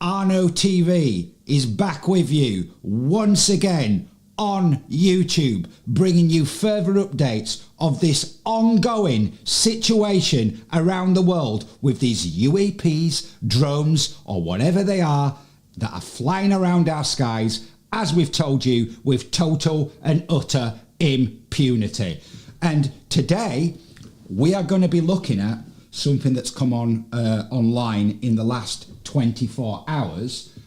Arno TV is back with you once again on YouTube, bringing you further updates of this ongoing situation around the world with these UAPs, drones, or whatever they are that are flying around our skies, as we've told you, with total and utter impunity. And today we are going to be looking at something that's come on online in the last 24 hours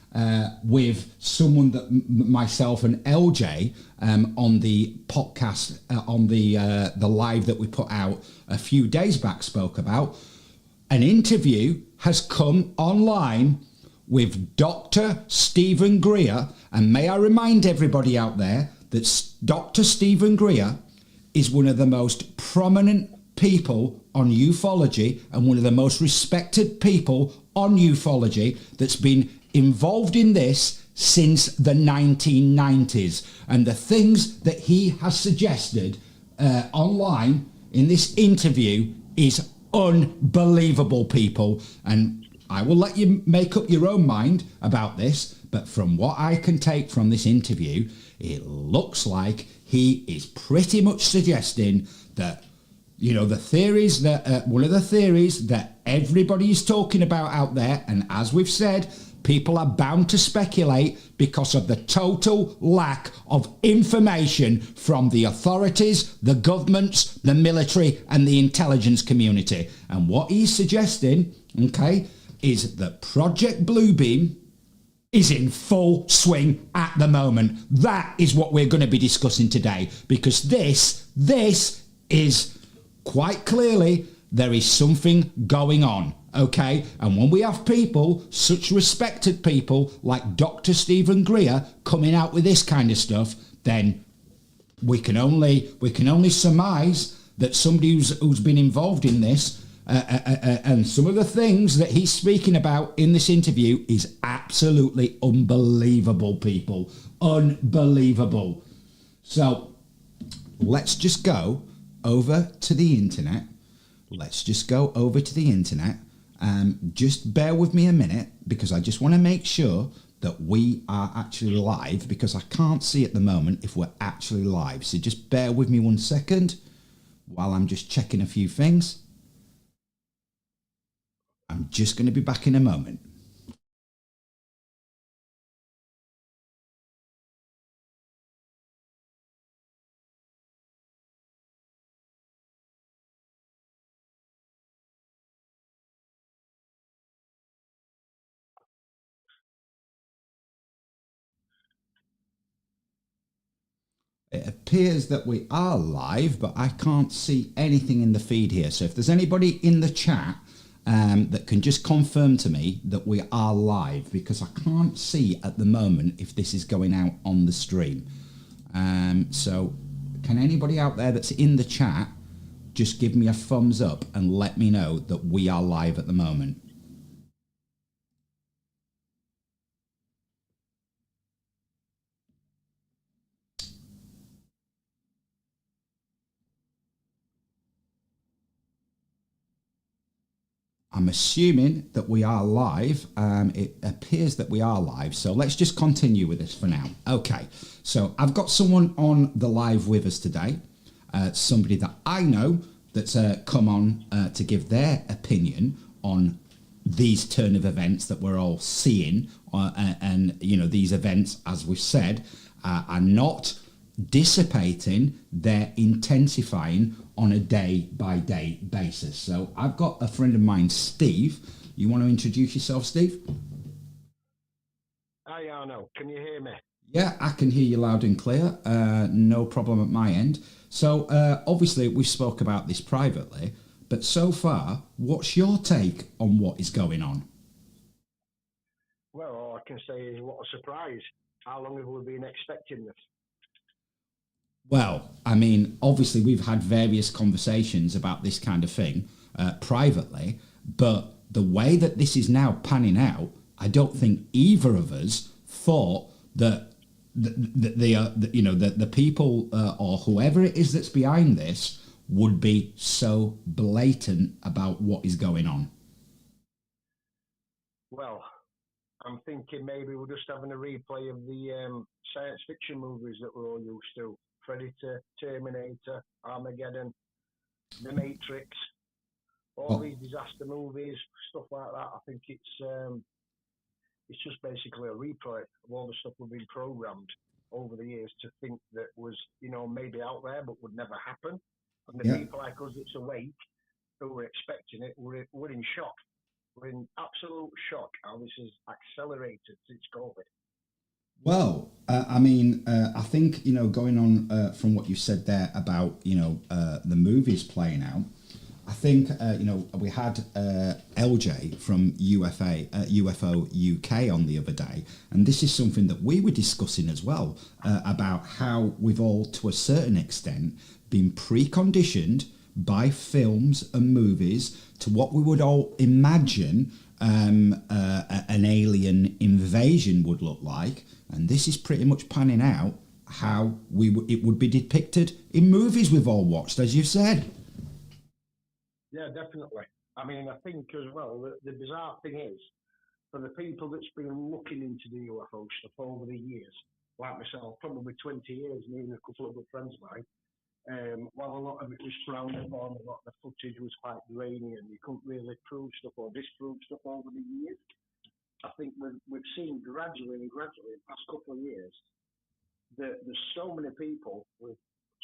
with someone that myself and LJ on the podcast, on the live that we put out a few days back spoke about. An interview has come online with Dr. Stephen Greer, and may I remind everybody out there that Dr. Stephen Greer is one of the most prominent people on ufology and one of the most respected people on ufology that's been involved in this since the 1990s. And the things that he has suggested online in this interview is unbelievable, people. And I will let you make up your own mind about this, but from what I can take from this interview, it looks like he is pretty much suggesting that, you know, the theories that one of the theories that everybody is talking about out there, and as we've said, people are bound to speculate because of the total lack of information from the authorities, the governments, the military, and the intelligence community. And what he's suggesting, okay, is that Project Bluebeam is in full swing at the moment. That is what we're going to be discussing today, because this is quite clearly there is something going on, okay? And when we have people, such respected people like Dr. Stephen Greer coming out with this kind of stuff, then we can only surmise that somebody who's been involved in this and some of the things that he's speaking about in this interview is absolutely unbelievable, people. Unbelievable. So let's just go over to the internet. Just bear with me a minute, because I just want to make sure that we are actually live, because I can't see at the moment if we're actually live. So just bear with me 1 second while I'm just checking a few things. I'm just going to be back in a moment. It appears that we are live, but I can't see anything in the feed here. So if there's anybody in the chat that can just confirm to me that we are live, because I can't see at the moment if this is going out on the stream. So can anybody out there that's in the chat just give me a thumbs up and let me know that we are live at the moment? I'm assuming that we are live. It appears that we are live. So let's just continue with this for now. Okay, so I've got someone on the live with us today. Somebody that I know that's come on to give their opinion on these turn of events that we're all seeing. And, you know, these events, as we've said, are not dissipating, they're intensifying on a day-by-day basis. So I've got a friend of mine, Steve. You want to introduce yourself, Steve? Hi, Arno. Can you hear me? Yeah, I can hear you loud and clear. No problem at my end. So obviously we spoke about this privately, but so far, what's your take on what is going on? Well, all I can say is what a surprise. How long have we been expecting this? Well, I mean, obviously we've had various conversations about this kind of thing privately, but the way that this is now panning out, I don't think either of us thought that the people or whoever it is that's behind this would be so blatant about what is going on. Well, I'm thinking maybe we're just having a replay of the science fiction movies that we're all used to. Predator, Terminator, Armageddon, The Matrix, all these disaster movies, stuff like that. I think it's just basically a replay of all the stuff we've been programmed over the years to think that was, maybe out there but would never happen. And the people like us that's awake, who were expecting it, we're in shock. We're in absolute shock how this has accelerated since COVID. Well, I think, going on from what you said there about, the movies playing out, I think, we had LJ from UFO UK on the other day, and this is something that we were discussing as well, about how we've all, to a certain extent, been preconditioned by films and movies to what we would all imagine an alien invasion would look like, and this is pretty much panning out how it would be depicted in movies we've all watched, as you've said. Yeah, definitely. I mean, I think as well, the bizarre thing is, for the people that's been looking into the UFO stuff over the years, like myself, probably 20 years, and even a couple of good friends of mine, while a lot of it was frowned upon, a lot of the footage was quite grainy and you couldn't really prove stuff or disprove stuff over the years, I think we've seen gradually, in the past couple of years, that there's so many people with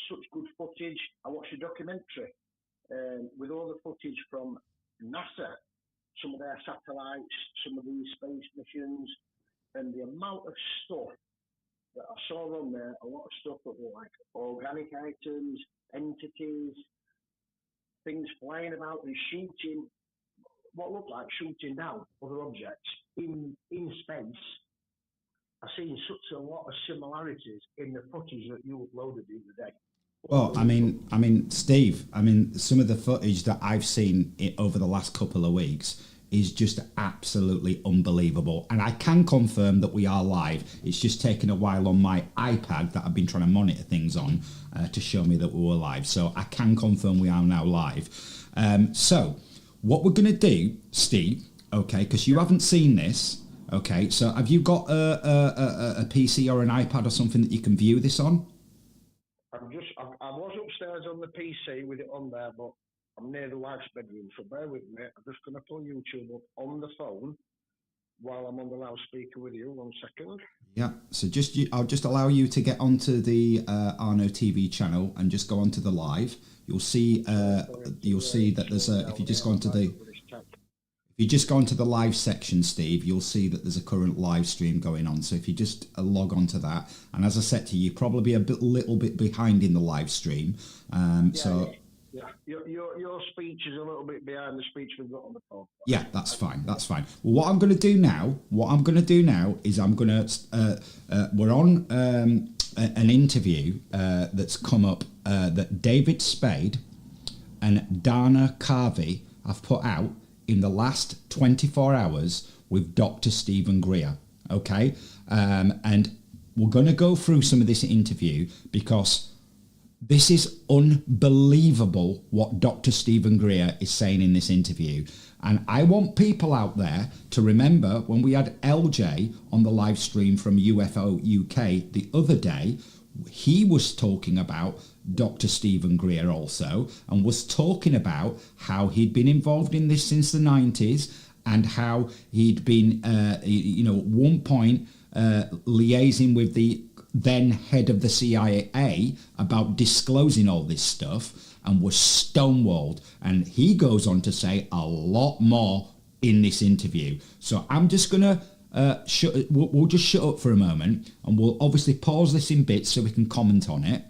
such good footage. I watched a documentary with all the footage from NASA, some of their satellites, some of these space missions, and the amount of stuff that I saw on there, a lot of stuff that were like organic items, entities, things flying about and shooting, what looked like shooting down other objects in space. I've seen such a lot of similarities in the footage that you uploaded the other day. Well, I mean, Steve, some of the footage that I've seen over the last couple of weeks is just absolutely unbelievable. And I can confirm that we are live. It's just taken a while on my iPad that I've been trying to monitor things on to show me that we were live. So I can confirm we are now live. So what we're going to do, Steve, okay, because you haven't seen this, okay, so have you got a PC or an iPad or something that you can view this on? I was upstairs on the PC with it on there, but I'm near the wife's bedroom, so bear with me. I'm just going to pull YouTube up on the phone while I'm on the loudspeaker with you. 1 second. Yeah, so I'll just allow you to get onto the Arno TV channel and just go onto the live. You'll see that there's if you just go onto the live section, Steve, you'll see that there's a current live stream going on. So if you just log on to that, and as I said to you, probably a little bit behind in the live stream. Yeah, your speech is a little bit behind the speech we've got on the phone. Yeah, that's fine. That's fine. Well, what I'm going to do now is we're on an interview that's come up that David Spade and Dana Carvey have put out in the last 24 hours with Dr. Stephen Greer. Okay, and we're going to go through some of this interview because this is unbelievable what Dr. Stephen Greer is saying in this interview. And I want people out there to remember when we had LJ on the live stream from UFO UK the other day, he was talking about Dr. Stephen Greer also, and was talking about how he'd been involved in this since the 90s and how he'd been, at one point liaising with the then head of the CIA about disclosing all this stuff, and was stonewalled. And he goes on to say a lot more in this interview. So I'm just going to we'll just shut up for a moment, and we'll obviously pause this in bits so we can comment on it.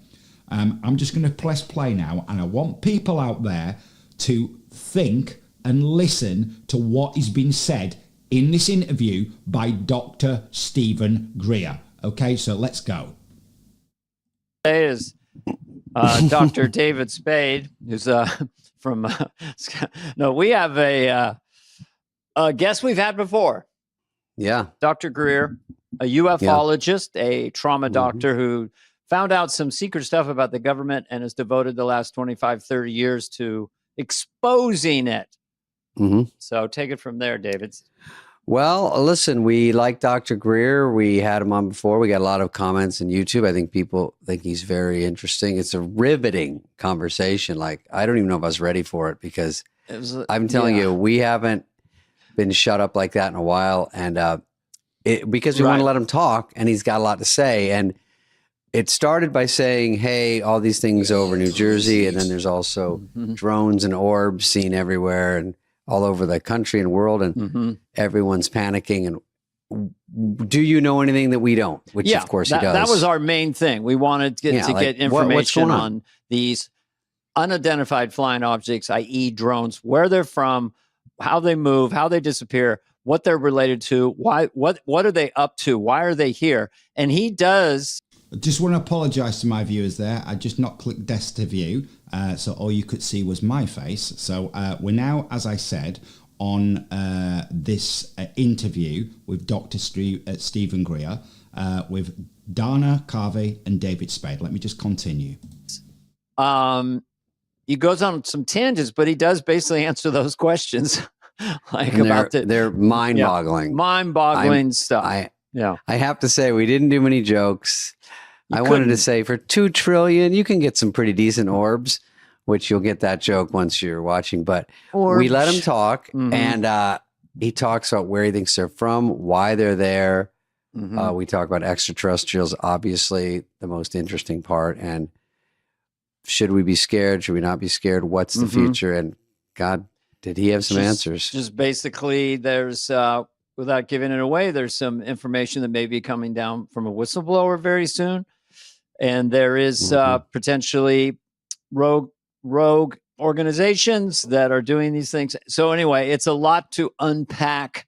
I'm just going to press play now, and I want people out there to think and listen to what is being said in this interview by Dr. Stephen Greer. Okay, so let's go. Today is Dr. David Spade, who's from... no, we have a guest we've had before. Yeah. Dr. Greer, a ufologist, a trauma doctor who found out some secret stuff about the government and has devoted the last 25, 30 years to exposing it. So take it from there, David. Well, listen, we like Dr. Greer. We had him on before. We got a lot of comments on YouTube. I think people think he's very interesting. It's a riveting conversation. Like, I don't even know if I was ready for it because I'm telling you, we haven't been shut up like that in a while. And because we want to let him talk, and he's got a lot to say. And it started by saying, hey, all these things over New Jersey. And then there's also drones and orbs seen everywhere and all over the country and world. And everyone's panicking. And do you know anything that we don't? Which, of course, he does. That was our main thing. We wanted to get information on these unidentified flying objects, i.e. drones, where they're from, how they move, how they disappear, what they're related to, what are they up to, why are they here? And he does. I just want to apologize to my viewers there. I just not clicked desk to view, so all you could see was my face. So we're now, as I said, on this interview with Dr. Stephen Greer, with Dana Carvey and David Spade. Let me just continue. He goes on some tangents, but he does basically answer those questions. They're mind-boggling. Mind-boggling stuff. I have to say, we didn't do many jokes. I wanted to say for $2 trillion, you can get some pretty decent orbs, which you'll get that joke once you're watching. But we let him talk, and he talks about where he thinks they're from, why they're there. We talk about extraterrestrials, obviously the most interesting part. And should we be scared? Should we not be scared? What's the future? And God, did he have some answers? Just basically, there's without giving it away, there's some information that may be coming down from a whistleblower very soon. And there is potentially rogue organizations that are doing these things. So anyway, it's a lot to unpack.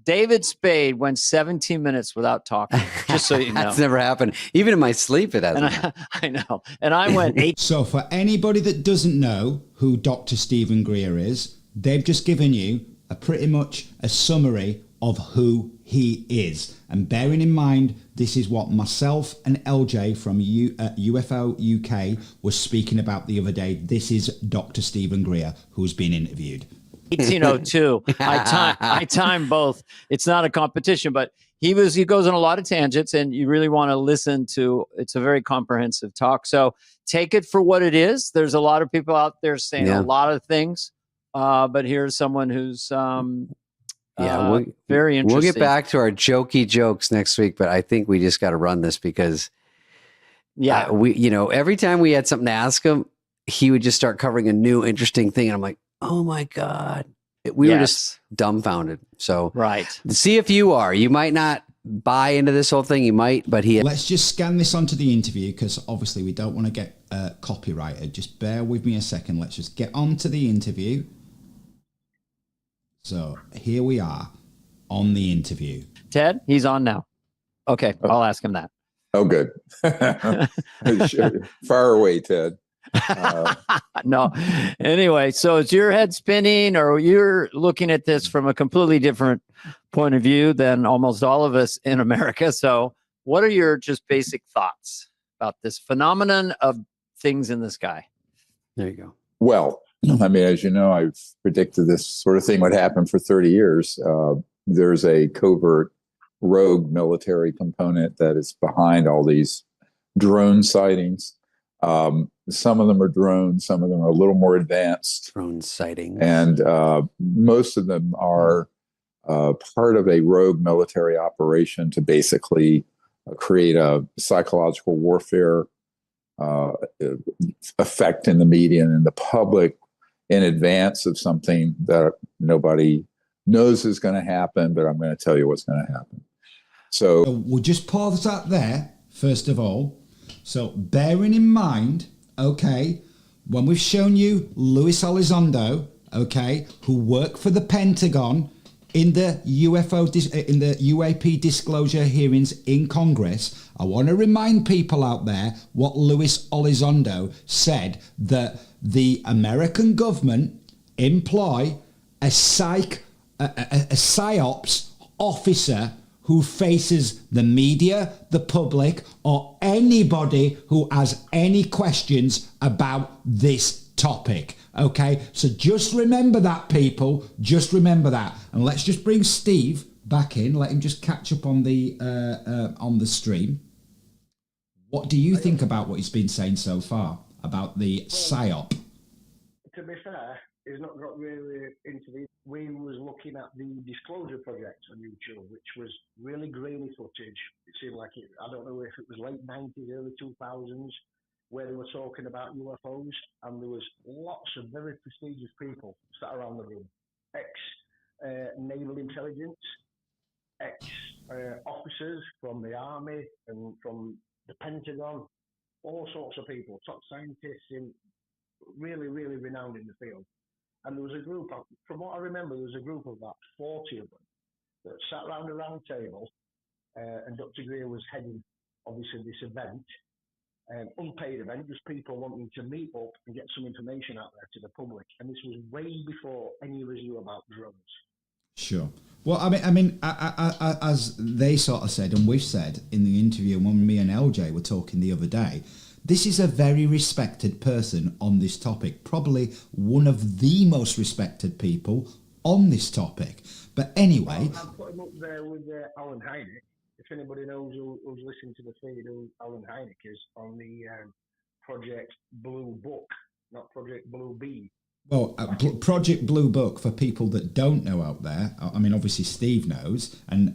David Spade went 17 minutes without talking, just so you know. That's never happened. Even in my sleep, it hasn't. I know. And I went 8. So for anybody that doesn't know who Dr. Stephen Greer is, they've just given you pretty much a summary of who he is. And bearing in mind, this is what myself and LJ from UFO UK was speaking about the other day. This is Dr. Stephen Greer, who's been interviewed. 1802. I time both. It's not a competition, but he goes on a lot of tangents, and you really want to listen to. It's a very comprehensive talk. So take it for what it is. There's a lot of people out there saying a lot of things, but here's someone who's very interesting. We'll get back to our jokey jokes next week, but I think we just got to run this because every time we had something to ask him, he would just start covering a new interesting thing, and I'm like, oh my God. We were just dumbfounded. So see if you are. You might not buy into this whole thing. You might, but Let's just scan this onto the interview because obviously we don't want to get copyrighted. Just bear with me a second. Let's just get onto the interview. So here we are on the interview. Ted, he's on now. Okay, I'll ask him that. Oh, good. Far away, Ted. No. Anyway, so is your head spinning, or you're looking at this from a completely different point of view than almost all of us in America? So what are your just basic thoughts about this phenomenon of things in the sky? There you go. Well, I mean, as you know, I've predicted this sort of thing would happen for 30 years. There's a covert rogue military component that is behind all these drone sightings. Some of them are drones, some of them are a little more advanced. Drone sightings. And most of them are part of a rogue military operation to basically create a psychological warfare effect in the media and in the public in advance of something that nobody knows is going to happen, but I'm going to tell you what's going to happen. So we'll just pause that there, first of all. So bearing in mind, okay, when we've shown you Luis Elizondo, okay, who worked for the Pentagon in the in the UAP disclosure hearings in Congress, I want to remind people out there what Luis Elizondo said, that the American government employ a psyops officer who faces the media, the public, or anybody who has any questions about this topic. Okay, so just remember that, people. Just remember that, and let's just bring Steve back in. Let him just catch up on the stream. What do you think about what he's been saying so far about the PSYOP? To be fair, he's not got really into the. We was looking at the Disclosure Project on YouTube, which was really grainy footage. It seemed like it. I don't know if it was late 90s, early 2000s, where they were talking about UFOs, and there was lots of very prestigious people sat around the room, ex-naval intelligence, ex-officers from the army and from the Pentagon, all sorts of people, top scientists, in really, really renowned in the field. And there was a group, from what I remember, there was a group of about 40 of them that sat around a round table, and Dr. Greer was heading, obviously, this event, unpaid event, just people wanting to meet up and get some information out there to the public. And this was way before any of us knew about drones. Sure. Well, as they sort of said, and we've said in the interview when me and LJ were talking the other day, this is a very respected person on this topic, probably one of the most respected people on this topic. But anyway... I'll put him up there with Alan Hynek. If anybody knows who's listening to the feed, who Alan Hynek is on the Project Blue Book, not Project Blue Bee. Well, Project Blue Book, for people that don't know out there, I mean, obviously Steve knows, and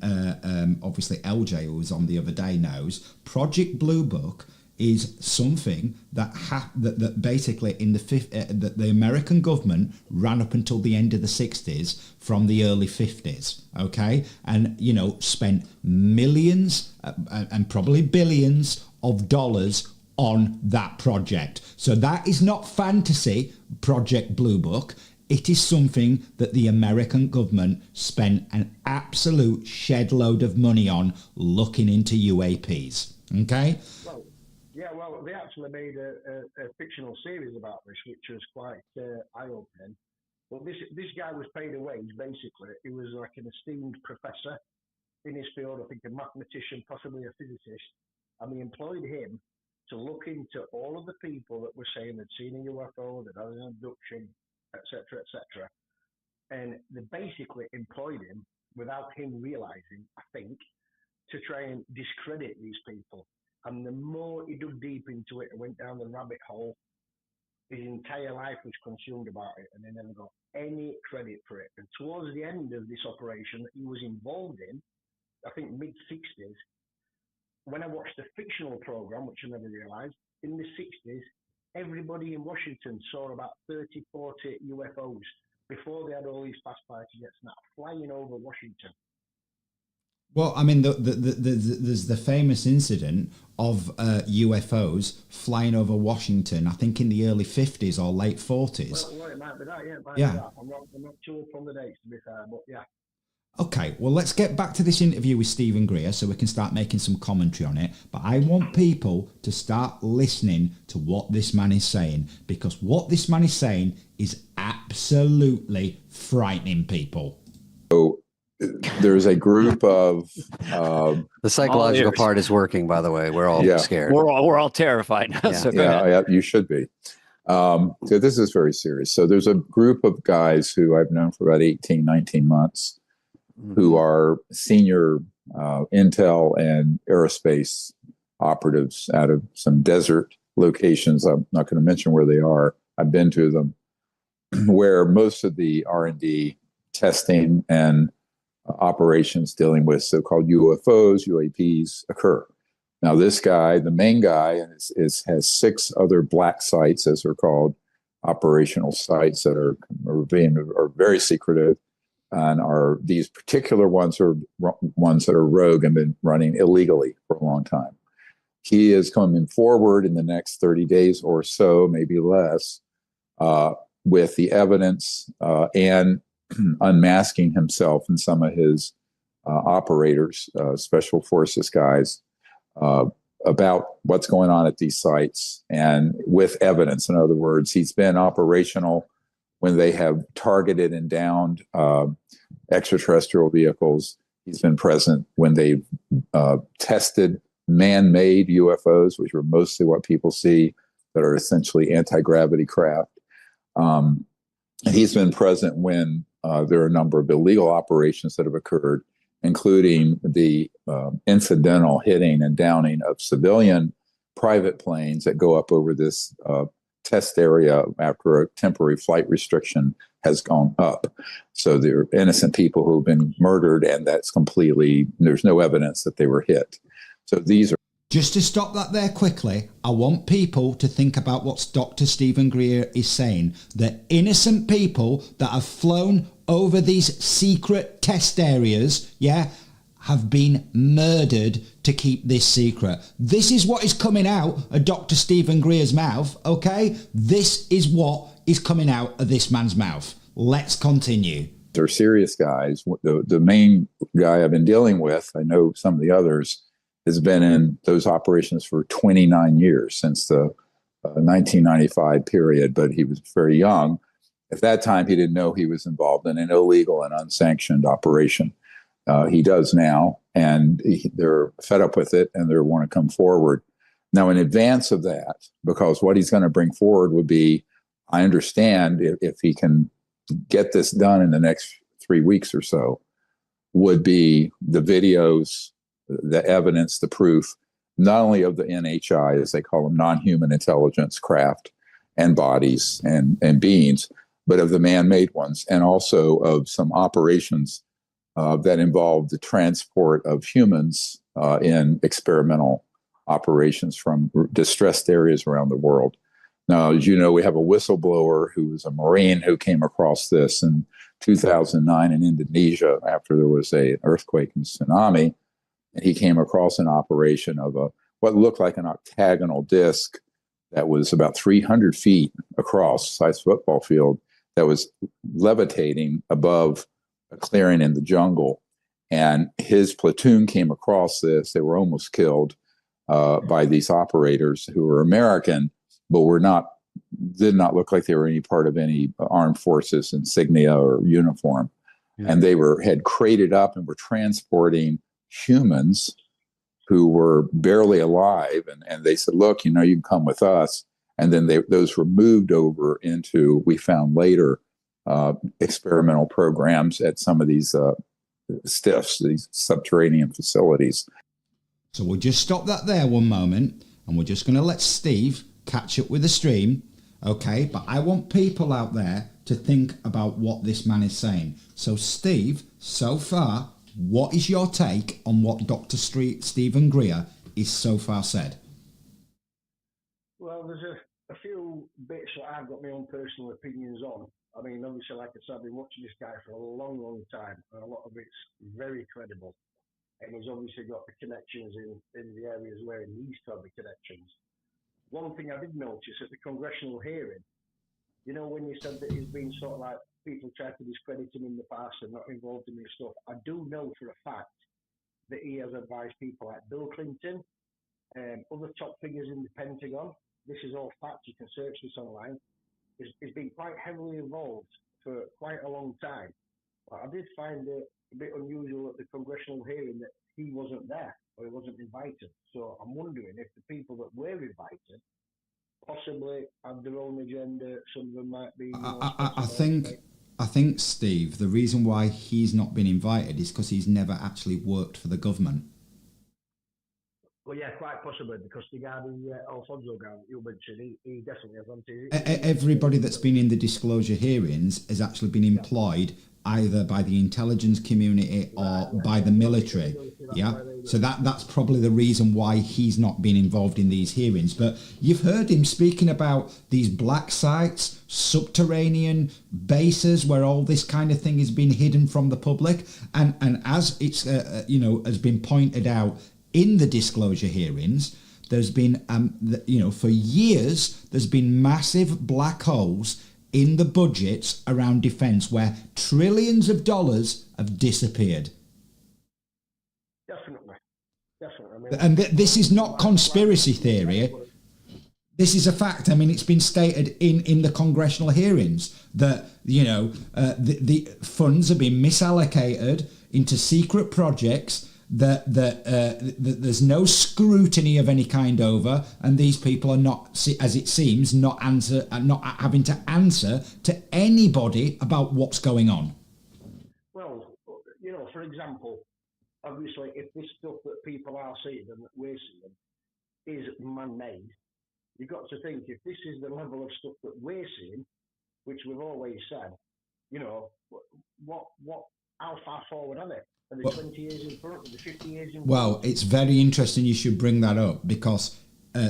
obviously LJ, who was on the other day, knows. Project Blue Book is something that that basically in that the American government ran up until the end of the 60s from the early 50s, okay? And, you know, spent millions and probably billions of dollars on that project. So that is not fantasy, Project Blue Book. It is something that the American government spent an absolute shed load of money on looking into UAPs, okay? Well, they actually made a fictional series about this, which was quite eye-opening. But this guy was paid a wage, basically. He was like an esteemed professor in his field, I think a mathematician, possibly a physicist. And they employed him to look into all of the people that were saying they'd seen a UFO, that had an abduction, etc., etc. And they basically employed him, without him realizing, I think, to try and discredit these people. And the more he dug deep into it and went down the rabbit hole, his entire life was consumed about it, and they never got any credit for it. And towards the end of this operation that he was involved in, I think mid-60s, when I watched the fictional program, which I never realized, in the 60s, everybody in Washington saw about 30, 40 UFOs before they had all these fast fighter jets now flying over Washington. Well, I mean, there's the famous incident of UFOs flying over Washington, I think in the early 50s or late 40s. Well, it might be that, yeah. Yeah. I'm not too up on the dates, to be fair, but yeah. Okay, well, let's get back to this interview with Stephen Greer so we can start making some commentary on it. But I want people to start listening to what this man is saying, because what this man is saying is absolutely frightening, people. So there's a group of... the psychological part is working, by the way. We're all scared. We're all terrified. Yeah, you should be. So this is very serious. So there's a group of guys who I've known for about 18, 19 months who are senior intel and aerospace operatives out of some desert locations. I'm not going to mention where they are. I've been to them, where most of the R&D testing and operations dealing with so-called UFOs, UAPs occur. Now, this guy, the main guy, has 6 other black sites, as they're called, operational sites that are very secretive, and are these particular ones are ones that are rogue and been running illegally for a long time. He is coming forward in the next 30 days or so, maybe less, with the evidence and unmasking himself and some of his operators, special forces guys, about what's going on at these sites, and with evidence. In other words, he's been operational when they have targeted and downed extraterrestrial vehicles. He's been present when they've tested man-made UFOs, which are mostly what people see, that are essentially anti-gravity craft. And he's been present when there are a number of illegal operations that have occurred, including the incidental hitting and downing of civilian private planes that go up over this test area after a temporary flight restriction has gone up. So there are innocent people who have been murdered, and there's no evidence that they were hit. So these are. Just to stop that there quickly, I want people to think about what Dr. Stephen Greer is saying, that innocent people that have flown over these secret test areas, have been murdered to keep this secret. This is what is coming out of Dr. Stephen Greer's mouth, okay? This is what is coming out of this man's mouth. Let's continue. They're serious guys. The main guy I've been dealing with, I know some of the others, has been in those operations for 29 years, since the 1995 period, but he was very young. At that time, he didn't know he was involved in an illegal and unsanctioned operation. He does now, and they're fed up with it, and they want to come forward. Now, in advance of that, because what he's going to bring forward would be, I understand if he can get this done in the next 3 weeks or so, would be the videos, the evidence, the proof, not only of the NHI, as they call them, non-human intelligence craft and bodies and beings, but of the man-made ones, and also of some operations that involve the transport of humans in experimental operations from distressed areas around the world. Now, as you know, we have a whistleblower who was a Marine who came across this in 2009 in Indonesia after there was an earthquake and tsunami. And he came across an operation of what looked like an octagonal disc that was about 300 feet across, size football field, that was levitating above a clearing in the jungle. And his platoon came across this. They were almost killed by these operators who were American, but did not look like they were any part of any armed forces insignia or uniform. Yeah. And they had crated up and were transporting humans who were barely alive, and they said, look, you can come with us. And then those were moved over into, we found later, experimental programs at some of these STIFs, these subterranean facilities. So we'll just stop that there one moment, and we're just going to let Steve catch up with the stream, okay? But I want people out there to think about what this man is saying. So Steve, so far, what is your take on what Dr. Stephen Greer is so far said? Well, there's a few bits that I've got my own personal opinions on. I mean, obviously, like I said, I've been watching this guy for a long, long time, and a lot of it's very credible. And he's obviously got the connections in the areas where he needs to have the connections. One thing I did notice at the congressional hearing, when you said that he's been sort of like, people tried to discredit him in the past and not involved in this stuff, I do know for a fact that he has advised people like Bill Clinton and other top figures in the Pentagon. This is all fact. You can search this online. He's been quite heavily involved for quite a long time. But I did find it a bit unusual at the congressional hearing that he wasn't there or he wasn't invited. So I'm wondering if the people that were invited possibly have their own agenda. Some of them might be. I think, Steve, the reason why he's not been invited is because he's never actually worked for the government. Well, yeah, quite possibly, because the guy, Alfonso guy that you mentioned, he definitely has. Everybody that's been in the disclosure hearings has actually been employed either by the intelligence community or by the military. Yeah, so that's probably the reason why he's not been involved in these hearings. But you've heard him speaking about these black sites, subterranean bases where all this kind of thing has been hidden from the public, and as it's has been pointed out in the disclosure hearings, there's been for years there's been massive black holes in the budgets around defence where trillions of dollars have disappeared. Definitely. I mean, And this is not conspiracy theory. This is a fact. I mean, it's been stated in the congressional hearings that, the funds have been misallocated into secret projects that there's no scrutiny of any kind over, and these people are not, as it seems, not having to answer to anybody about what's going on. Well, for example, obviously, if this stuff that people are seeing and that we're seeing is man-made, you've got to think, if this is the level of stuff that we're seeing, which we've always said, how far forward are they? Are they 20 years in front? Are they 50 years in front? Well, it's very interesting you should bring that up, because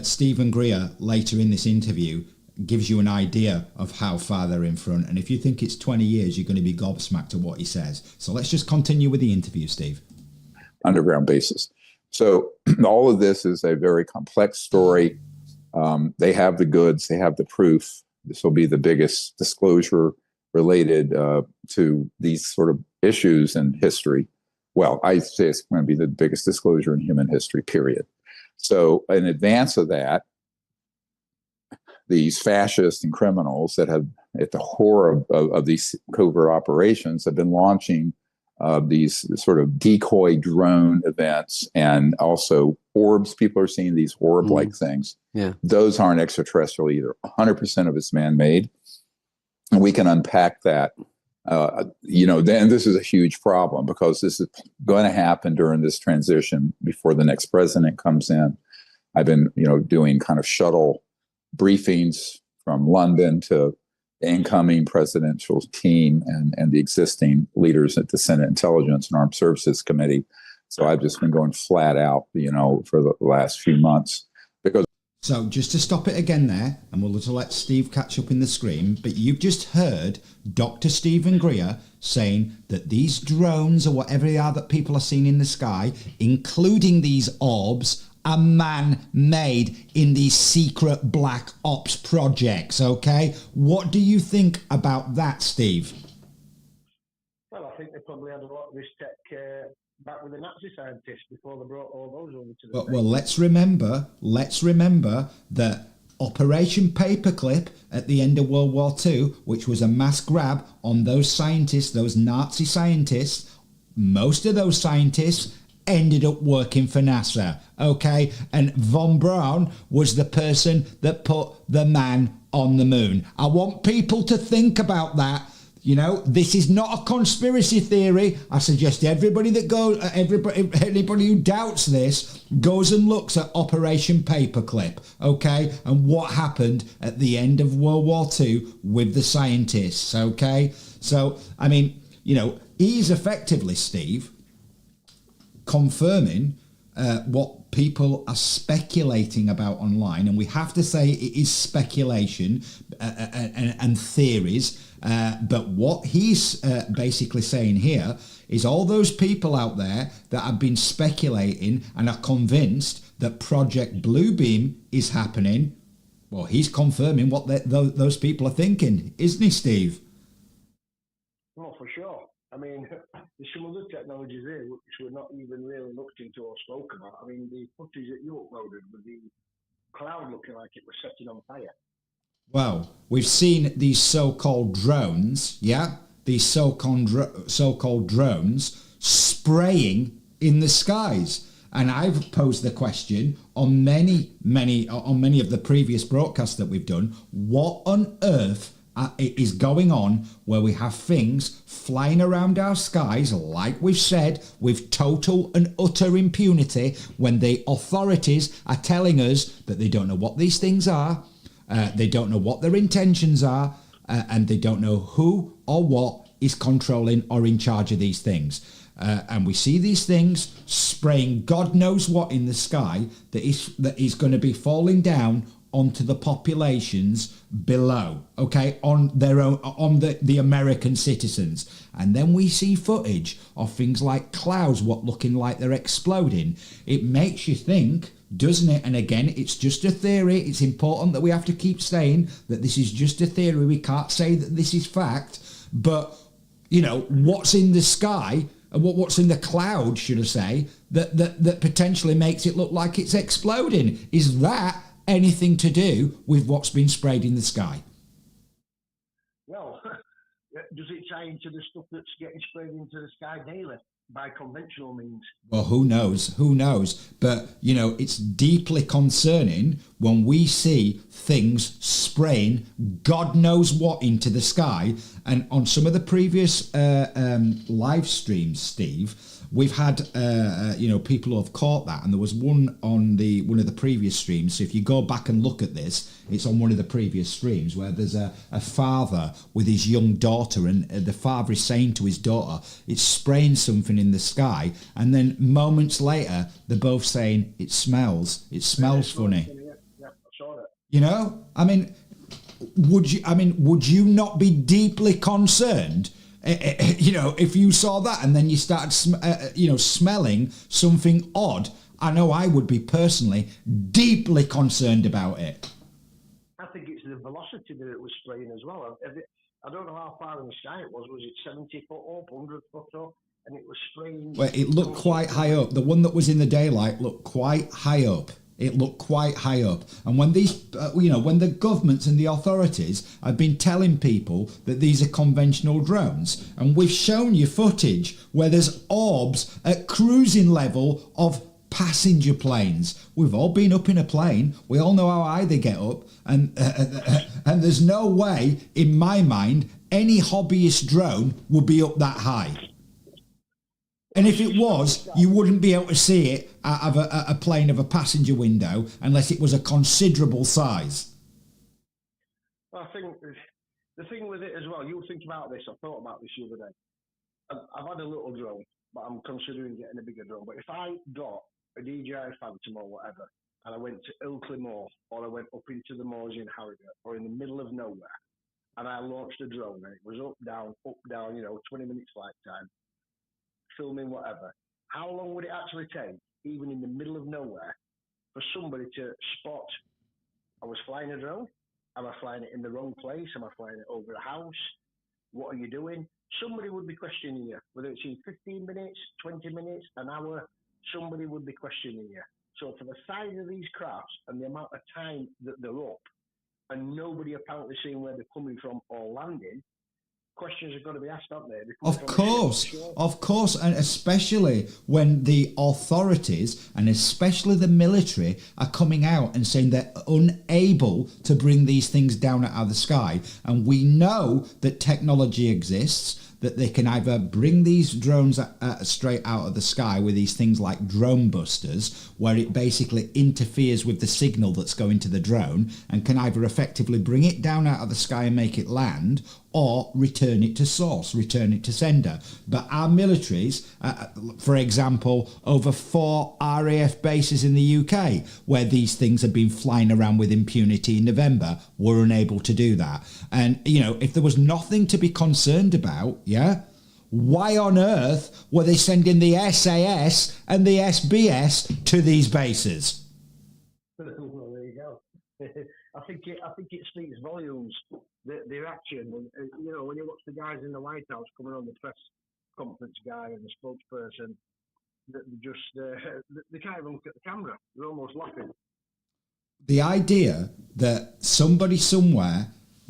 Stephen Greer, later in this interview, gives you an idea of how far they're in front. And if you think it's 20 years, you're going to be gobsmacked at what he says. So let's just continue with the interview, Steve. Underground bases. So all of this is a very complex story. They have the goods. They have the proof. This will be the biggest disclosure related to these sort of issues in history. Well, I say it's going to be the biggest disclosure in human history, period. So in advance of that, these fascists and criminals that have, at the core of these covert operations, have been launching these sort of decoy drone events, and also orbs. People are seeing these orb-like things. Yeah, those aren't extraterrestrial either. 100% of it's man-made, and we can unpack that. Then this is a huge problem, because this is going to happen during this transition before the next president comes in. I've been, doing kind of shuttle briefings from London to the incoming presidential team and the existing leaders at the Senate Intelligence and Armed Services Committee. So I've just been going flat out, for the last few months. So just to stop it again there, and we'll let Steve catch up in the screen, but you've just heard Dr. Stephen Greer saying that these drones, or whatever they are that people are seeing in the sky, including these orbs, are man-made in these secret black ops projects, okay? What do you think about that, Steve? Well, I think they probably had a lot of this tech back with the Nazi scientists before they brought all those over to the Well, let's remember that Operation Paperclip at the end of World War II, which was a mass grab on those scientists, those Nazi scientists, most of those scientists ended up working for NASA, okay? And von Braun was the person that put the man on the moon. I want people to think about that. This is not a conspiracy theory. I suggest anybody who doubts this goes and looks at Operation Paperclip, okay? And what happened at the end of World War II with the scientists, okay? So, he's effectively, Steve, confirming what people are speculating about online, and we have to say it is speculation and theories, but what he's basically saying here is all those people out there that have been speculating and are convinced that Project Bluebeam is happening, well, he's confirming what those people are thinking, isn't he, Steve? Oh, for sure. There's some other technologies there which we're not even really looked into or spoke about. The footage that you uploaded with the cloud looking like it was setting on fire. Well, we've seen these so-called drones, yeah? These so-called drones spraying in the skies. And I've posed the question on many of the previous broadcasts that we've done, what on earth is going on where we have things flying around our skies, like we've said, with total and utter impunity, when the authorities are telling us that they don't know what these things are, they don't know what their intentions are, and they don't know who or what is controlling or in charge of these things. And we see these things spraying God knows what in the sky that is going to be falling down onto the populations below, okay, on their own, on the American citizens. And then we see footage of things like clouds looking like they're exploding. It makes you think, doesn't it? And again, it's just a theory. It's important that we have to keep saying that this is just a theory. We can't say that this is fact. But what's in the sky, what's in the cloud, should I say, that potentially makes it look like it's exploding? Is that anything to do with what's been sprayed in the sky? Well, does it tie into the stuff that's getting sprayed into the sky daily? by conventional means. Well, who knows? Who knows? But, you know, it's deeply concerning when we see things spraying God knows what into the sky. And on some of the previous live streams, Steve, we've had, you know, people who have caught that. And there was one on one of the previous streams. So if you go back and look at this, it's on one of the previous streams where there's a father with his young daughter, and the father is saying to his daughter, it's spraying something in the sky. And then moments later, they're both saying, it smells funny. Yeah, I saw that. You know, I mean, would you not be deeply concerned, you know, if you saw that and then you started, you know, smelling something odd? I know I would be personally deeply concerned about it. I think it's the velocity that it was spraying as well. I don't know how far in the sky it was. Was it 70 foot up, 100 foot up? And it was spraying. Well, it looked quite high up. The one that was in the daylight looked quite high up. It looked quite high up. And when these, you know, when the governments and the authorities have been telling people that these are conventional drones, and we've shown you footage where there's orbs at cruising level of passenger planes. We've all been up in a plane. We all know how high they get up. And there's no way, in my mind, any hobbyist drone would be up that high. And if it was, you wouldn't be able to see it out of a plane of a passenger window unless it was a considerable size. Well, I think the thing with it as well, you think about this, I thought about this the other day. I've had a little drone, but I'm considering getting a bigger drone. But if I got a DJI Phantom or whatever, and I went to Ilkley Moor, or I went up into the moors in Harrogate, or in the middle of nowhere, and I launched a drone, and it was up, down, you know, 20 minutes flight time, filming whatever, how long would it actually take, even in the middle of nowhere, for somebody to spot, I was flying a drone? Am I flying it in the wrong place? Am I flying it over a house? What are you doing? Somebody would be questioning you. Whether it's in 15 minutes, 20 minutes, an hour, somebody would be questioning you. So for the size of these crafts and the amount of time that they're up, and nobody apparently seeing where they're coming from or landing, questions are going to be asked, aren't they? Of course, and especially when the authorities and especially the military are coming out and saying they're unable to bring these things down out of the sky. And we know that technology exists, that they can either bring these drones straight out of the sky with these things like drone busters, where it basically interferes with the signal that's going to the drone and can either effectively bring it down out of the sky and make it land, or return it to source, return it to sender. But our militaries, for example, over 4 RAF bases in the UK, where these things have been flying around with impunity in November, were unable to do that. And, you know, if there was nothing to be concerned about, yeah, why on earth were they sending the SAS and the SBS to these bases? Well, there you go. I think it speaks volumes, their action. And, you know, when you watch the guys in the White House coming on, the press conference guy and the spokesperson, they can't even look at the camera. They're almost laughing. The idea that somebody somewhere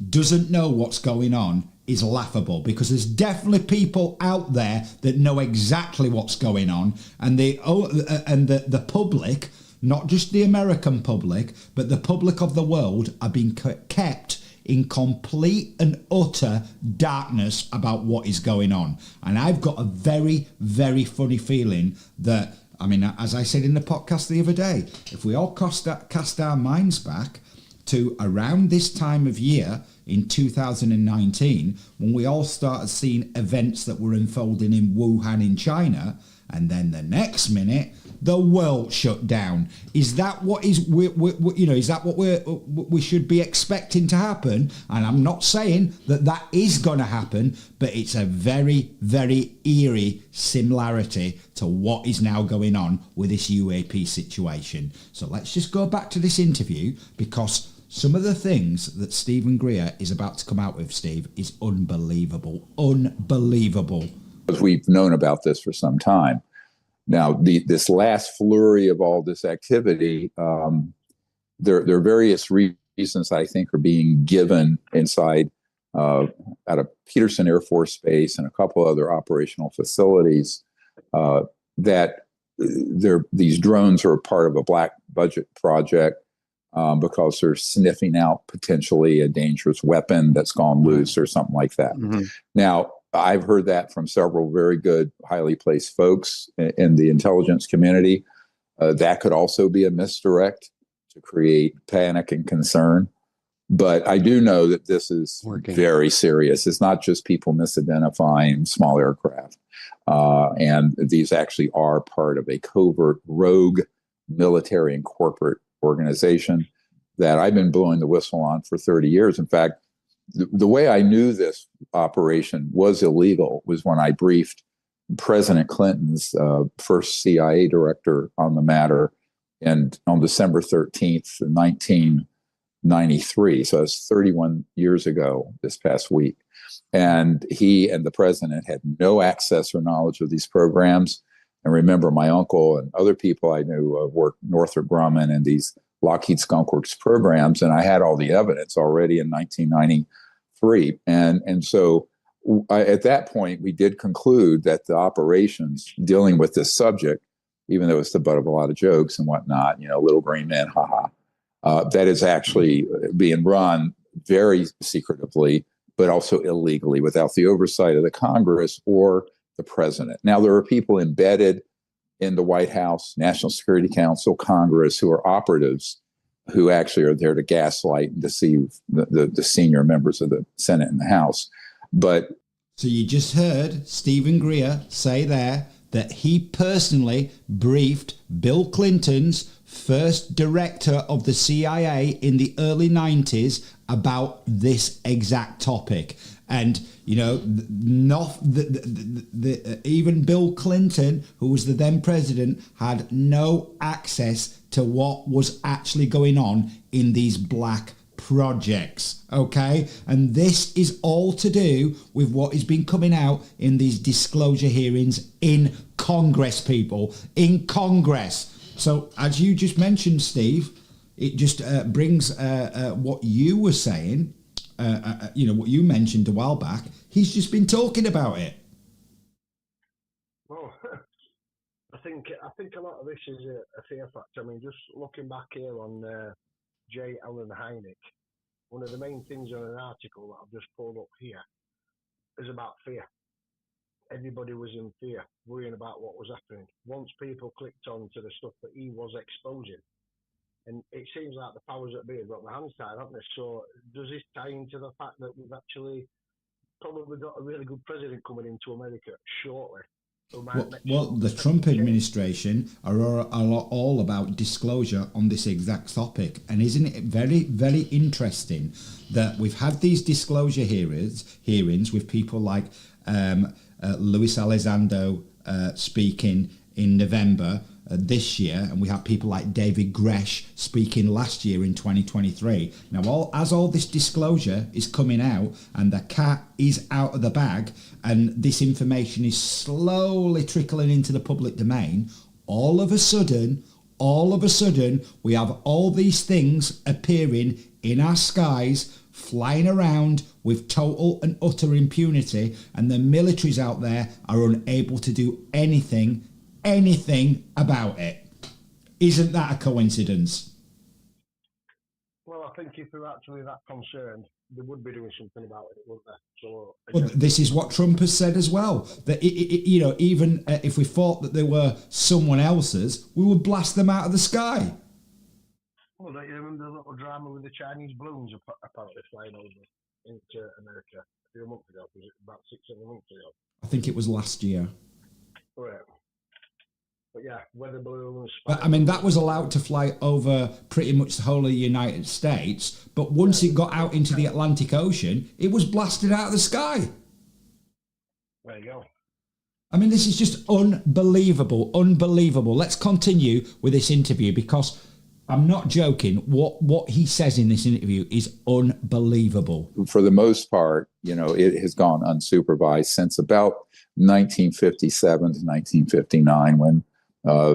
doesn't know what's going on is laughable, because there's definitely people out there that know exactly what's going on, and the public, not just the American public, but the public of the world, are being kept in complete and utter darkness about what is going on. And I've got a very, very funny feeling that, I mean, as I said in the podcast the other day, if we all cast our minds back to around this time of year in 2019, when we all started seeing events that were unfolding in Wuhan in China, and then the next minute the world shut down. Is that what is is that what we should be expecting to happen? And I'm not saying that is going to happen, but it's a very, very eerie similarity to what is now going on with this UAP situation. So let's just go back to this interview, because some of the things that Stephen Greer is about to come out with, Steve, is unbelievable. Unbelievable. Because we've known about this for some time. Now, this last flurry of all this activity, there are various reasons I think are being given inside out of Peterson Air Force Base and a couple other operational facilities that these drones are a part of a black budget project because they're sniffing out potentially a dangerous weapon that's gone loose or something like that. Mm-hmm. Now, I've heard that from several very good, highly placed folks in the intelligence community. That could also be a misdirect to create panic and concern. But I do know that this is very serious. It's not just people misidentifying small aircraft. And these actually are part of a covert rogue military and corporate organization that I've been blowing the whistle on for 30 years. In fact, the way I knew this operation was illegal was when I briefed President Clinton's first CIA director on the matter, and on December 13th, 1993. So it's 31 years ago this past week. And he and the president had no access or knowledge of these programs. And remember, my uncle and other people I knew worked Northrop Grumman and these Lockheed Skunk Works programs. And I had all the evidence already in 1993. And so at that point, we did conclude that the operations dealing with this subject, even though it's the butt of a lot of jokes and whatnot, little green man, haha, that is actually being run very secretively, but also illegally without the oversight of the Congress or the president. Now, there are people embedded in the White House, National Security Council, Congress, who are operatives who actually are there to gaslight and deceive the senior members of the Senate and the House. But so you just heard Stephen Greer say there that he personally briefed Bill Clinton's first director of the CIA in the early 90s about this exact topic. And, even Bill Clinton, who was the then president, had no access to what was actually going on in these black projects, okay? And this is all to do with what has been coming out in these disclosure hearings in Congress, people, in Congress. So as you just mentioned, Steve, it just brings what you were saying, what you mentioned a while back. He's just been talking about it. Well, I think a lot of this is a fear factor. I mean, just looking back here on J. Allen Hynek, one of the main things in an article that I've just pulled up here is about fear. Everybody was in fear, worrying about what was happening. Once people clicked on to the stuff that he was exposing, and it seems like the powers that be have got their hands tied, haven't they? So does this tie into the fact that we've actually probably got a really good president coming into America shortly? Well, the Trump administration are all about disclosure on this exact topic. And isn't it very, very interesting that we've had these disclosure hearings with people like Luis Elizondo speaking in November this year, and we have people like David Gresh speaking last year in 2023. Now, as all this disclosure is coming out and the cat is out of the bag and this information is slowly trickling into the public domain, all of a sudden, we have all these things appearing in our skies, flying around with total and utter impunity, and the militaries out there are unable to do anything about it. Isn't that a coincidence? Well, I think if they're actually that concerned, they would be doing something about it, wouldn't they? So, well, this is what Trump has said as well. That even if we thought that they were someone else's, we would blast them out of the sky. Well, don't you remember the little drama with the Chinese balloons apparently flying over into America a few months ago? Was it about 6-7 months ago? I think it was last year. Right. But yeah, weather balloons. But I mean, that was allowed to fly over pretty much the whole of the United States. But once it got out into the Atlantic Ocean, it was blasted out of the sky. There you go. I mean, this is just unbelievable. Let's continue with this interview because I'm not joking. What he says in this interview is unbelievable. For the most part, it has gone unsupervised since about 1957 to 1959 when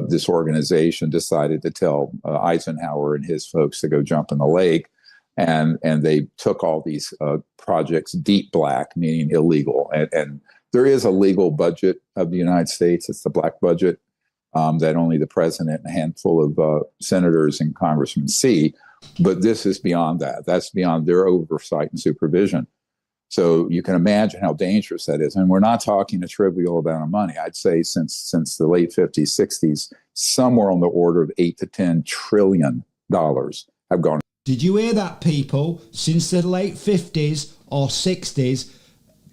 this organization decided to tell Eisenhower and his folks to go jump in the lake. And they took all these projects deep black, meaning illegal. And There is a legal budget of the United States. It's the black budget that only the president and a handful of senators and congressmen see. But this is beyond that. That's beyond their oversight and supervision. So you can imagine how dangerous that is. And we're not talking a trivial amount of money. I'd say since the late 50s, 60s, somewhere on the order of $8 to $10 trillion have gone. Did you hear that, people? Since the late 50s or 60s,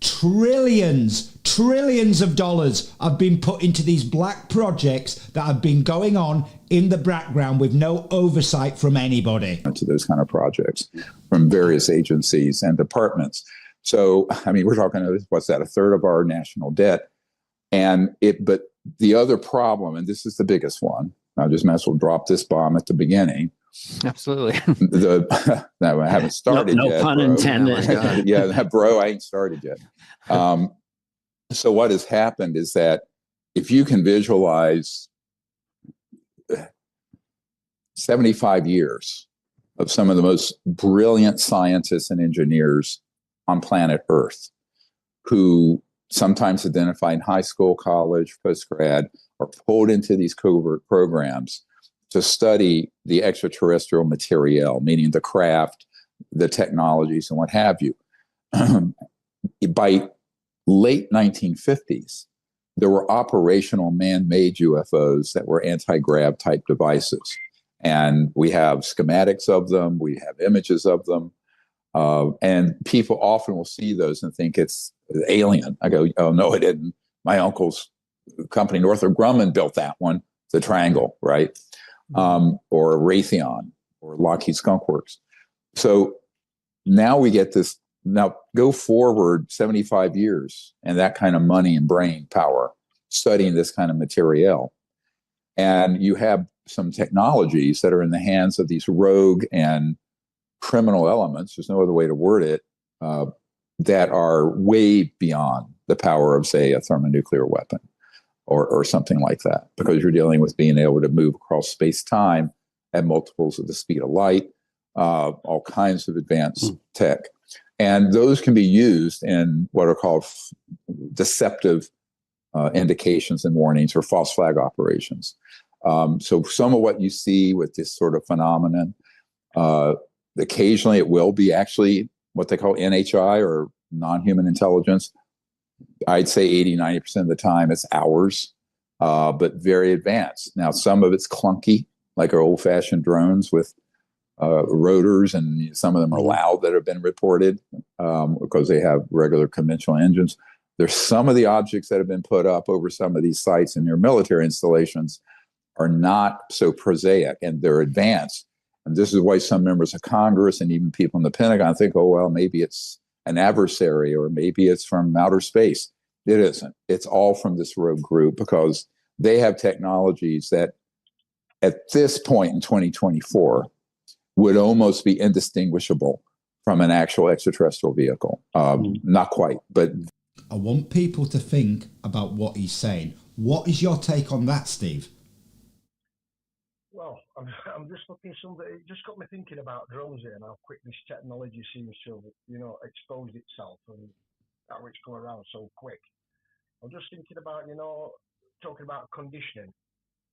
trillions of dollars have been put into these black projects that have been going on in the background with no oversight from anybody. To those kind of projects from various agencies and departments. So, I mean, we're talking, what's that, a third of our national debt. But the other problem, and this is the biggest one, I just might as well drop this bomb at the beginning. Absolutely. No, I haven't started no yet. Pun bro. intended. Yeah, bro, I ain't started yet. So what has happened is that if you can visualize 75 years of some of the most brilliant scientists and engineers on planet Earth, who sometimes identify in high school, college, postgrad, are pulled into these covert programs to study the extraterrestrial material, meaning the craft, the technologies, and what have you. By late 1950s, there were operational man-made UFOs that were anti-grav type devices. And we have schematics of them, we have images of them. And people often will see those and think it's alien. I go, oh, no, it didn't. My uncle's company, Northrop Grumman, built that one, the Triangle, right? Or Raytheon or Lockheed Skunk Works. So now we get this. Now go forward 75 years and that kind of money and brain power studying this kind of material. And you have some technologies that are in the hands of these rogue and criminal elements, there's no other way to word it, that are way beyond the power of, say, a thermonuclear weapon or something like that, because you're dealing with being able to move across space-time at multiples of the speed of light, all kinds of advanced tech. And those can be used in what are called deceptive indications and warnings or false flag operations. So some of what you see with this sort of phenomenon, occasionally it will be actually what they call NHI or non-human intelligence. I'd say 80, 90% of the time it's ours, but very advanced. Now, some of it's clunky, like our old-fashioned drones with rotors, and some of them are loud that have been reported because they have regular conventional engines. There's some of the objects that have been put up over some of these sites in their military installations are not so prosaic, and they're advanced. And this is why some members of Congress and even people in the Pentagon think, oh, well, maybe it's an adversary or maybe it's from outer space. It isn't. It's all from this rogue group because they have technologies that at this point in 2024 would almost be indistinguishable from an actual extraterrestrial vehicle. Not quite, but... I want people to think about what he's saying. What is your take on that, Steve? Well, I'm just looking something. It just got me thinking about drones here and how quick this technology seems to, exposed itself and how it's come around so quick. I'm just thinking about, talking about conditioning,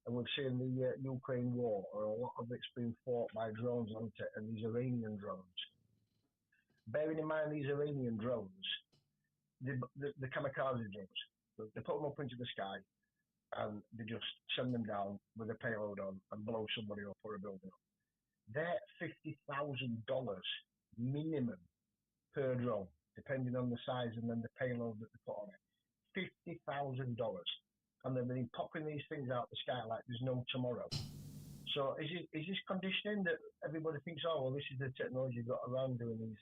and we've seen the Ukraine war, or a lot of it's been fought by drones, hasn't it? And these Iranian drones. Bearing in mind these Iranian drones, the kamikaze drones, they put them up into the sky, and they just send them down with a payload on and blow somebody up or a building up. They're $50,000 minimum per drone, depending on the size and then the payload that they put on it. $50,000. And they've been popping these things out the sky like there's no tomorrow. So is this conditioning that everybody thinks, oh, well, this is the technology you've got around doing these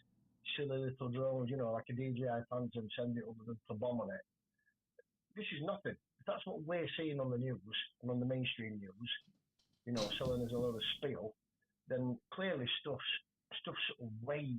silly little drones, like a DJI Phantom, send it over the bomb on it. This is nothing. If that's what we're seeing on the news and on the mainstream news, selling us a load of spiel, then clearly stuff's stuff's way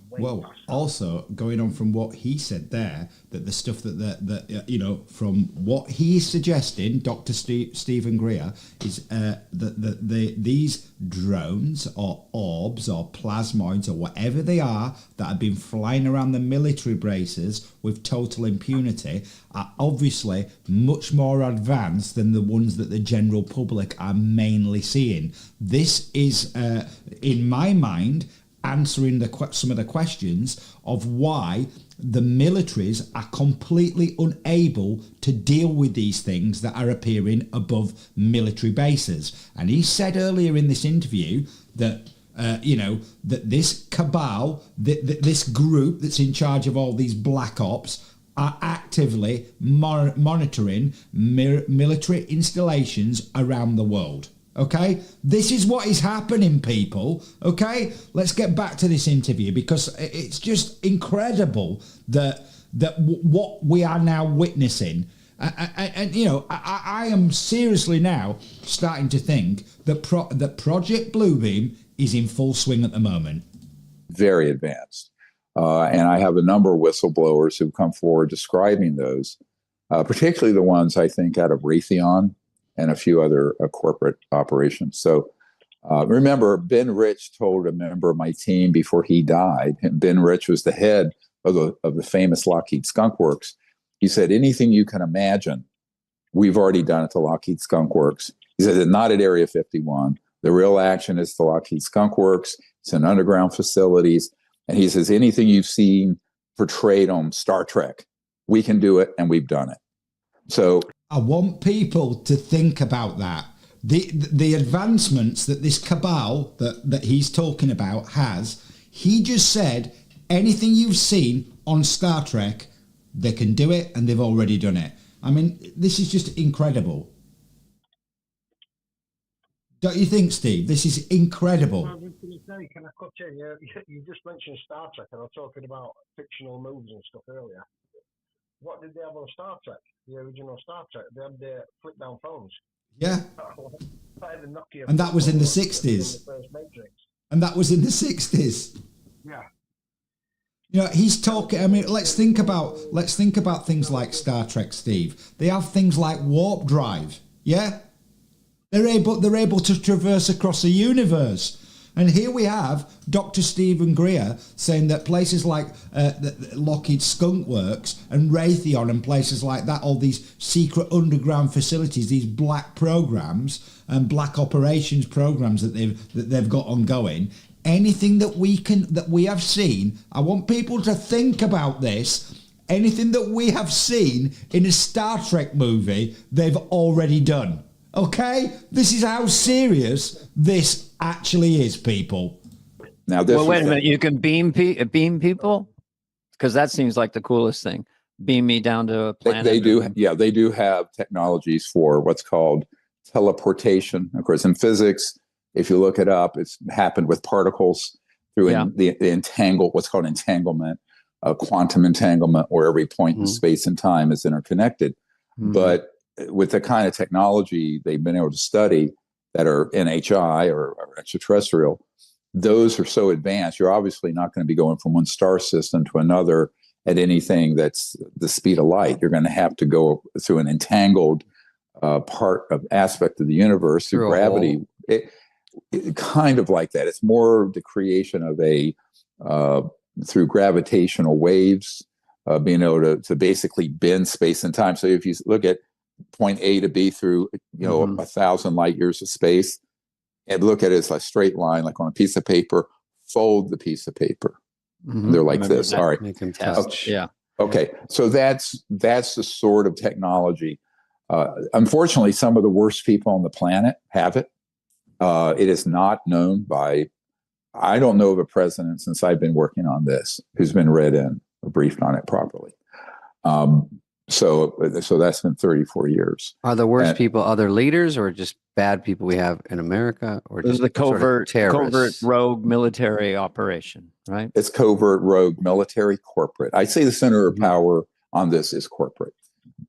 Well, past that. also going on from what he said there, that the stuff that you know, from what he's suggesting, Dr. Stephen Greer, is that these drones or orbs or plasmoids or whatever they are that have been flying around the military bases with total impunity are obviously much more advanced than the ones that the general public are mainly seeing. This is, in my mind, answering some of the questions of why the militaries are completely unable to deal with these things that are appearing above military bases. And he said earlier in this interview that you know, that this cabal, this group that's in charge of all these black ops, are actively monitoring military installations around the world. Okay, this is what is happening, people. Okay, let's get back to this interview, because it's just incredible that what we are now witnessing. And you know, I am seriously now starting to think that that Project Bluebeam is in full swing at the moment. Very advanced. And I have a number of whistleblowers who've come forward describing those, particularly the ones I think out of Raytheon and a few other corporate operations. So remember, Ben Rich told a member of my team before he died, and Ben Rich was the head of the famous Lockheed Skunk Works. He said, anything you can imagine, we've already done at the Lockheed Skunk Works. He said, not at Area 51. The real action is the Lockheed Skunk Works. It's in underground facilities. And he says, anything you've seen portrayed on Star Trek, we can do it, and we've done it. So I want people to think about that. The advancements that this cabal that he's talking about has, he just said, anything you've seen on Star Trek, they can do it, and they've already done it. I mean, this is just incredible. Don't you think, Steve? This is incredible. I was going to say, can I cut in? You just mentioned Star Trek, and I was talking about fictional movies and stuff earlier. What did they have on Star Trek? The original Star Trek? They had their flip-down phones. Yeah. The and that was in the 60s. And that was in the 60s. Yeah. You know, he's talking. I mean, let's think about things like Star Trek, Steve. They have things like warp drive. Yeah. They're able to traverse across the universe. And here we have Dr. Stephen Greer saying that places like Lockheed Skunk Works and Raytheon and places like that, all these secret underground facilities, these black programs and black operations programs that they've got ongoing, anything that we have seen, I want people to think about this. Anything that we have seen in a Star Trek movie, they've already done. Okay? This is how serious this actually is, people. Now, this well, wait a minute. You can beam people? Because that seems like the coolest thing. Beam me down to a planet. They do. Yeah, they do have technologies for what's called teleportation. Of course, in physics, if you look it up, it's happened with particles through what's called entanglement, quantum entanglement, where every point in space and time is interconnected. But with the kind of technology they've been able to study that are NHI or extraterrestrial, those are so advanced, you're obviously not going to be going from one star system to another at anything that's the speed of light. You're going to have to go through an entangled aspect of the universe through gravity. It kind of like that. It's more the creation of through gravitational waves, being able to basically bend space and time. So if you look at point A to B through 1,000 light years of space, and look at it as a straight line, like on a piece of paper, fold the piece of paper. They're like this. All right. Make them touch. Yeah. Okay. So that's the sort of technology. Unfortunately, some of the worst people on the planet have it. It is not known by, I don't know of a president since I've been working on this who's been read in or briefed on it properly. So that's been 34 years. Are the worst people other leaders or just bad people we have in America, or this just is the covert terrorists? rogue military operation, right? It's covert rogue military corporate. I'd say the center of power on this is corporate.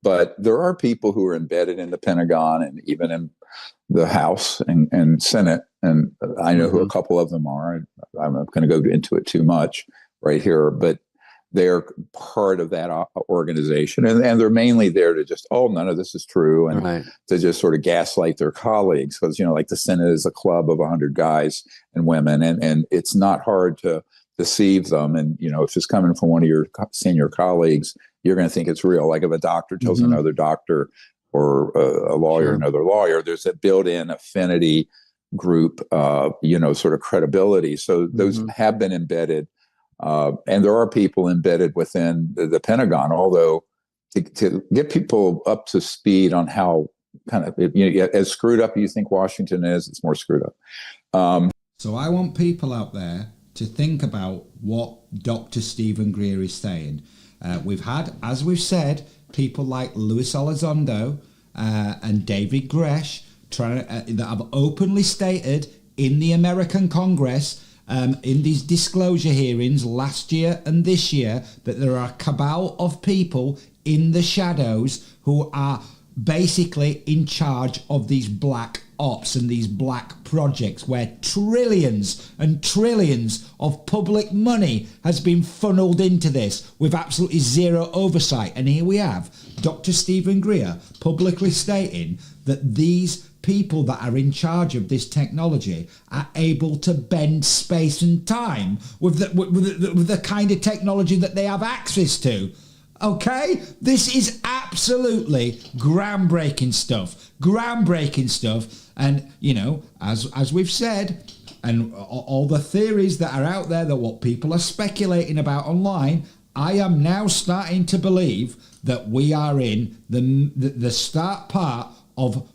But there are people who are embedded in the Pentagon and even in the House and Senate. And I know who a couple of them are. I'm not going to go into it too much right here, but they're part of that organization. And they're mainly there to just, oh, none of this is true. And to just sort of gaslight their colleagues. Because, like the Senate is a club of 100 guys and women. And it's not hard to deceive them. And, if it's coming from one of your senior colleagues, you're going to think it's real. Like if a doctor tells another doctor or a lawyer, another lawyer, there's a built-in affinity group, sort of credibility. So those have been embedded. And there are people embedded within the Pentagon, although to get people up to speed on how kind of, as screwed up you think Washington is, it's more screwed up. So I want people out there to think about what Dr. Stephen Greer is saying. We've had, as we've said, people like Luis Elizondo and David Gresh that have openly stated in the American Congress, in these disclosure hearings last year and this year, that there are a cabal of people in the shadows who are basically in charge of these black ops and these black projects where trillions and trillions of public money has been funneled into this with absolutely zero oversight. And here we have Dr. Stephen Greer publicly stating that these people that are in charge of this technology are able to bend space and time with the kind of technology that they have access to. Okay, this is absolutely groundbreaking stuff. And, as we've said, and all the theories that are out there, that what people are speculating about online, I am now starting to believe that we are in the start part of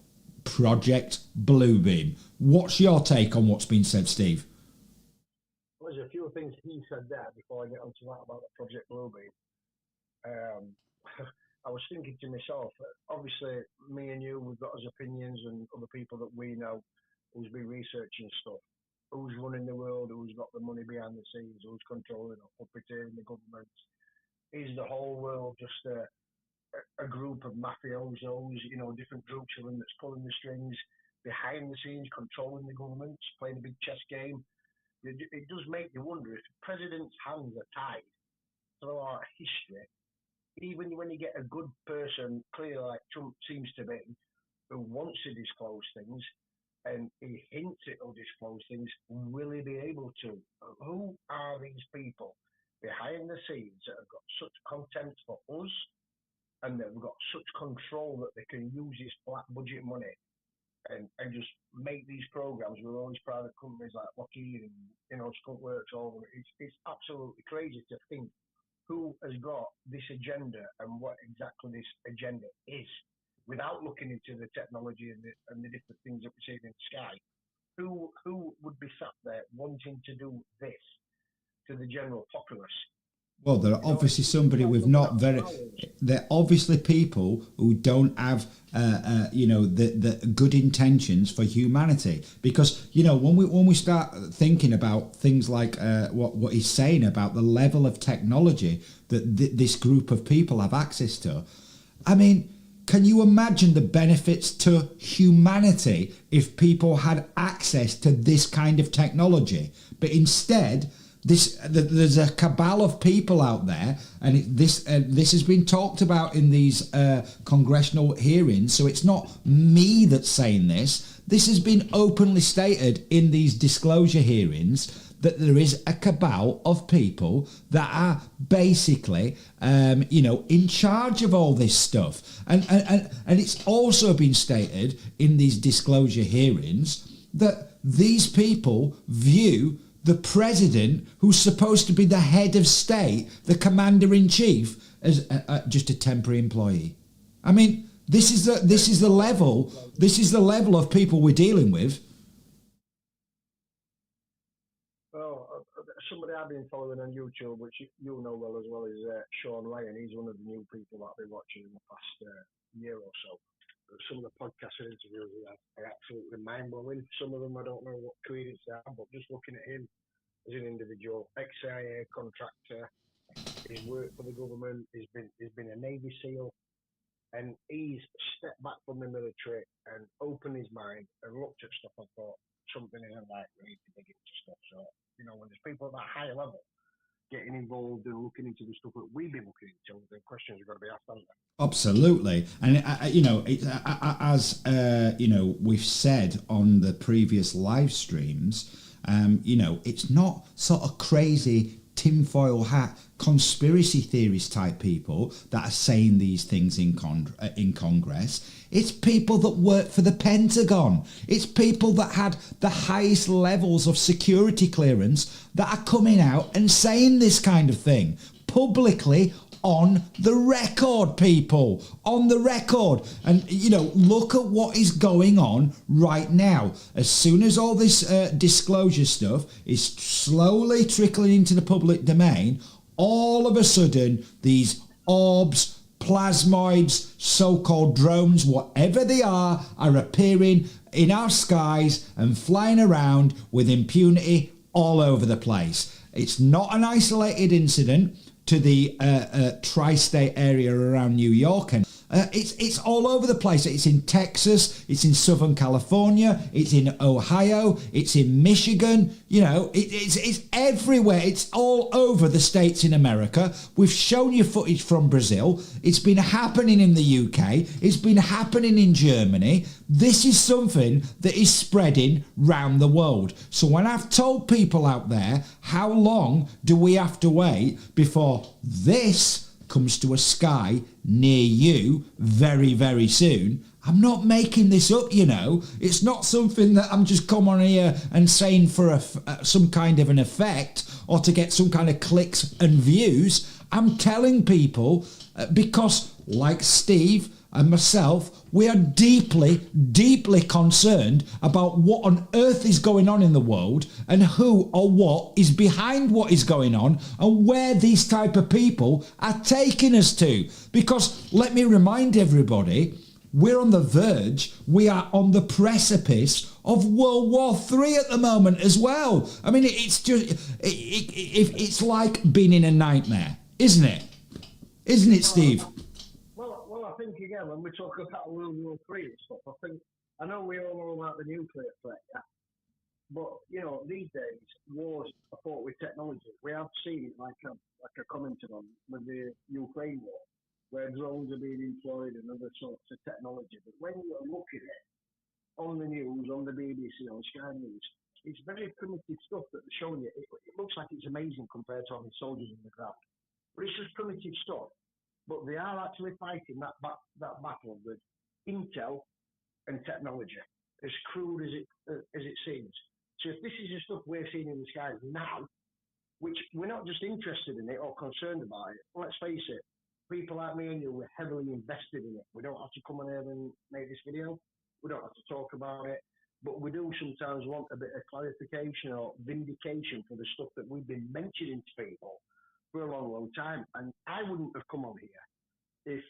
Project Bluebeam. What's your take on what's been said, Steve? Well, there's a few things he said there before I get onto that about the Project Bluebeam. I was thinking to myself, obviously, me and you, we've got his opinions, and other people that we know who's been researching stuff. Who's running the world? Who's got the money behind the scenes? Who's controlling or puppeteering the government? Is the whole world just a group of mafiosos, different groups of them that's pulling the strings behind the scenes, controlling the government, playing a big chess game? It does make you wonder if presidents' hands are tied throughout history. Even when you get a good person, clearly like Trump seems to be, who wants to disclose things, and he hints it'll disclose things, will he be able to? Who are these people behind the scenes that have got such contempt for us, and they've got such control that they can use this black budget money and just make these programs with all these private companies like Lockheed and Skunk Works, all of it. It's absolutely crazy to think who has got this agenda and what exactly this agenda is, without looking into the technology and the different things that we see in the sky. Who would be sat there wanting to do this to the general populace? Well, they're obviously somebody with not very. They're obviously people who don't have, the good intentions for humanity. Because when we start thinking about things like what he's saying about the level of technology that this group of people have access to, I mean, can you imagine the benefits to humanity if people had access to this kind of technology? But instead, there's a cabal of people out there, and this has been talked about in these congressional hearings. So it's not me that's saying this. This has been openly stated in these disclosure hearings, that there is a cabal of people that are basically, in charge of all this stuff. And it's also been stated in these disclosure hearings that these people view the president, who's supposed to be the head of state, the commander-in-chief, as just a temporary employee. I mean, this is the level of people we're dealing with. Well, somebody I've been following on YouTube, which you know well as well, is Sean Ryan. He's one of the new people that I've been watching in the past year or so. Some of the podcasts and interviews are absolutely mind-blowing. Some of them I don't know what credence they have, but just looking at him as an individual, ex-CIA contractor, he's worked for the government, he's been a Navy SEAL, And he's stepped back from the military and opened his mind and looked at stuff and thought, something isn't right, we need to dig into stuff. So, when there's people at that higher level getting involved and looking into the stuff that we've been looking into, then questions are going to be asked, aren't they? Absolutely. And, as we've said on the previous live streams, it's not sort of crazy tinfoil hat conspiracy theorist type people that are saying these things in Congress. It's people that work for the Pentagon. It's people that had the highest levels of security clearance that are coming out and saying this kind of thing publicly on the record, people, on the record. And, look at what is going on right now. As soon as all this disclosure stuff is slowly trickling into the public domain, all of a sudden, these orbs, plasmoids, so-called drones, whatever they are appearing in our skies and flying around with impunity all over the place. It's not an isolated incident to the tri-state area around New York, and it's all over the place. It's in Texas, it's in Southern California, it's in Ohio, it's in Michigan. It's everywhere. It's all over the states in America. We've shown you footage from Brazil. It's been happening in the UK. It's been happening in Germany. This is something that is spreading round the world. So when I've told people out there, how long do we have to wait before this comes to a sky near you very, very soon? I'm not making this up, It's not something that I'm just coming on here and saying for some kind of an effect or to get some kind of clicks and views. I'm telling people because, like Steve and myself, we are deeply, deeply concerned about what on earth is going on in the world and who or what is behind what is going on and where these type of people are taking us to. Because let me remind everybody, we're on the verge, we are on the precipice of World War III at the moment as well. I mean, it's just, it's like being in a nightmare, isn't it? Isn't it, Steve? Well, I think again, when we talk about World War III and stuff, I know we all know about the nuclear threat, yeah? But these days wars are fought with technology. We have seen it, like I commented on with the Ukraine war, where drones are being employed and other sorts of technology. But when you're looking at it on the news, on the BBC, on Sky News, it's very primitive stuff that they're showing you. It looks like it's amazing compared to having soldiers in the ground, but it's just primitive stuff. But they are actually fighting that battle with intel and technology, as crude as it seems. So if this is the stuff we're seeing in the skies now, which we're not just interested in it or concerned about it, let's face it, people like me and you were heavily invested in it. We don't have to come on here and make this video. We don't have to talk about it. But we do sometimes want a bit of clarification or vindication for the stuff that we've been mentioning to people for a long, long time. And I wouldn't have come on here if,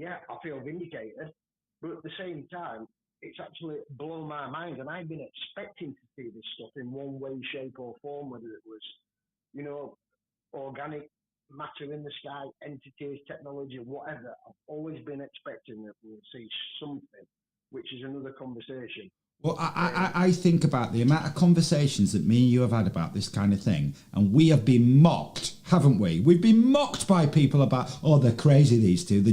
I feel vindicated. But at the same time, it's actually blown my mind. And I've been expecting to see this stuff in one way, shape or form, whether it was, organic matter in the sky, entities, technology, whatever. I've always been expecting that we'll see something, which is another conversation. Well, I think about the amount of conversations that me and you have had about this kind of thing, and we have been mocked, haven't we? We've been mocked by people about, they're crazy, these two. They're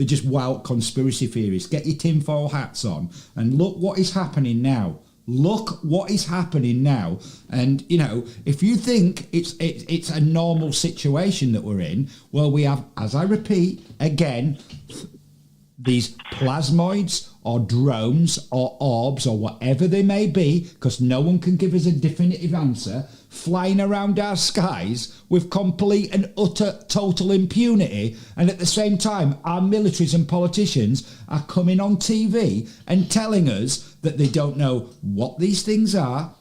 just wild conspiracy theorists. Get your tinfoil hats on and look what is happening now. Look what is happening now. And, if you think it's a normal situation that we're in, well, we have, as I repeat again, these plasmoids or drones or orbs or whatever they may be, because no one can give us a definitive answer, flying around our skies with complete and utter total impunity. And at the same time, our militaries and politicians are coming on TV and telling us that they don't know what these things are,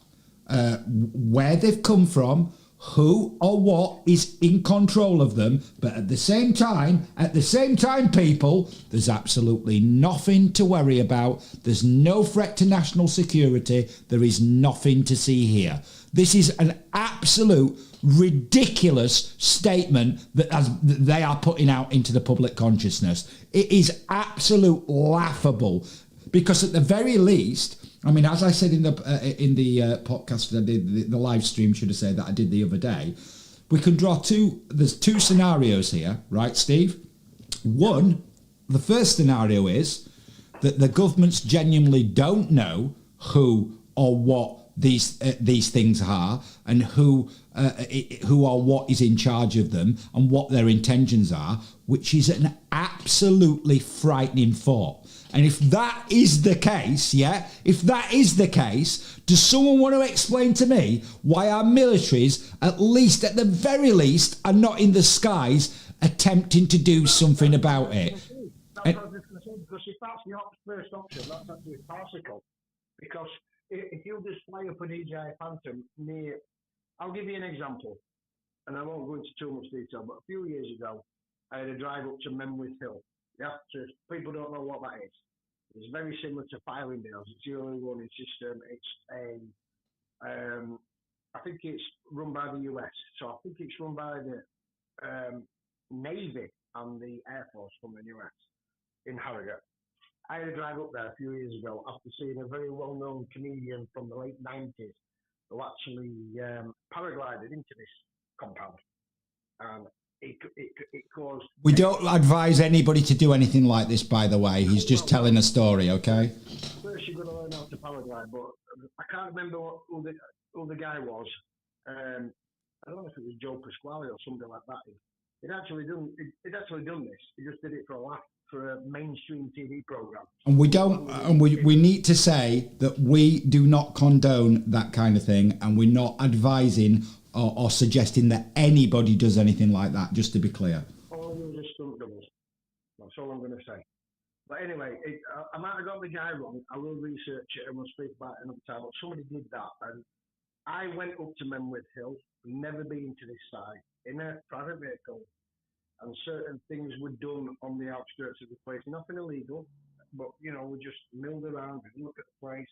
where they've come from, who or what is in control of them. But at the same time, people, there's absolutely nothing to worry about. There's no threat to national security. There is nothing to see here. This is an absolute ridiculous statement that they are putting out into the public consciousness. It is absolute laughable, because at the very least, I mean, as I said in the podcast that I did, the live stream, should I say, that I did the other day, we can draw there's two scenarios here, right, Steve? One, the first scenario is that the governments genuinely don't know who or what these things are, and who or what is in charge of them, and what their intentions are, which is an absolutely frightening thought. And if that is the case, if that is the case, does someone want to explain to me why our militaries, at the very least, are not in the skies attempting to do something about it? That's what I was just going to say, because if that's the first option, that's actually farcical. Because if you just fly up an DJI Phantom near, I'll give you an example, and I won't go into too much detail, but a few years ago, I had a drive up to Menwith Hill. Yeah, so people don't know what that is. It's very similar to Filingdales. It's the only warning system. It's I think it's run by the US. So I think it's run by the Navy and the Air Force from the US in Harrogate. I had a drive up there a few years ago after seeing a very well-known comedian from the late 90s who actually paraglided into this compound. And it caused... We don't advise anybody to do anything like this, by the way. He's just telling a story, okay? First you're going to learn how to paraglide, but I can't remember who the guy was. I don't know if it was Joe Pasquale or something like that. He'd actually done this. He just did it for a laugh, for a mainstream TV program. And we need to say that we do not condone that kind of thing, and we're not advising or suggesting that anybody does anything like that, just to be clear. All of those are stunt doubles. That's all I'm going to say. But anyway, I might have got the guy wrong. I will research it and we'll speak about it another time. But somebody did that, and I went up to Menwith Hill, never been to this site, in a private vehicle, and certain things were done on the outskirts of the place. Nothing illegal, but, we just milled around and looked at the place.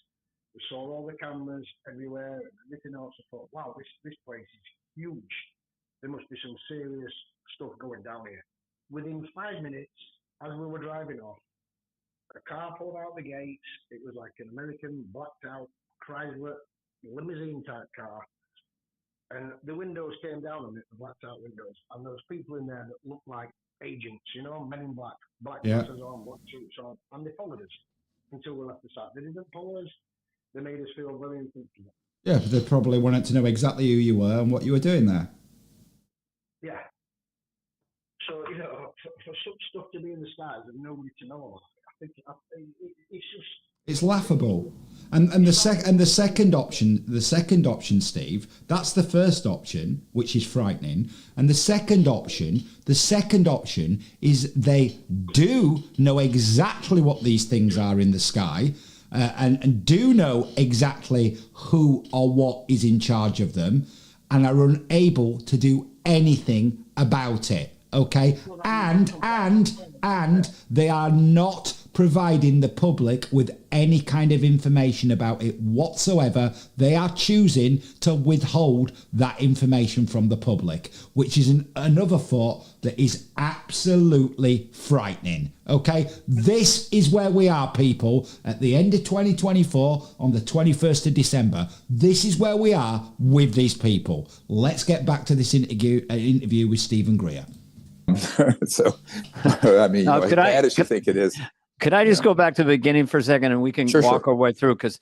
We saw all the cameras everywhere and everything else. I thought, wow, this place is huge. There must be some serious stuff going down here. Within 5 minutes, as we were driving off, a car pulled out the gates. It was like an American blacked out Chrysler limousine type car. And the windows came down on it, the blacked out windows. And there was people in there that looked like agents, men in black glasses on, black suits on. And they followed us until we left the site. They didn't follow us. They made us feel very uncomfortable. Yeah, they probably wanted to know exactly who you were and what you were doing there. Yeah. So, for such stuff to be in the skies and nobody to know about it, I think it's just... It's laughable. And the second option, Steve, that's the first option, which is frightening. And the second option is they do know exactly what these things are in the sky, and do know exactly who or what is in charge of them, and are unable to do anything about it. Okay, and they are not providing the public with any kind of information about it whatsoever. They are choosing to withhold that information from the public, which is another thought that is absolutely frightening. Okay, this is where we are, people, at the end of 2024, on the 21st of December. This is where we are with these people. Let's get back to this interview with Stephen Greer. So, I mean, as bad as you think it is. Could I just go back to the beginning for a second, and we can walk our way through? Because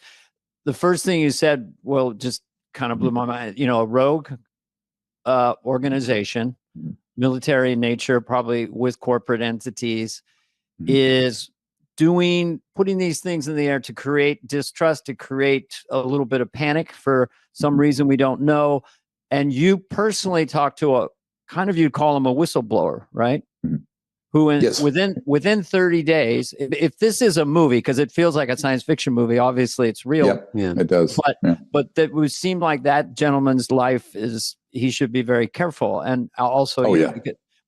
the first thing you said, well, just kind of blew my mind. A rogue organization, military in nature, probably with corporate entities, is putting these things in the air to create distrust, to create a little bit of panic for some reason we don't know. And you personally talked to you'd call him a whistleblower, right? who Yes. within 30 days, if this is a movie, because it feels like a science fiction movie, obviously it's real. Yep. Yeah, it does. But that would seem like that gentleman's life he should be very careful. And also,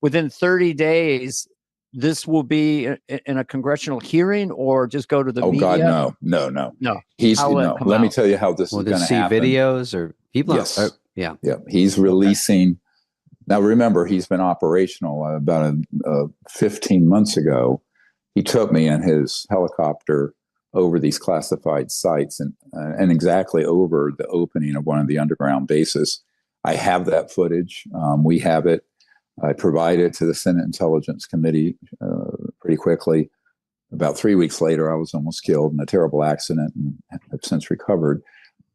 within 30 days, this will be in a congressional hearing, or just go to the media? God, no. Let me tell you how this is going to happen. Videos or people? Yes. Yeah. He's releasing. Now, remember, he's been operational about 15 months ago. He took me in his helicopter over these classified sites and exactly over the opening of one of the underground bases. I have that footage. We have it. I provided it to the Senate Intelligence Committee pretty quickly. About 3 weeks later, I was almost killed in a terrible accident and have since recovered.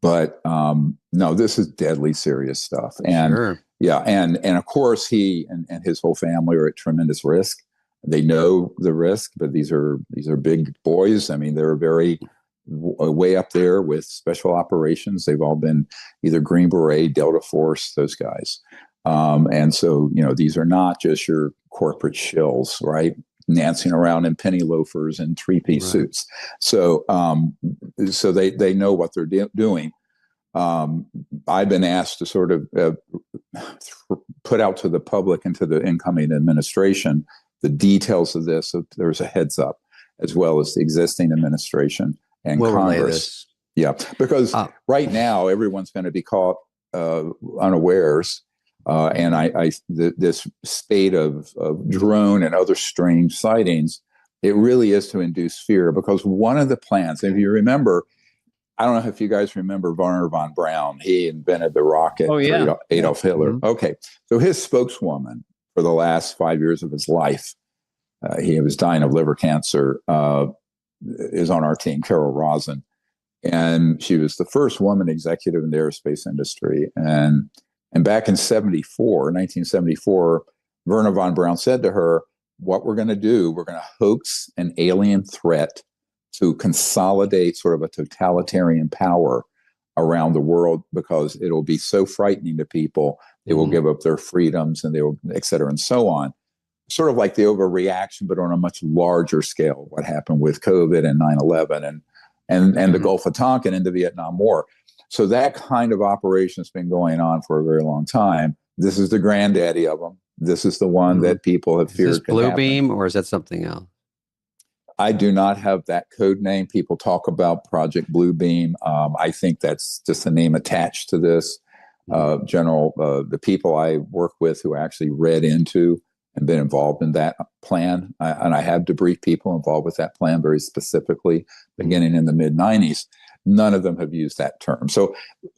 But no, this is deadly serious stuff. And and of course, he and his whole family are at tremendous risk. They know the risk, but these are big boys. I mean, they're very way up there with special operations. They've all been either Green Beret, Delta Force, those guys. And so, these are not just your corporate shills, right? Dancing around in penny loafers and three-piece suits. So, so they know what they're doing. I've been asked to sort of put out to the public and to the incoming administration the details of this. So there's a heads up, as well as the existing administration and Congress. Yeah, because right now everyone's going to be caught unawares. And this spate of drone and other strange sightings, it really is to induce fear, because one of the plans, if you remember, I don't know if you guys remember Werner von Braun. He invented the rocket for Adolf Hitler. Mm-hmm. Okay, so his spokeswoman for the last 5 years of his life, he was dying of liver cancer, is on our team, Carol Rosen. And she was the first woman executive in the aerospace industry. And back in 1974, Werner von Braun said to her, what we're going to do, we're going to hoax an alien threat to consolidate sort of a totalitarian power around the world, because it'll be so frightening to people. They will give up their freedoms, and they will, et cetera, and so on. Sort of like the overreaction, but on a much larger scale, what happened with COVID and 9/11 and the Gulf of Tonkin and the Vietnam War. So that kind of operation has been going on for a very long time. This is the granddaddy of them. This is the one that people have feared. Is this Blue Beam, or is that something else? I do not have that code name. People talk about Project Blue Beam. I think that's just a name attached to this. The people I work with who actually read into and been involved in that plan, and I have debriefed people involved with that plan very specifically, beginning in the mid-90s. None of them have used that term. So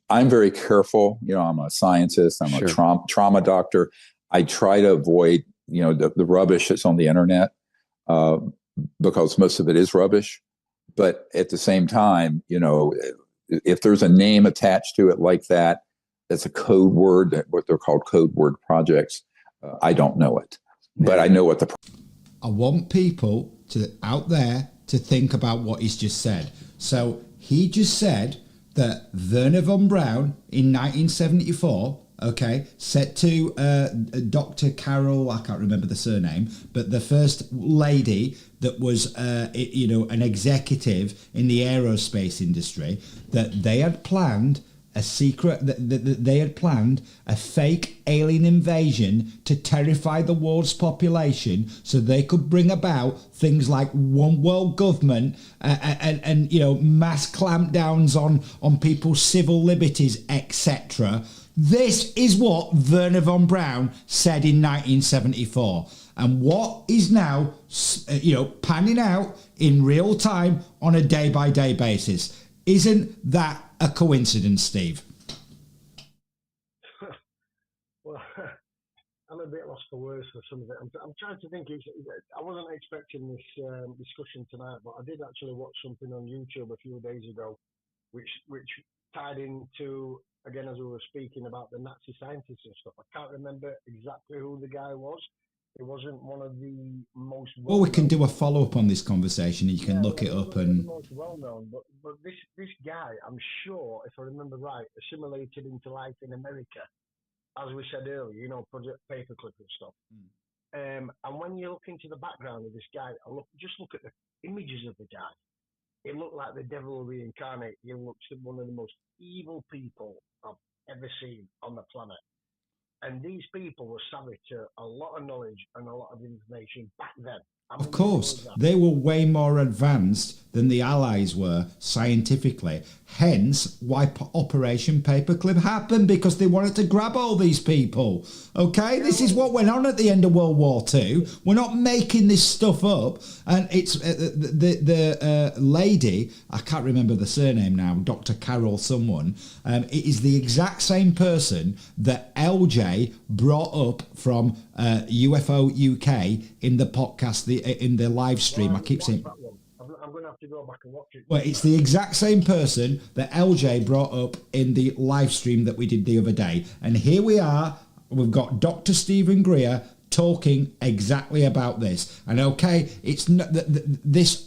I'm very careful. I'm a scientist. I'm a trauma doctor. I try to avoid, the rubbish that's on the internet, because most of it is rubbish. But at the same time, if there's a name attached to it like that, that's a code word, what they're called code word projects. I don't know it, but I know what I want people out there to think about what he's just said. So he just said that Werner von Braun in 1974, said to Dr. Carol, I can't remember the surname, but the first lady that was, an executive in the aerospace industry, that they had planned a fake alien invasion to terrify the world's population, so they could bring about things like one world government and mass clampdowns on people's civil liberties, etc. This is what Werner von Braun said in 1974, and what is now panning out in real time on a day-by-day basis. Isn't that a coincidence, Steve? Well, I'm a bit lost for words for some of it. I'm trying to think. I wasn't expecting this discussion tonight, but I did actually watch something on YouTube a few days ago, which tied into, again, as we were speaking about the Nazi scientists and stuff. I can't remember exactly who the guy was. It wasn't one of the most well-known. Well, we can do a follow-up on this conversation, and you can look it up. And the most well-known, but this guy, I'm sure, if I remember right, assimilated into life in America, as we said earlier, Project Paperclip and stuff. And when you look into the background of this guy, just look at the images of the guy. It looked like the devil reincarnated. He looked like one of the most evil people I've ever seen on the planet. And these people were savvy to a lot of knowledge and a lot of information back then. Of course, they were way more advanced than the Allies were scientifically. Hence why Operation Paperclip happened, because they wanted to grab all these people. Okay, this is what went on at the end of World War II. We're not making this stuff up. And it's the lady, I can't remember the surname now, Dr. Carol someone. It is the exact same person that LJ brought up from UFO UK in the podcast, in the live stream. I keep saying, I'm going to have to go back and watch it. well, it's the exact same person that LJ brought up in the live stream that we did the other day. And here we are. We've got Dr. Stephen Greer talking exactly about this. And okay, it's not this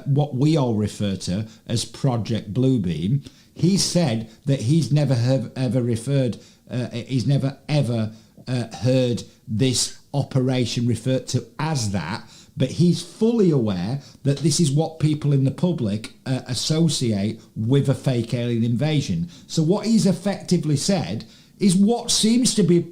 what we all refer to as Project Bluebeam. He said that he's never heard this operation referred to as that, but he's fully aware that this is what people in the public associate with a fake alien invasion. So what he's effectively said is what seems to be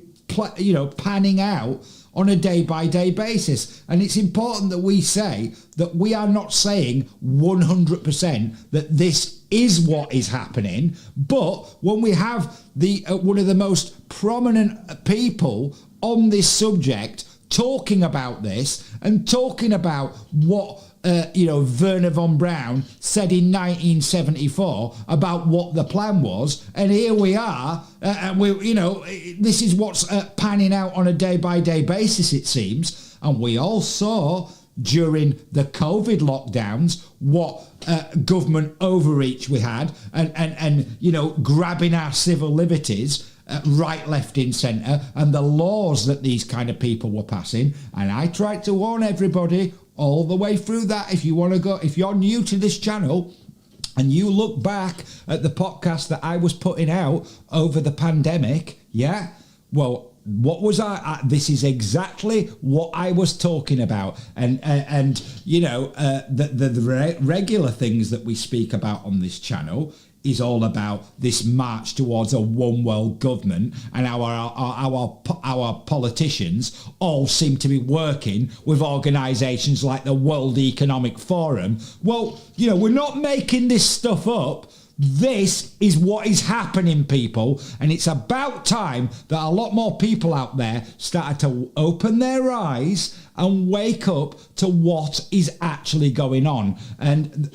panning out on a day-by-day basis. And it's important that we say that we are not saying 100% that this is what is happening, but when we have the one of the most prominent people on this subject talking about this and talking about what Werner von Braun said in 1974 about what the plan was, and here we are, and this is what's panning out on a day-by-day basis, it seems. And we all saw during the COVID lockdowns what government overreach we had, and grabbing our civil liberties right, left, in centre, and the laws that these kind of people were passing. And I tried to warn everybody all the way through that. If you're new to this channel and you look back at the podcast that I was putting out over the pandemic, what was this is exactly what I was talking about. And the regular things that we speak about on this channel is all about this march towards a one world government, and our politicians all seem to be working with organisations like the World Economic Forum. Well, we're not making this stuff up. This is what is happening, people, and it's about time that a lot more people out there started to open their eyes and wake up to what is actually going on. And,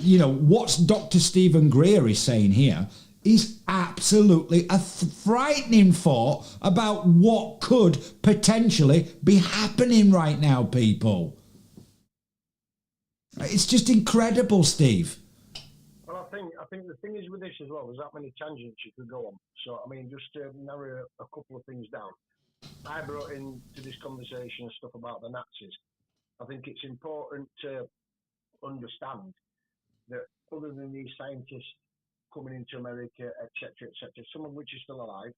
what Dr. Stephen Greer is saying here is absolutely a frightening thought about what could potentially be happening right now, people. It's just incredible, Steve. I think the thing is with this as well, there's that many tangents you could go on. So, just to narrow a couple of things down. I brought into this conversation stuff about the Nazis. I think it's important to understand that other than these scientists coming into America, etc., some of which are still alive,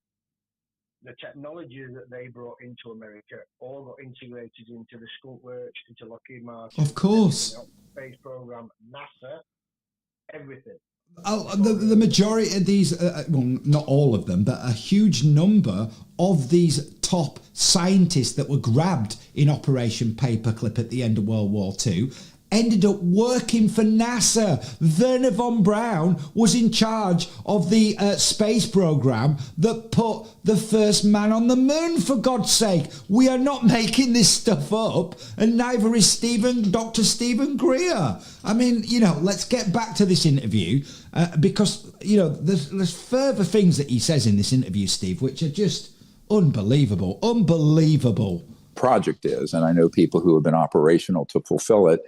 the technology that they brought into America all got integrated into the Skunk Works, into Lockheed Martin. Of course. Space program, NASA, everything. The majority of these, not all of them, but a huge number of these top scientists that were grabbed in Operation Paperclip at the end of World War II ended up working for NASA. Werner von Braun was in charge of the space program that put the first man on the moon, for God's sake. We are not making this stuff up, and neither is Dr. Stephen Greer. Let's get back to this interview because, there's further things that he says in this interview, Steve, which are just unbelievable. Project is, and I know people who have been operational to fulfill it.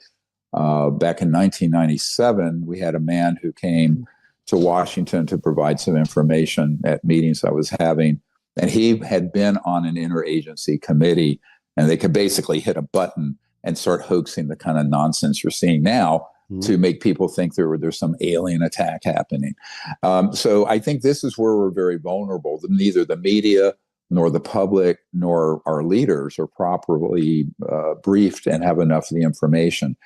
Back in 1997, we had a man who came to Washington to provide some information at meetings I was having, and he had been on an interagency committee, and they could basically hit a button and start hoaxing the kind of nonsense you're seeing now to make people think there's some alien attack happening. So I think this is where we're very vulnerable. Neither the media nor the public, nor our leaders are properly briefed and have enough of the information.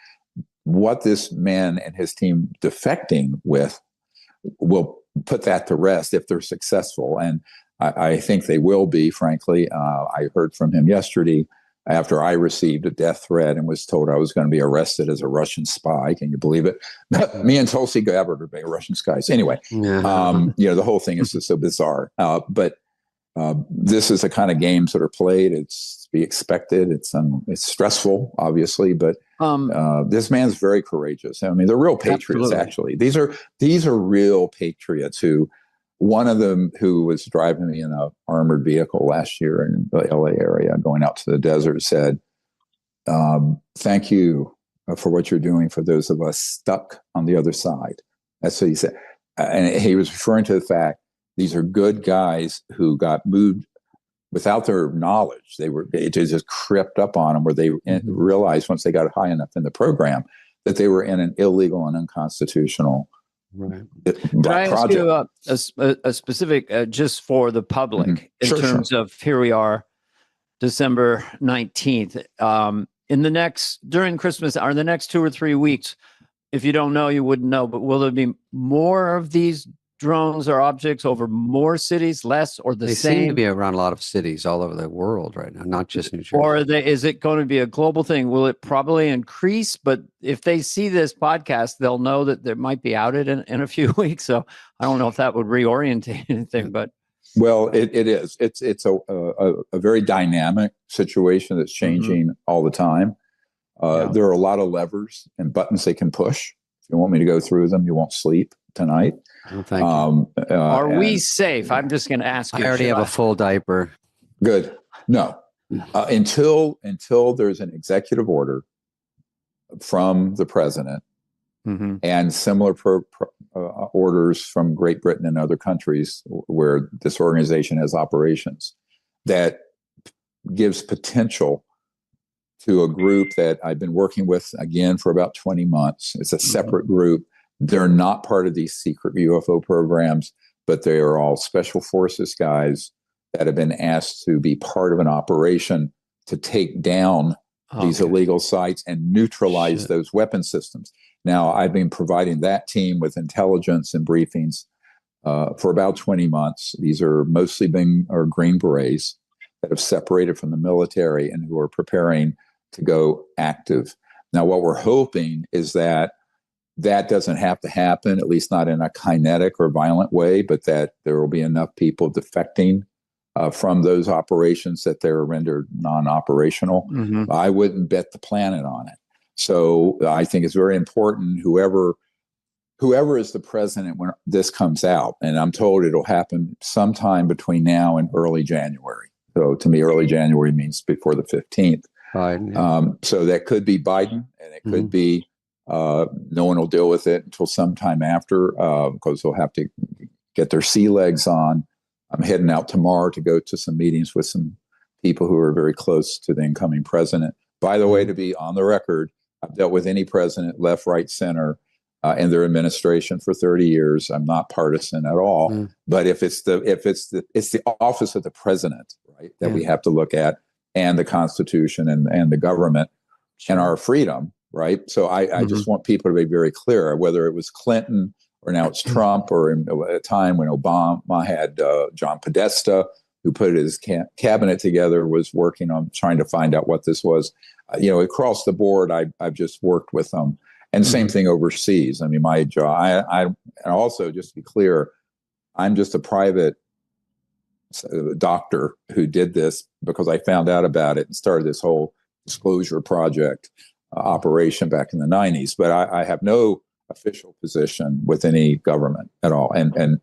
What this man and his team defecting with will put that to rest if they're successful. And I think they will be, frankly. I heard from him yesterday after I received a death threat and was told I was going to be arrested as a Russian spy. Can you believe it? Me and Tulsi Gabbard are being Russian spies. Anyway, the whole thing is just so bizarre. But this is the kind of games that are played. It's to be expected. It's stressful, obviously, but this man's very courageous. I mean, they're real patriots. Absolutely. Actually, these are real patriots. Who, one of them who was driving me in an armored vehicle last year in the LA area, going out to the desert, said, "Thank you for what you're doing for those of us stuck on the other side." That's what he said, and he was referring to the fact these are good guys who got moved without their knowledge. It just crept up on them, where they realized once they got high enough in the program that they were in an illegal and unconstitutional Could I ask you a specific, just for the public, in terms of here we are, December 19th, during Christmas, or the next 2 or 3 weeks, if you don't know, you wouldn't know, but will there be more of these drones or objects over more cities, less, or the same? They seem to be around a lot of cities all over the world right now, not just New Jersey. Or is it going to be a global thing? Will it probably increase? But if they see this podcast, they'll know that there might be outed in a few weeks. So I don't know if that would reorientate anything. But well, it is. It's a very dynamic situation that's changing all the time. There are a lot of levers and buttons they can push. If you want me to go through them, you won't sleep tonight. Oh, thank you. Are we safe? I'm just going to ask you. I already have a full diaper. Good. No. Until there's an executive order from the president and similar orders from Great Britain and other countries where this organization has operations, that gives potential to a group that I've been working with, again, for about 20 months. It's a separate group. They're not part of these secret UFO programs, but they are all special forces guys that have been asked to be part of an operation to take down these illegal sites and neutralize those weapon systems. Now, I've been providing that team with intelligence and briefings for about 20 months. These are mostly Green Berets that have separated from the military and who are preparing to go active. Now, what we're hoping is that doesn't have to happen, at least not in a kinetic or violent way, but that there will be enough people defecting from those operations that they're rendered non-operational. I wouldn't bet the planet on it. So I think it's very important, whoever is the president when this comes out, and I'm told it'll happen sometime between now and early January. So to me, early January means before the 15th. Biden, so that could be Biden, and it could be no one will deal with it until sometime after, because they'll have to get their sea legs on. I'm heading out tomorrow to go to some meetings with some people who are very close to the incoming president. By the way, to be on the record, I've dealt with any president, left, right, center, in their administration for 30 years. I'm not partisan at all. But if it's the office of the president, right, that we have to look at, and the Constitution and the government and our freedom, right? So I just want people to be very clear, whether it was Clinton or now it's Trump, or in a time when Obama had John Podesta, who put his cabinet together, was working on trying to find out what this was. Across the board, I've just worked with them. And same thing overseas. I mean, my job, and also, just to be clear, I'm just a private doctor who did this because I found out about it and started this whole disclosure project operation back in the 90s. But I have no official position with any government at all. And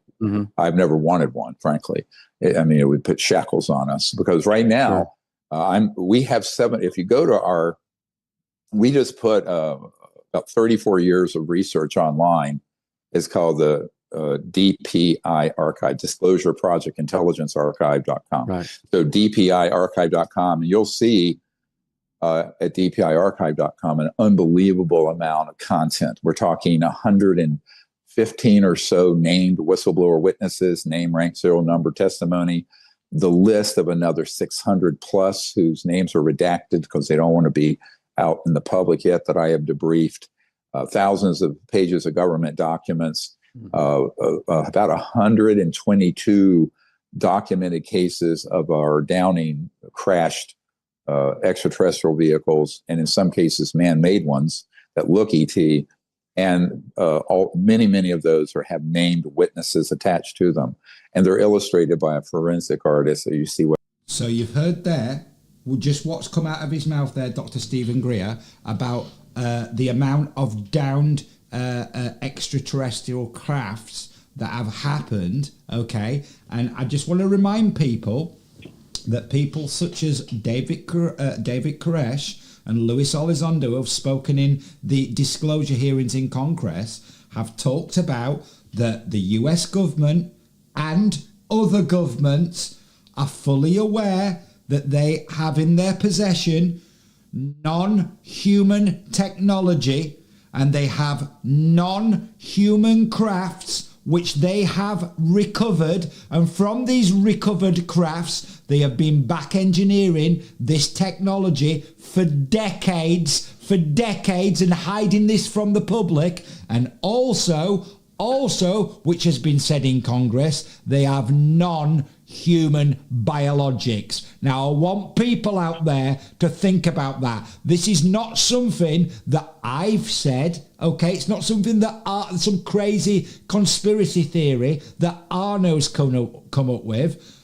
I've never wanted one, frankly. I mean, it would put shackles on us, because right now we have 7. If you go to we just put about 34 years of research online. It's called the DPI Archive, Disclosure Project Intelligence Archive.com. Right. So DPIarchive.com, and you'll see at DPIarchive.com an unbelievable amount of content. We're talking 115 or so named whistleblower witnesses, name, rank, serial number, testimony, the list of another 600 plus whose names are redacted because they don't want to be out in the public yet, that I have debriefed, thousands of pages of government documents, about 122 documented cases of our downing crashed extraterrestrial vehicles, and in some cases man-made ones that look ET, and many of those have named witnesses attached to them, and they're illustrated by a forensic artist. So you see what. So you've heard there, just what's come out of his mouth there, Dr. Stephen Greer, about the amount of downed extraterrestrial crafts that have happened. Okay, and I just want to remind people that people such as David Koresh and Luis Elizondo, who have spoken in the disclosure hearings in Congress, have talked about that the US government and other governments are fully aware that they have in their possession non-human technology, and they have non-human crafts which they have recovered, and from these recovered crafts they have been back engineering this technology for decades and hiding this from the public. And also which has been said in Congress, they have non-human biologics. Now I want people out there to think about that. This is not something that I've said, okay? It's not something that some crazy conspiracy theory that Arno's come up with.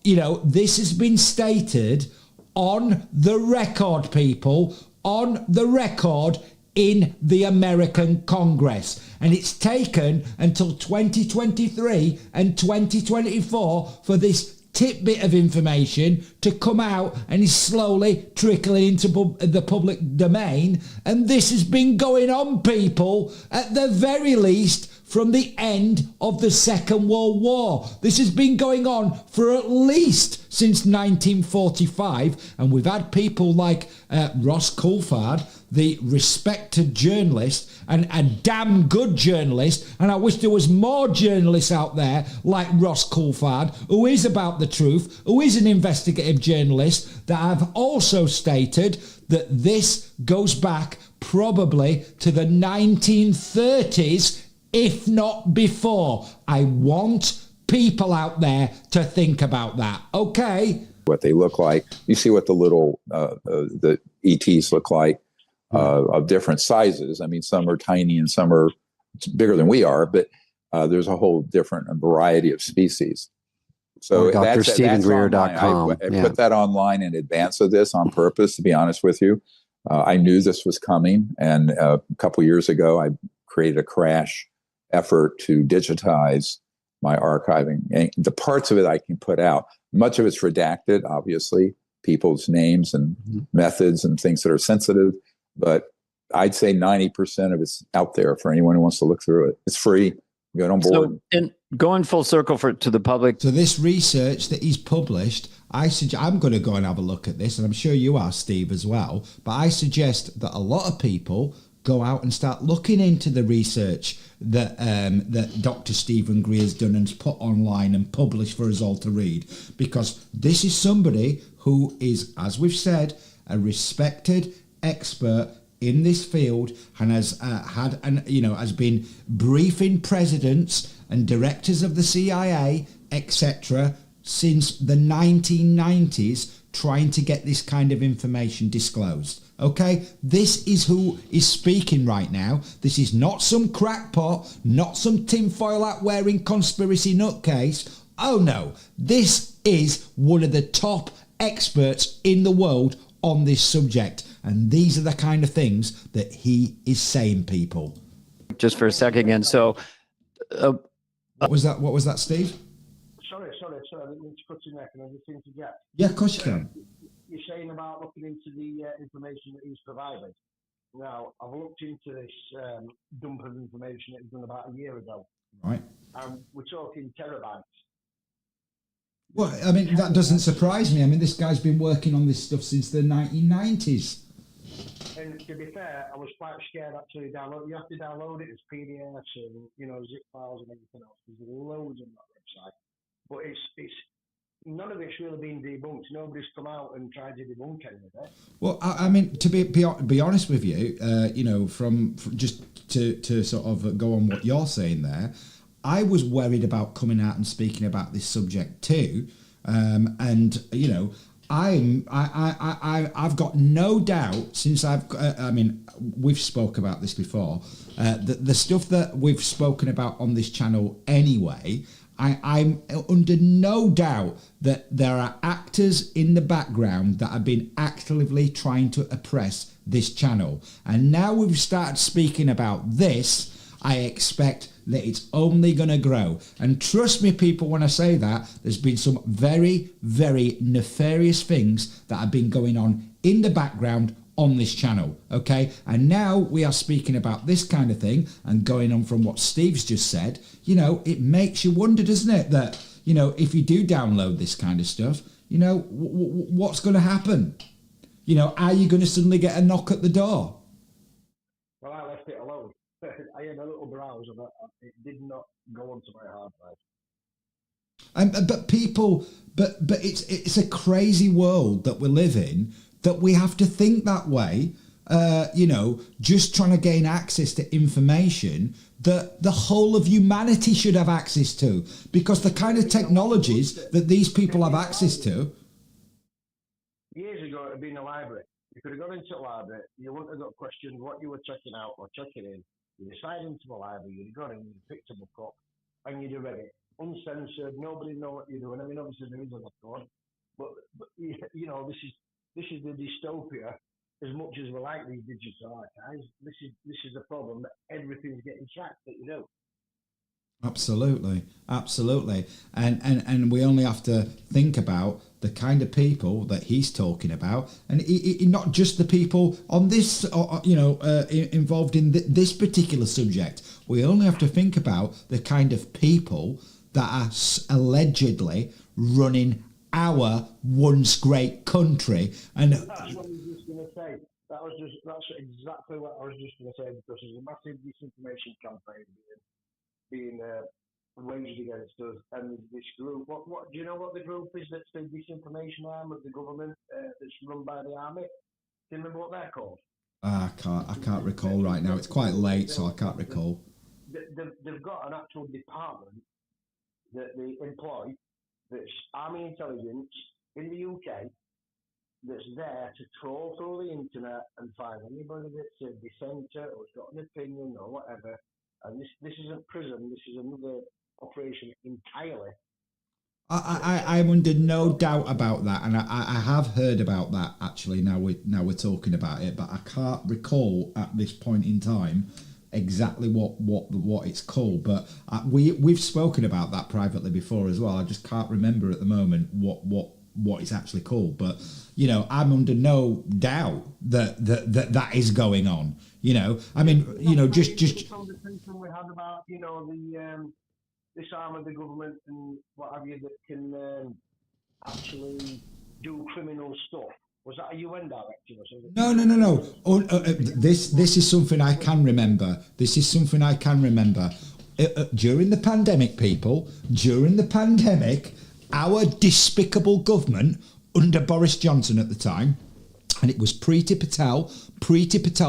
You know, this has been stated on the record, people, on the record in the American Congress. And it's taken until 2023 and 2024 for this tidbit of information to come out, and is slowly trickling into the public domain. And this has been going on, people, at the very least from the end of the Second World War. This has been going on for at least since 1945, and we've had people like Ross Coulthard, the respected journalist and a damn good journalist, and I wish there was more journalists out there like Ross Coulthard, who is about the truth, who is an investigative journalist, that have also stated that this goes back probably to the 1930s, if not before. I want people out there to think about that, okay? What they look like. You see what the little the ETs look like, of different sizes. I mean, some are tiny and some are bigger than we are, but there's a whole different variety of species. So that's DrStephenGreer.com. I put that online in advance of this on purpose, to be honest with you. I knew this was coming, and a couple years ago, I created a crash effort to digitize my archiving. And the parts of it I can put out. Much of it's redacted, obviously, people's names and methods and things that are sensitive. But I'd say 90% of it's out there for anyone who wants to look through it. It's free. Get on board. So, and going full circle to the public. So this research that he's published, I'm going to go and have a look at this, and I'm sure you are, Steve, as well. But I suggest that a lot of people go out and start looking into the research that Dr. Stephen Greer has done and put online and published for us all to read, because this is somebody who is, as we've said, a respected expert in this field, and has has been briefing presidents and directors of the CIA, etc., since the 1990s, trying to get this kind of information disclosed. Okay, this is who is speaking right now. This is not some crackpot, not some tinfoil hat wearing conspiracy nutcase. Oh no, this is one of the top experts in the world on this subject, and these are the kind of things that he is saying, people. Just for a second again. So what was that, Steve? Sorry, I didn't mean to cut you there. Can I just interject? Yeah, of course you can. You're saying about looking into the information that he's provided. Now, I've looked into this dump of information that he's done about a year ago. Right. And we're talking terabytes. Well, I mean, that doesn't surprise me. I mean, this guy's been working on this stuff since the 1990s. And to be fair, I was quite scared actually download. You have to download it as PDFs and zip files and everything else. There's loads on that website, but it's none of it's really been debunked. Nobody's come out and tried to debunk any of it. Well, I mean, to be honest with you, you know, from just to sort of go on what you're saying there, I was worried about coming out and speaking about this subject too, and you know, I've got no doubt since I mean, we've spoke about this before, the stuff that we've spoken about on this channel anyway. I'm under no doubt that there are actors in the background that have been actively trying to oppress this channel. And now we've started speaking about this, I expect that it's only going to grow. And trust me, people, when I say that, there's been some very, very nefarious things that have been going on in the background on this channel, okay? And now we are speaking about this kind of thing and going on from what Steve's just said. You know, it makes you wonder, doesn't it, that, you know, if you do download this kind of stuff, you know, what's going to happen? You know, are you going to suddenly get a knock at the door? Well, I left it alone. I had a little browser, but it did not go onto my hard drive. But people, but it's a crazy world that we live in, that we have to think that way, you know, just trying to gain access to information that the whole of humanity should have access to, because the kind of technologies that these people have access to. Years ago, it had been a library. You could have gone into a library, you wouldn't have got questioned what you were checking out or checking in. You'd have signed into the library, you'd have gone in, you'd have picked a book up, and you'd have read it. Uncensored, nobody know what you're doing. I mean, obviously there is a record, but you know, this is the dystopia. As much as we like these digital archives, this is the problem, that everything's getting tracked that you do. Absolutely, and we only have to think about the kind of people that he's talking about, and not just the people on this, you know, involved in this particular subject. We only have to think about the kind of people that are allegedly running our once great country. And that's what I was just going to say. That's exactly what I was just going to say, because there's a massive disinformation campaign being waged against us, and this group. What do you know what the group is? That's the disinformation arm of the government that's run by the army. Do you remember what they're called? I can't recall right now. It's quite late, so I can't recall. They've got an actual department that they employ, that's army intelligence in the UK, that's there to troll through the internet and find anybody that's a dissenter or has got an opinion or whatever. And this isn't prison. This is another operation entirely. I'm under no doubt about that, and I have heard about that actually. Now we're talking about it, but I can't recall at this point in time exactly what it's called. But we've spoken about that privately before as well. I just can't remember at the moment what it's actually called. But you know, I'm under no doubt that is going on. You know, I mean, you know, just the conversation we had about, you know, the this arm of the government and what have you that can actually do criminal stuff. Was that a UN directive or something? No. This is something I can remember. During the pandemic, people, our despicable government under Boris Johnson at the time, and it was Preeti Patel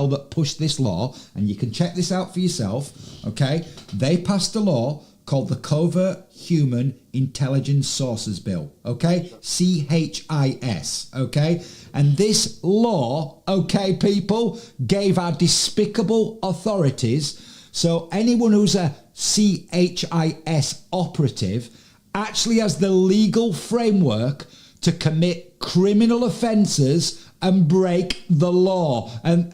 that pushed this law, and you can check this out for yourself, okay? They passed a law called the Covert Human Intelligence Sources Bill, okay? CHIS, okay? And this law, okay, people, gave our despicable authorities, so anyone who's a CHIS operative actually has the legal framework to commit criminal offences and break the law and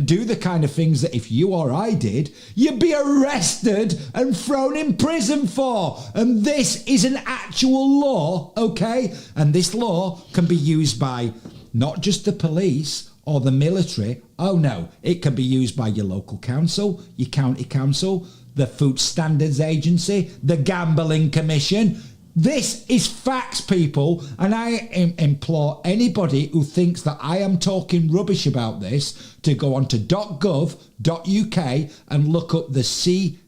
do the kind of things that if you or I did, you'd be arrested and thrown in prison for. And this is an actual law, okay? And this law can be used by not just the police or the military. Oh no, it can be used by your local council, your county council, the Food Standards Agency, the Gambling Commission. This is facts, people, and I implore anybody who thinks that I am talking rubbish about this to go on to .gov.uk and look up the CHIS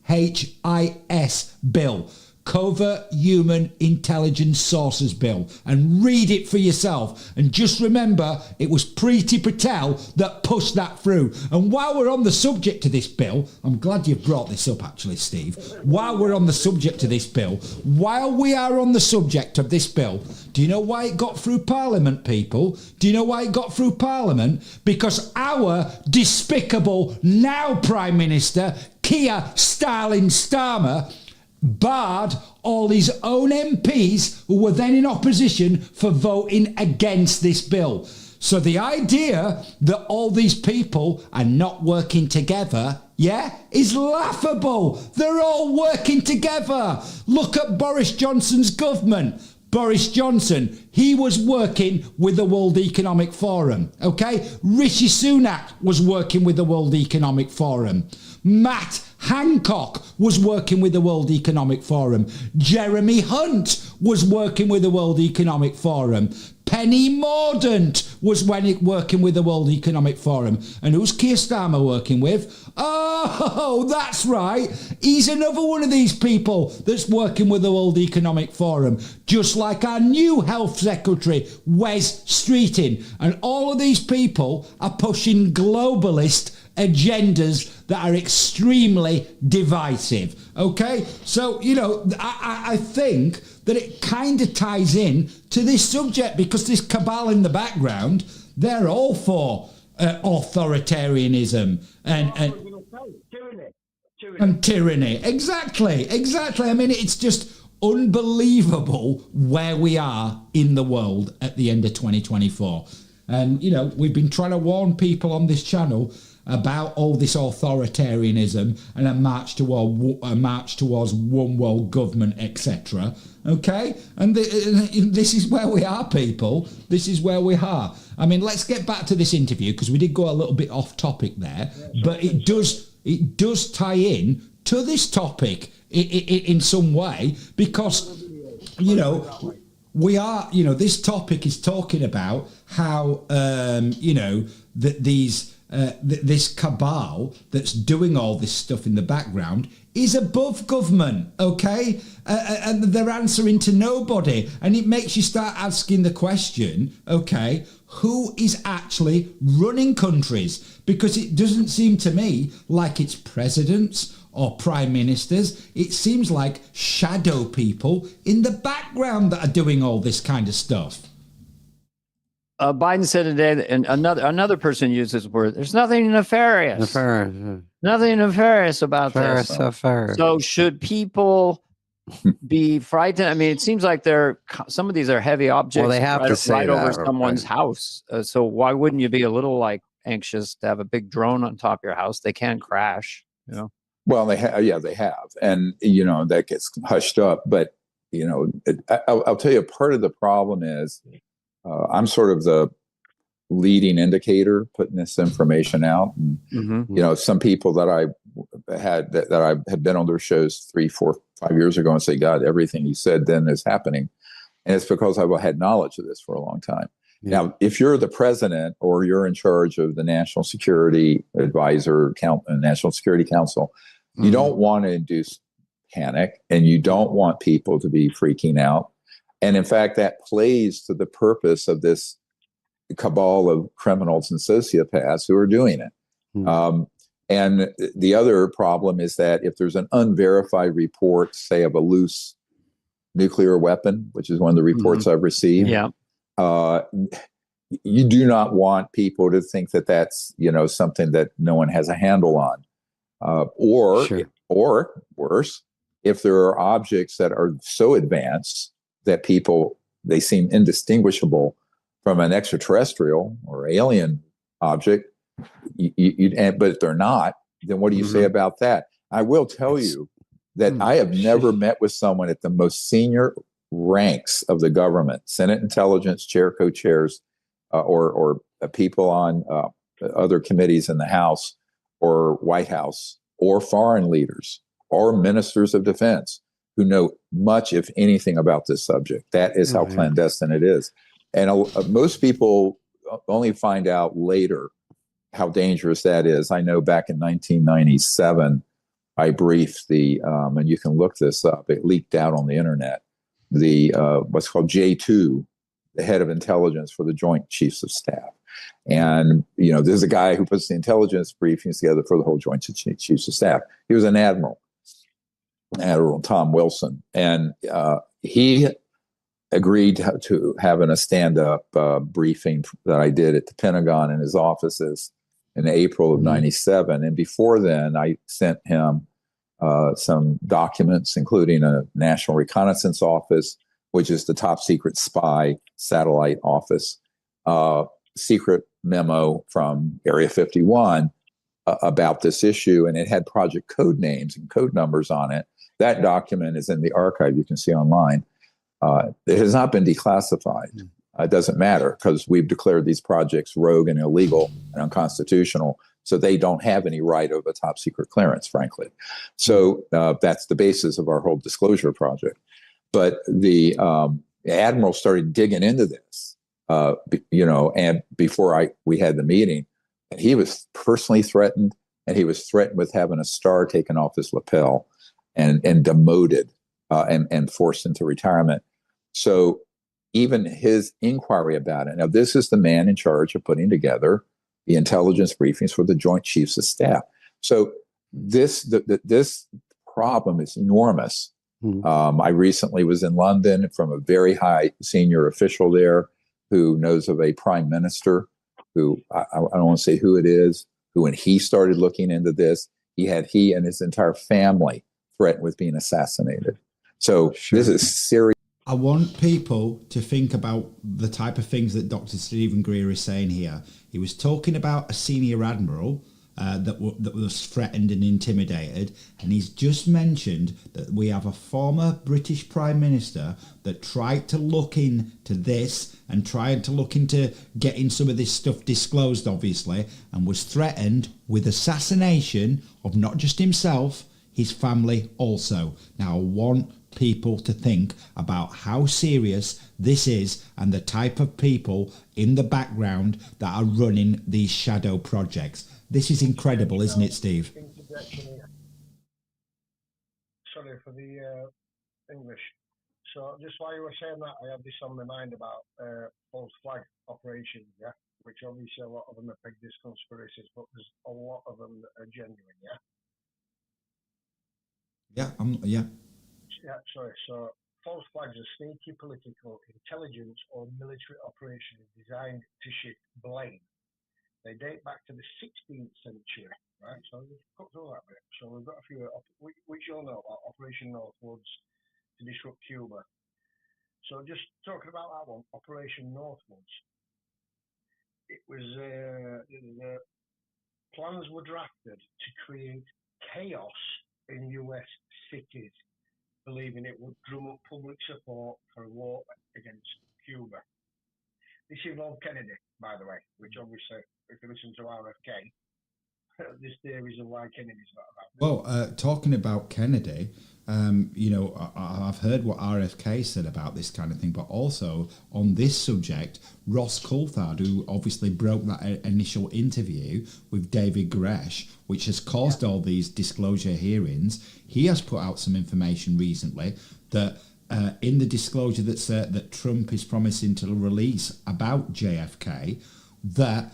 bill. Covert Human Intelligence Sources Bill, and read it for yourself. And just remember, it was Preeti Patel that pushed that through. And while we're on the subject of this bill, I'm glad you've brought this up actually, Steve. While we're on the subject of this bill, while we are on the subject of this bill, do you know why it got through Parliament, people? Do you know why it got through Parliament? Because our despicable now Prime Minister, Keir Starmer, barred all his own MPs who were then in opposition for voting against this bill. So the idea that all these people are not working together, is laughable. They're all working together. Look at Boris Johnson's government. Boris Johnson, he was working with the World Economic Forum, okay? Rishi Sunak was working with the World Economic Forum. Matt Hancock was working with the World Economic Forum. Jeremy Hunt was working with the World Economic Forum. Penny Mordaunt was working with the World Economic Forum. And who's Keir Starmer working with? Oh, that's right. He's another one of these people that's working with the World Economic Forum. Just like our new Health Secretary, Wes Streeting. And all of these people are pushing globalist agendas that are extremely divisive. Okay? So, I think that it kind of ties in to this subject, because this cabal in the background, they're all for authoritarianism and tyranny. Exactly. I mean, it's just unbelievable where we are in the world at the end of 2024. And, we've been trying to warn people on this channel about all this authoritarianism and a march towards one world government, etc. Okay? And this is where we are, people. This is where we are. I mean, let's get back to this interview, because we did go a little bit off topic there, but it does tie in to this topic in some way, because, we are, this topic is talking about how, that this cabal that's doing all this stuff in the background is above government, okay? And they're answering to nobody. And it makes you start asking the question, okay, who is actually running countries? Because it doesn't seem to me like it's presidents or prime ministers. It seems like shadow people in the background that are doing all this kind of stuff. Biden said today, and another person used this word, there's nothing nefarious. Nothing nefarious about this. So should people be frightened? I mean, it seems like some of these are heavy objects. Well, they have to say right that, over someone's house. So why wouldn't you be a little anxious to have a big drone on top of your house? They can crash, Well, they have. And, that gets hushed up. But, I'll tell you, part of the problem is, I'm sort of the leading indicator putting this information out. And, some people that I had that I had been on their shows 3, 4, 5 years ago and say, God, everything you said then is happening. And it's because I've had knowledge of this for a long time. Yeah. Now, if you're the president or you're in charge of the National Security Advisor, National Security Council, you don't want to induce panic, and you don't want people to be freaking out. And in fact, that plays to the purpose of this cabal of criminals and sociopaths who are doing it. And the other problem is that if there's an unverified report, say, of a loose nuclear weapon, which is one of the reports I've received, you do not want people to think that that's, something that no one has a handle on. Or worse, if there are objects that are so advanced that they seem indistinguishable from an extraterrestrial or alien object, but if they're not, then what do you say about that? I will tell you that I have never met with someone at the most senior ranks of the government, Senate Intelligence Chair, co-chairs, or people on other committees in the House or White House, or foreign leaders or ministers of defense who know much, if anything, about this subject. That is how clandestine it is. And most people only find out later how dangerous that is. I know back in 1997, I briefed and you can look this up. It leaked out on the internet. The what's called J2, the head of intelligence for the Joint Chiefs of Staff, and this is a guy who puts the intelligence briefings together for the whole Joint Chiefs of Staff. He was an admiral, Admiral Tom Wilson, and he agreed to having a stand-up briefing that I did at the Pentagon in his offices in April of '97. And before then, I sent him some documents, including a National Reconnaissance Office, which is the top secret spy satellite office, secret memo from Area 51 about this issue, and it had project code names and code numbers on it. That document is in the archive. You can see online. It has not been declassified. It doesn't matter because we've declared these projects rogue and illegal and unconstitutional. So they don't have any right of a top secret clearance, frankly. So that's the basis of our whole disclosure project. But the admiral started digging into this, and before we had the meeting, and he was personally threatened, and he was threatened with having a star taken off his lapel and demoted and forced into retirement. So even his inquiry about it. Now, this is the man in charge of putting together the intelligence briefings for the Joint Chiefs of Staff. So this problem is enormous. I recently was in London from a very high senior official there who knows of a prime minister who, I don't want to say who it is, who when he started looking into this, he and his entire family threatened with being assassinated. So this is serious. I want people to think about the type of things that Dr. Stephen Greer is saying here. He was talking about a senior admiral that was threatened and intimidated, and he's just mentioned that we have a former British Prime Minister that tried to look into this and tried to look into getting some of this stuff disclosed, obviously, and was threatened with assassination of not just himself, his family also. Now, I want people to think about how serious this is and the type of people in the background that are running these shadow projects. This is incredible, isn't it, Steve? Sorry for the English. So just while you were saying that, I had this on my mind about false flag operations, yeah? Which obviously a lot of them are pegged as conspiracies, but there's a lot of them that are genuine, yeah? Yeah. Yeah, sorry. So false flags are sneaky political, intelligence, or military operations designed to shift blame. They date back to the 16th century, right? So we've got through that bit. So we've got a few, which you'll know about, Operation Northwoods to disrupt Cuba. So just talking about that one, Operation Northwoods. It was plans were drafted to create chaos in US cities, believing it would drum up public support for a war against Cuba. This involved Kennedy, by the way, which obviously, if you listen to RFK, there's theories of why Kennedy's not about. Well, talking about Kennedy, I've heard what RFK said about this kind of thing, but also on this subject, Ross Coulthard, who obviously broke that initial interview with David Grush, which has caused all these disclosure hearings, he has put out some information recently that in the disclosure that Trump is promising to release about JFK, that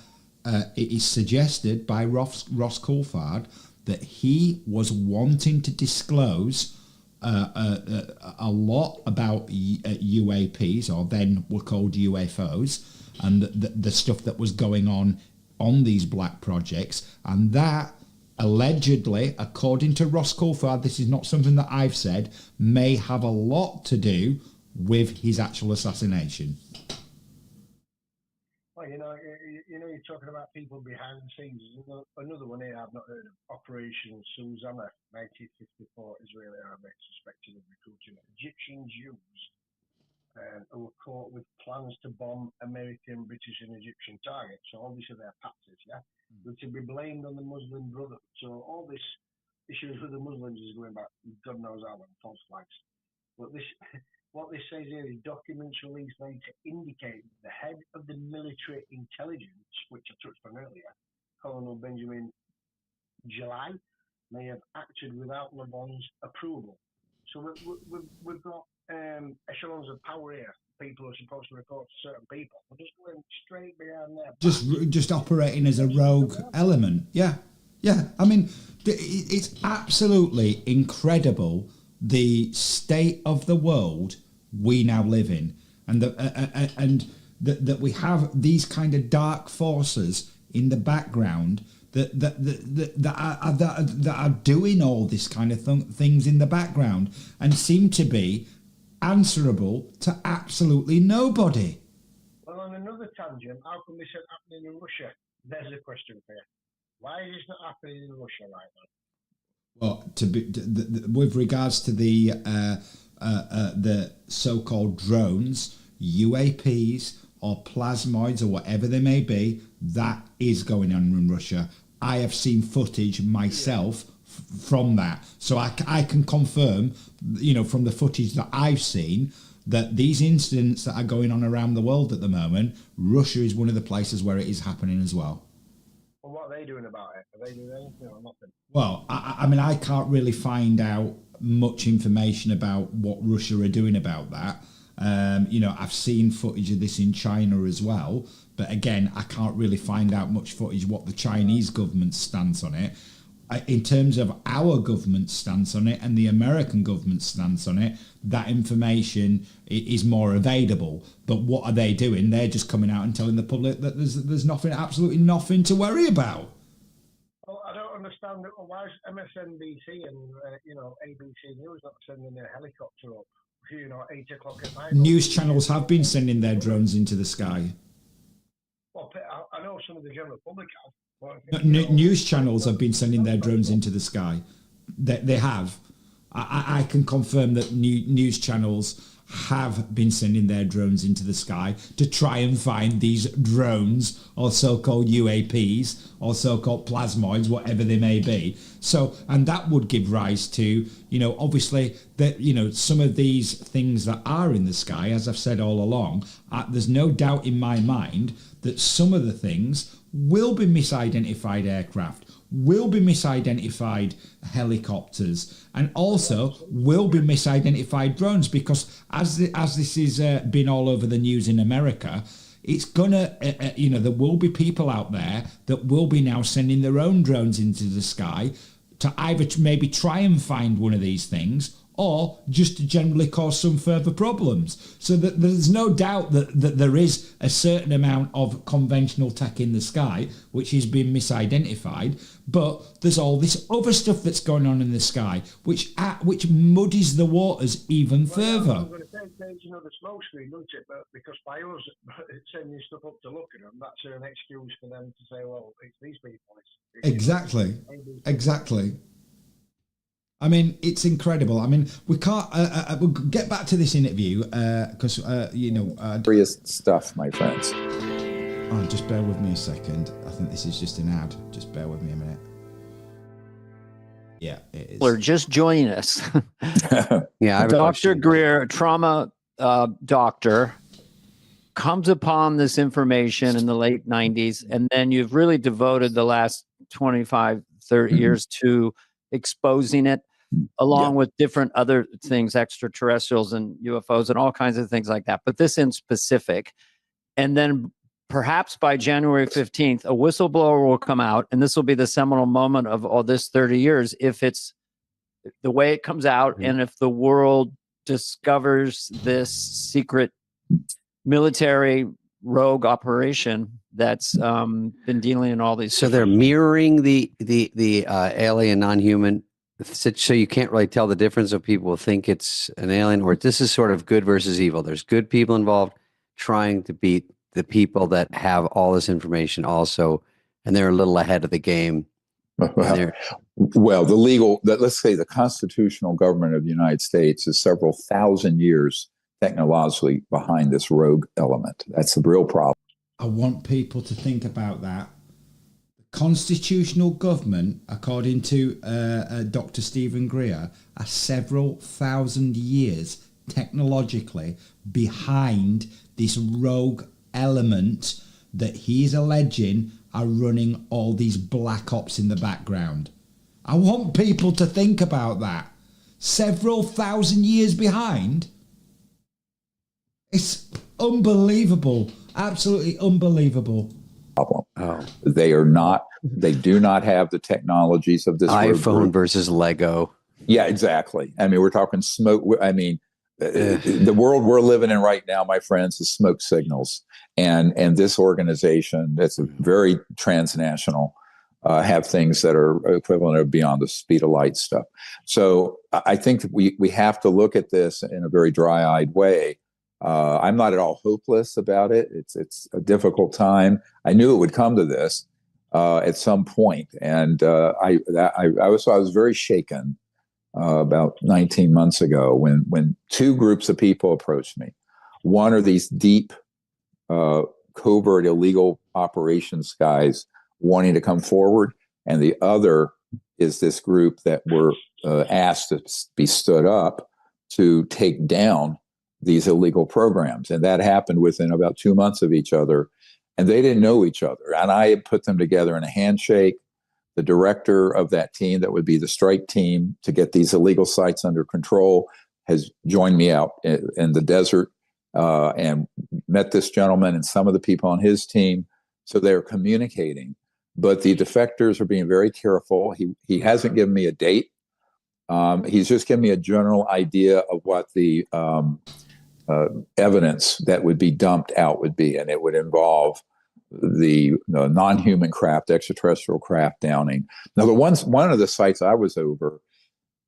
it is suggested by Ross Coulthard that he was wanting to disclose a lot about UAPs, or then were called UFOs, and the stuff that was going on these black projects, and that allegedly, according to Ross Coulthard, this is not something that I've said, may have a lot to do with his actual assassination. Well, you're talking about people behind the scenes. Another one here I've not heard of, Operation Susanna, 1954 Israeli army suspected of recruiting Egyptian Jews who were caught with plans to bomb American, British and Egyptian targets. So obviously they're patsies, yeah? But to be blamed on the Muslim Brotherhood. So all this issues with the Muslims is going back, God knows how long, false flags. But what this says here is documents released later indicate the head of the military intelligence, which I touched on earlier, Colonel Benjamin July, may have acted without Le Bon's approval. So we've got echelons of power here. People are supposed to report to certain people. We're just going straight behind their back. Just operating as a rogue element. Yeah. I mean, it's absolutely incredible the state of the world we now live in, and that we have these kind of dark forces in the background that are doing all this kind of things in the background and seem to be answerable to absolutely nobody. Well, on another tangent, how come this isn't happening in Russia? There's a question for you. Why is this not happening in Russia right now? Well, with regards to the so-called drones, UAPs or plasmoids or whatever they may be, that is going on in Russia. I have seen footage myself from that, so I can confirm, from the footage that I've seen, that these incidents that are going on around the world at the moment, Russia is one of the places where it is happening as well. Well, what are they doing about it? Are they doing anything or nothing? Well, I mean, I can't really find out much information about what Russia are doing about that. I've seen footage of this in China as well, but again, I can't really find out much footage what the Chinese government's stance on it. In terms of our government's stance on it and the American government's stance on it, that information is more available. But what are they doing? They're just coming out and telling the public that there's absolutely nothing to worry about. Well, I don't understand why is MSNBC and ABC News not sending their helicopter up? 8 o'clock at night. News channels have been sending their drones into the sky. Well, I know some of the general public have. News channels have been sending their drones into the sky. They have. I can confirm that news channels have been sending their drones into the sky to try and find these drones or so-called UAPs or so-called plasmoids, whatever they may be. So, and that would give rise to, obviously that, some of these things that are in the sky, as I've said all along, there's no doubt in my mind that some of the things will be misidentified aircraft, will be misidentified helicopters, and also will be misidentified drones, because as this is been all over the news in America, it's gonna there will be people out there that will be now sending their own drones into the sky to either maybe try and find one of these things or just to generally cause some further problems. So that there's no doubt that there is a certain amount of conventional tech in the sky which is being misidentified, but there's all this other stuff that's going on in the sky which muddies the waters even further. I'm going to say it's the smoke screen, isn't it? But because by us sending stuff up to look at them, that's an excuse for them to say, well, it's these people. Exactly. I mean, it's incredible. I mean, we can't. We'll get back to this interview because Serious stuff, my friends. Oh, just bear with me a second. I think this is just an ad. Just bear with me a minute. Yeah, it is. Or just join us. Yeah, Dr. Greer, a trauma doctor, comes upon this information in the late 90s, and then you've really devoted the last 25, 30 years to exposing it, along with different other things, extraterrestrials and UFOs and all kinds of things like that. But this in specific. And then perhaps by January 15th, a whistleblower will come out, and this will be the seminal moment of all this 30 years, if it's the way it comes out, and if the world discovers this secret military rogue operation that's been dealing in all these. So they're mirroring the alien non-human, so you can't really tell the difference of people will think it's an alien, or this is sort of good versus evil. There's good people involved trying to beat the people that have all this information also, and they're a little ahead of the game. Well, let's say the constitutional government of the United States is several thousand years technologically behind this rogue element. That's the real problem. I want people to think about that. The constitutional government, according to Dr. Stephen Greer, are several thousand years technologically behind this rogue element that he's alleging are running all these black ops in the background. I want people to think about that. Several thousand years behind. It's unbelievable. Absolutely unbelievable. Problem. Oh, They do not have the technologies of this road iPhone group. versus Lego. Yeah, exactly. I mean, we're talking smoke. I mean, the world we're living in right now, my friends, is smoke signals. And this organization that's very transnational have things that are equivalent of beyond the speed of light stuff. So I think that we have to look at this in a very dry-eyed way. I'm not at all hopeless about it. It's a difficult time. I knew it would come to this at some point, and I was very shaken about 19 months ago when two groups of people approached me. One are these deep, covert illegal operations guys wanting to come forward, and the other is this group that were asked to be stood up to take down these illegal programs. And that happened within about 2 months of each other. And they didn't know each other. And I had put them together in a handshake. The director of that team, that would be the strike team to get these illegal sites under control, has joined me out in the desert and met this gentleman and some of the people on his team. So they're communicating. But the defectors are being very careful. He hasn't given me a date. He's just given me a general idea of what the evidence that would be dumped out would be, and it would involve the non-human craft, extraterrestrial craft downing. Now, one of the sites I was over,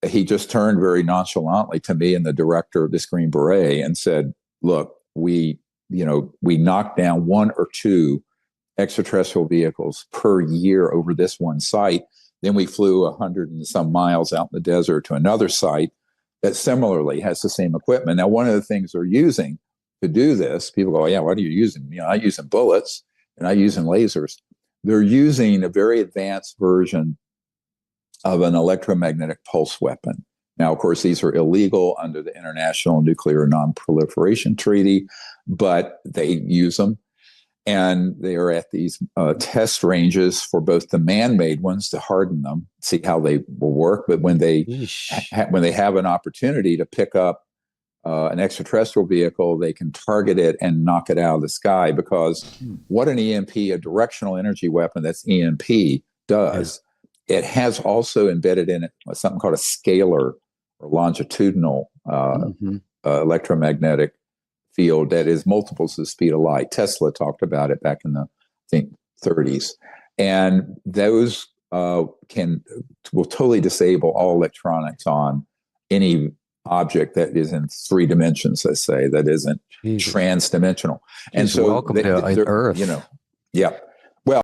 he just turned very nonchalantly to me and the director of this Green Beret and said, "Look, we knocked down 1 or 2 extraterrestrial vehicles per year over this one site. Then we flew 100 and some miles out in the desert to another site that similarly has the same equipment." Now, one of the things they're using to do this, people go, "Yeah, what are you using?" I'm using bullets and I'm using lasers. They're using a very advanced version of an electromagnetic pulse weapon. Now, of course, these are illegal under the International Nuclear Non-Proliferation Treaty, but they use them. And they are at these test ranges for both the man-made ones to harden them, see how they will work. But when they when they have an opportunity to pick up an extraterrestrial vehicle, they can target it and knock it out of the sky. Because what an EMP, a directional energy weapon, that's EMP, does, it has also embedded in it something called a scalar or longitudinal electromagnetic field that is multiples of the speed of light. Tesla talked about it back in the, I think, 30s. And those will totally disable all electronics on any object that is in 3 dimensions, let's say, that isn't trans-dimensional. And so welcome to Earth. Yeah. Well,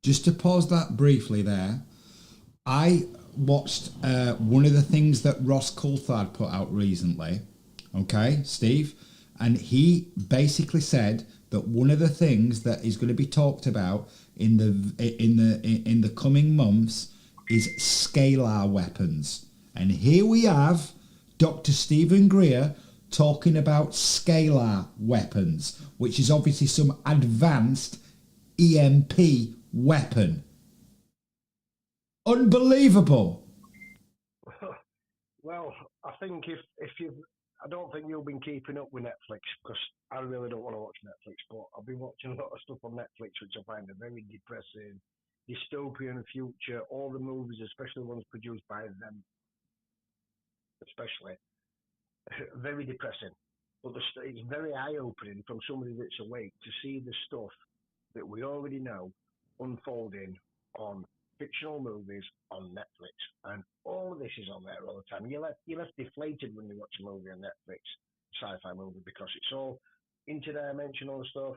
just to pause that briefly there, I watched one of the things that Ross Coulthard put out recently. Okay, Steve? And he basically said that one of the things that is going to be talked about in the coming months is scalar weapons. And here we have Dr. Stephen Greer talking about scalar weapons, which is obviously some advanced EMP weapon. Unbelievable. Well, I think if you've I don't think you've been keeping up with Netflix, because I really don't want to watch Netflix, but I've been watching a lot of stuff on Netflix which I find are very depressing, dystopian future, all the movies, especially the ones produced by them, especially, very depressing. But it's very eye-opening from somebody that's awake to see the stuff that we already know unfolding on fictional movies on Netflix, and all of this is on there all the time. You're left deflated when you watch a movie on Netflix, sci-fi movie, because it's all interdimensional stuff,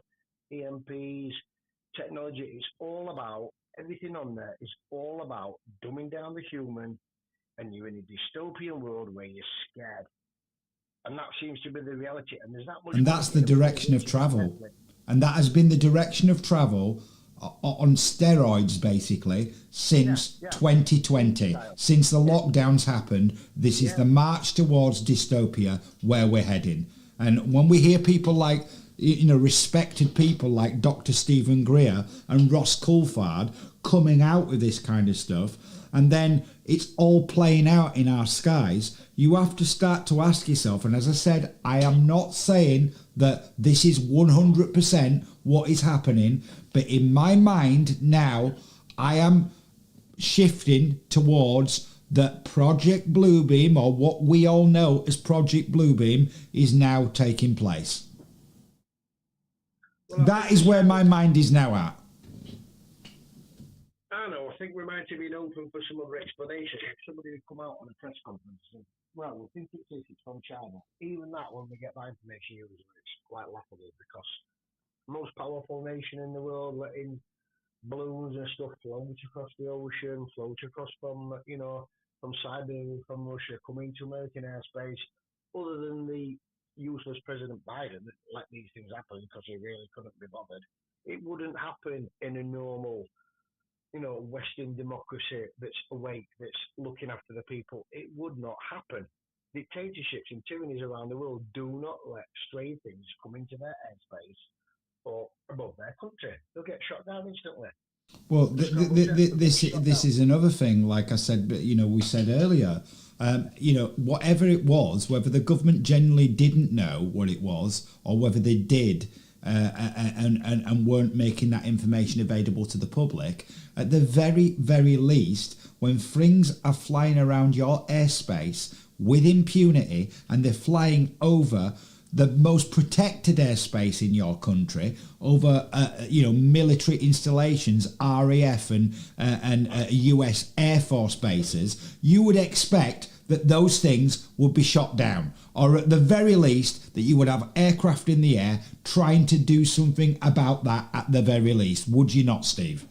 EMPs, technology. It's all about, everything on there is all about dumbing down the human, and you're in a dystopian world where you're scared, and that seems to be the reality. And there's that much. And that's the direction of travel, and that has been the direction of travel on steroids, basically, since 2020. Since the lockdowns happened, this is the march towards dystopia where we're heading. And when we hear people like, respected people like Dr. Stephen Greer and Ross Coulthard coming out with this kind of stuff, and then it's all playing out in our skies, you have to start to ask yourself, and as I said, I am not saying that this is 100% what is happening, but in my mind now, I am shifting towards that Project Bluebeam, or what we all know as Project Bluebeam, is now taking place. Well, that is where my mind is now at. I know. I think we might have been open for some other explanation. If somebody would come out on a press conference and, well, we think it's from China. Even that, when we get that information, usually it's quite laughable, because most powerful nation in the world letting balloons and stuff float across the ocean, float across from Siberia, from Russia, coming to American airspace. Other than the useless President Biden that let these things happen because he really couldn't be bothered, it wouldn't happen in a normal, Western democracy that's awake, that's looking after the people. It would not happen. Dictatorships and tyrannies around the world do not let stray things come into their airspace or above their country. They'll get shot down instantly. Well, this is another thing. Like I said, we said earlier, whatever it was, whether the government generally didn't know what it was or whether they did, and weren't making that information available to the public, at the very, very least, when things are flying around your airspace with impunity and they're flying over the most protected airspace in your country, over military installations, RAF and US Air Force bases, you would expect that those things would be shot down, or at the very least that you would have aircraft in the air trying to do something about that at the very least. Would you not, Steve?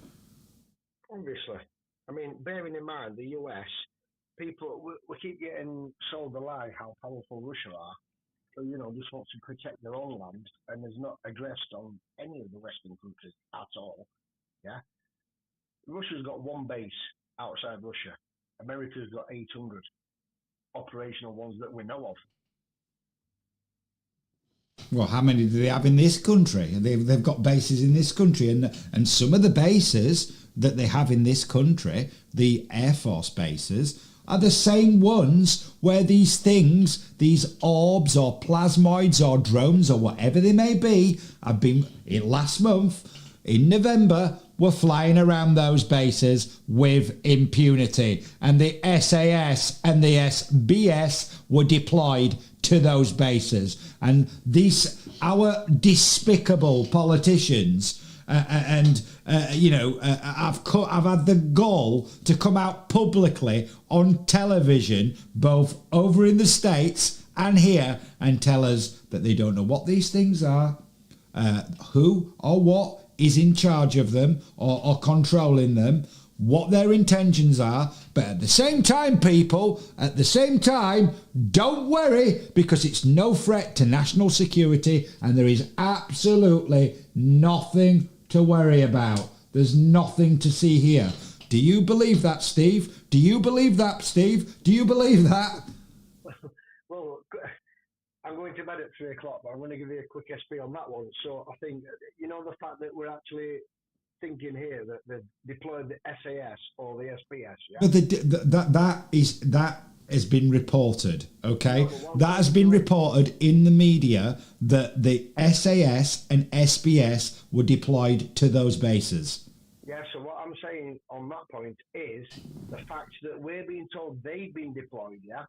Obviously. I mean, bearing in mind the US, people, we keep getting sold the lie how powerful Russia are. So, just wants to protect their own land and is not addressed on any of the Western countries at all. Yeah? Russia's got one base outside Russia. America's got 800 operational ones that we know of. Well, how many do they have in this country? They've got bases in this country, and some of the bases that they have in this country, the Air Force bases, are the same ones where these things, these orbs or plasmoids or drones or whatever they may be, have been, last month, in November, were flying around those bases with impunity. And the SAS and the SBS were deployed to those bases. And our despicable politicians I've had the gall to come out publicly on television, both over in the States and here, and tell us that they don't know what these things are, who or what is in charge of them or controlling them, what their intentions are. But at the same time, people, don't worry, because it's no threat to national security and there is absolutely nothing to worry about. There's nothing to see here. Do you believe that, Steve? Do you believe that, Steve? Do you believe that? Well, I'm going to bed at 3 o'clock, but I'm going to give you a quick SP on that one. So I think, the fact that we're actually thinking here that they've deployed the SAS or the SBS, yeah? But that has been reported, okay? That has been reported in the media that the SAS and SBS were deployed to those bases. Yeah, so what I'm saying on that point is the fact that we're being told they've been deployed, yeah?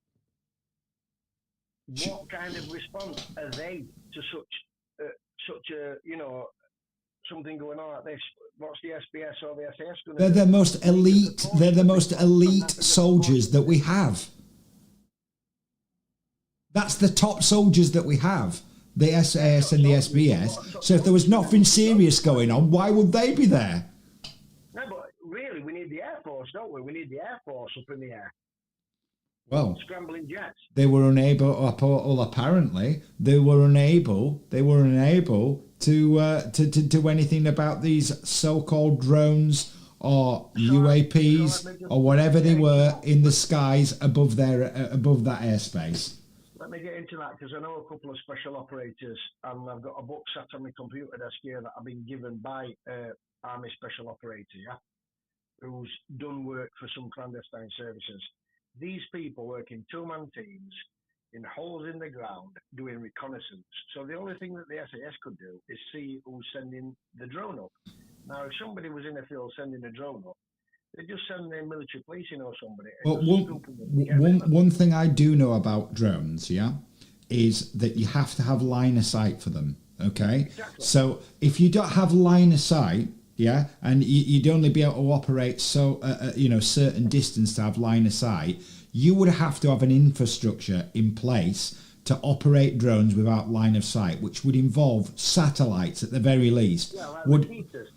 What kind of response are they to such a something going on like this? What's the SBS or the SAS going to do? They're the most elite soldiers that we have. That's the top soldiers that we have, the SAS and the SBS. So if there was nothing serious going on, why would they be there? No, but really, we need the Air Force, don't we? We need the Air Force up in the air. Well, scrambling jets. They were unable, or apparently, they were unable to do anything about these so-called drones or UAPs or whatever they were in the skies above that airspace. Let me get into that, because I know a couple of special operators, and I've got a book sat on my computer desk here that I've been given by Army Special Operator, yeah? who's done work for some clandestine services. These people work in two-man teams in holes in the ground doing reconnaissance. So the only thing that the SAS could do is see who's sending the drone up. Now, if somebody was in the field sending a drone up, they just send their military police in or somebody. Well, one thing I do know about drones, yeah, is that you have to have line of sight for them. Okay, Exactly. So if you don't have line of sight, yeah, and you'd only be able to operate certain distance to have line of sight, you would have to have an infrastructure in place to operate drones without line of sight, which would involve satellites at the very least. Yeah, like repeaters.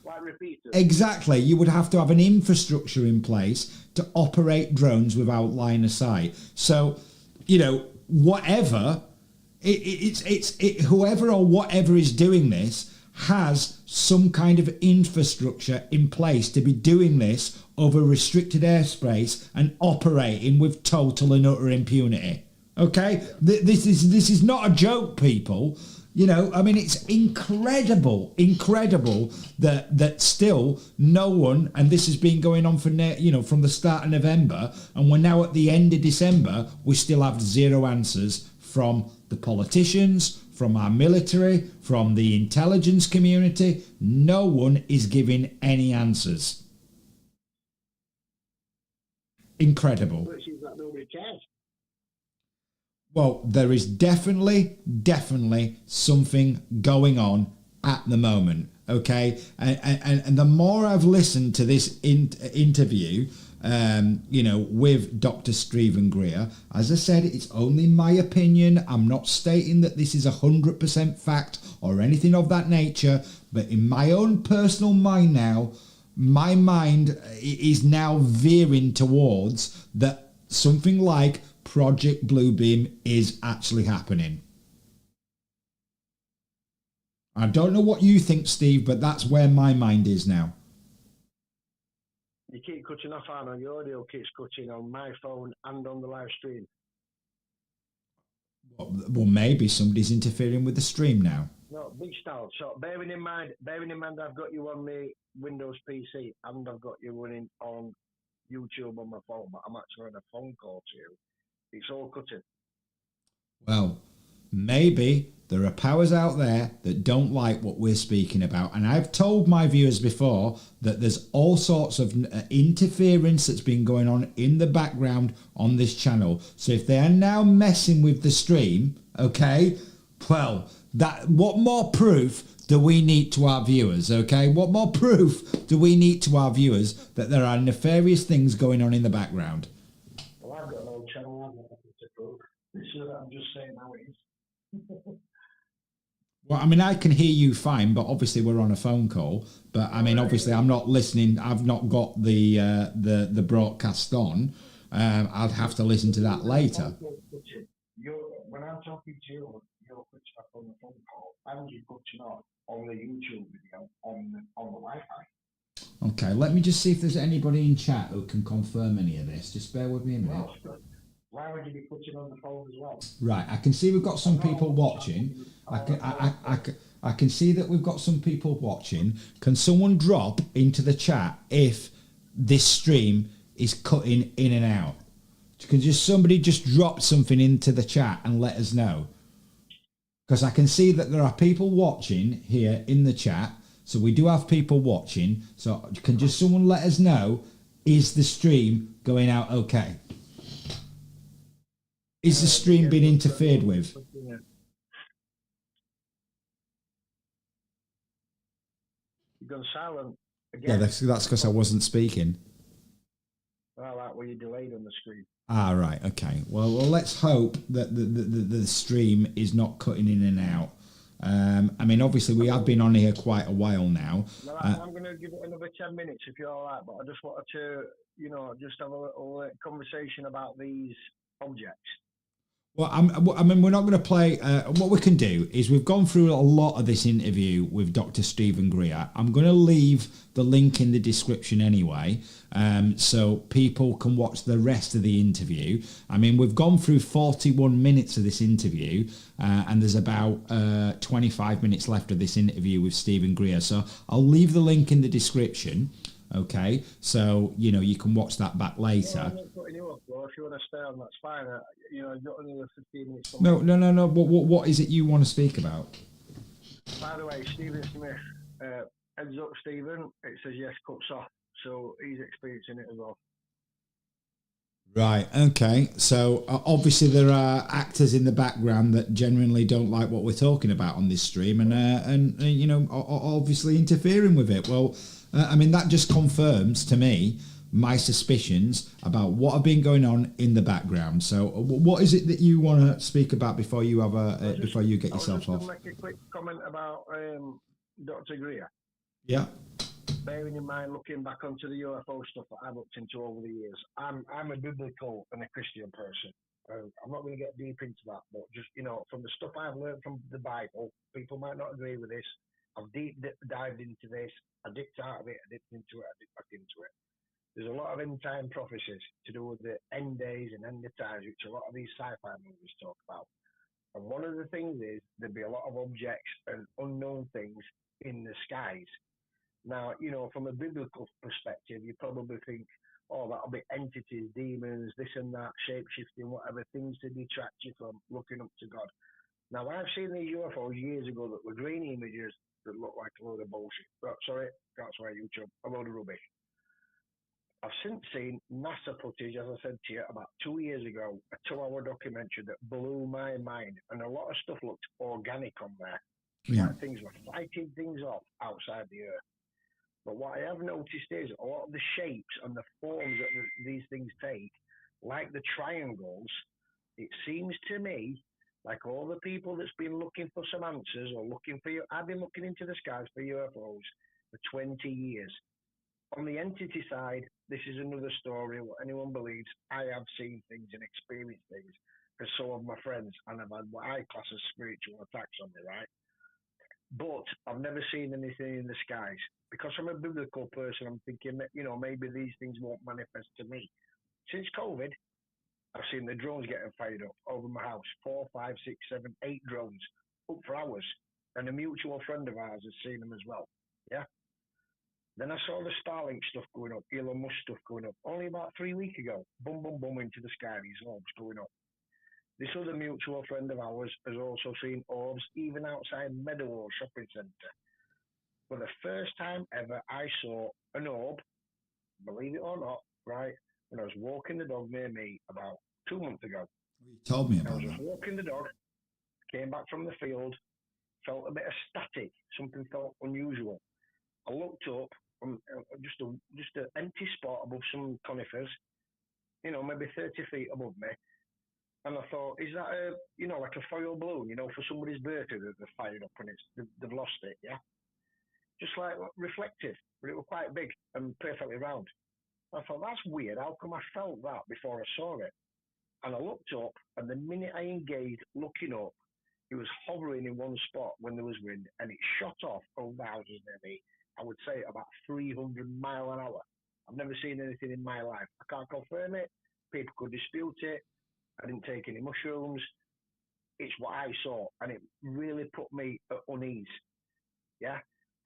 Exactly. You would have to have an infrastructure in place to operate drones without line of sight. So, whatever, whoever or whatever is doing this has some kind of infrastructure in place to be doing this over restricted airspace and operating with total and utter impunity. Okay? This is not a joke, people. It's incredible that still no one, and this has been going on from the start of November, and we're now at the end of December, we still have zero answers from the politicians, from our military, from the intelligence community. No one is giving any answers. Incredible. But it seems like nobody cares. Well, there is definitely something going on at the moment, okay? And the more I've listened to this interview, with Dr. Stephen Greer, as I said, it's only my opinion. I'm not stating that this is 100% fact or anything of that nature, but in my own personal mind now, my mind is now veering towards that something like Project Bluebeam is actually happening. I don't know what you think, Steve, but that's where my mind is now. You keep cutting off, Arno. Your audio keeps cutting on my phone and on the live stream. Well, maybe somebody's interfering with the stream now. No, big style. So bearing in mind, I've got you on the Windows PC and I've got you running on YouTube on my phone, but I'm actually on a phone call to you. It's all cutting. Well, maybe there are powers out there that don't like what we're speaking about. And I've told my viewers before that there's all sorts of interference that's been going on in the background on this channel. So if they are now messing with the stream, okay, well, what more proof do we need to our viewers, okay? What more proof do we need to our viewers that there are nefarious things going on in the background? Well, I've got no channel. I've got nothing to prove. So I'm just saying how it is. Well, I can hear you fine, but obviously we're on a phone call. But obviously I'm not listening. I've not got the broadcast on. I'd have to listen to that later. When I'm talking to you, you're putting up on the phone call, and you're putting up on the YouTube video on the Wi-Fi. Okay, let me just see if there's anybody in chat who can confirm any of this. Just bear with me a minute. Why would you be putting on the phone as well? Right, I can see we've got some people watching. I can see that we've got some people watching. Can someone drop into the chat if this stream is cutting in and out? Can somebody just drop something into the chat and let us know? Because I can see that there are people watching here in the chat. So we do have people watching. So can just someone let us know, is the stream going out okay? Is the stream being interfered with? You've gone silent again. Yeah, that's because I wasn't speaking. Well, that way you delayed on the screen. Ah, right. Okay. Well, let's hope that the stream is not cutting in and out. Obviously we have been on here quite a while now. Well, I'm going to give it another 10 minutes if you're all right, but I just wanted to, just have a little conversation about these objects. Well, we're not going to play. What we can do is we've gone through a lot of this interview with Dr. Stephen Greer. I'm going to leave the link in the description anyway, so people can watch the rest of the interview. We've gone through 41 minutes of this interview, and there's about 25 minutes left of this interview with Stephen Greer. So I'll leave the link in the description. Okay, so you can watch that back Well, later. I'm not putting you off, bro. If you want to stay on, that's fine. You've got another 15 minutes. No. What is it you want to speak about? By the way, Stephen Smith, heads up, Stephen. It says yes, cuts off. So he's experiencing it as well. Right. Okay. So obviously there are actors in the background that genuinely don't like what we're talking about on this stream, and obviously interfering with it. Well, I mean that just confirms to me my suspicions about what have been going on in the background. So what is it that you want to speak about before you have before you get yourself off? I was just going to make a quick comment about Dr. Greer. Yeah. Bearing in mind, looking back onto the UFO stuff that I've looked into over the years, I'm a biblical and a Christian person. I'm not going to get deep into that, but just, from the stuff I've learned from the Bible, people might not agree with this. I've deep dived into this. I dipped out of it, I dipped into it, I dipped back into it. There's a lot of end time prophecies to do with the end days and end of times, which a lot of these sci-fi movies talk about. And one of the things is there'd be a lot of objects and unknown things in the skies. Now, from a biblical perspective, you probably think, oh, that'll be entities, demons, this and that, shape-shifting, whatever, things to detract you from looking up to God. Now, I've seen these UFOs years ago that were green images that look like a load of bullshit. Sorry, that's why YouTube, a load of rubbish. I've since seen NASA footage, as I said to you, about 2 years ago, a 2-hour documentary that blew my mind. And a lot of stuff looked organic on there. Yeah. Like things were fighting things off outside the Earth. But what I have noticed is a lot of the shapes and the forms that these things take, like the triangles, it seems to me like all the people that's been looking for some answers or looking for you. I've been looking into the skies for UFOs for 20 years. On the entity side, this is another story. What anyone believes, I have seen things and experienced things, because so have my friends, and I've had what I class as spiritual attacks on me, right? But I've never seen anything in the skies. Because I'm a biblical person, I'm thinking that, maybe these things won't manifest to me. Since COVID, I've seen the drones getting fired up over my house. 4, 5, 6, 7, 8 drones up for hours. And a mutual friend of ours has seen them as well. Yeah. Then I saw the Starlink stuff going up, Elon Musk stuff going up. Only about 3 weeks ago, boom, boom, boom into the sky, these orbs going up. This other mutual friend of ours has also seen orbs even outside Meadowhall Shopping Centre. For the first time ever, I saw an orb, believe it or not, right, when I was walking the dog near me about 2 months ago. You told me about I was that. just walking the dog, came back from the field, felt a bit of static, something felt unusual. I looked up, just an empty spot above some conifers, maybe 30 feet above me. And I thought, is that like a foil balloon, for somebody's birthday that they've fired up and they've lost it, yeah? Just like reflective, but it was quite big and perfectly round. I thought, that's weird. How come I felt that before I saw it? And I looked up, and the minute I engaged looking up, it was hovering in one spot when there was wind, and it shot off over the houses near me. I would say about 300 miles an hour. I've never seen anything in my life. I can't confirm it. People could dispute it. I didn't take any mushrooms. It's what I saw, and it really put me at unease. Yeah.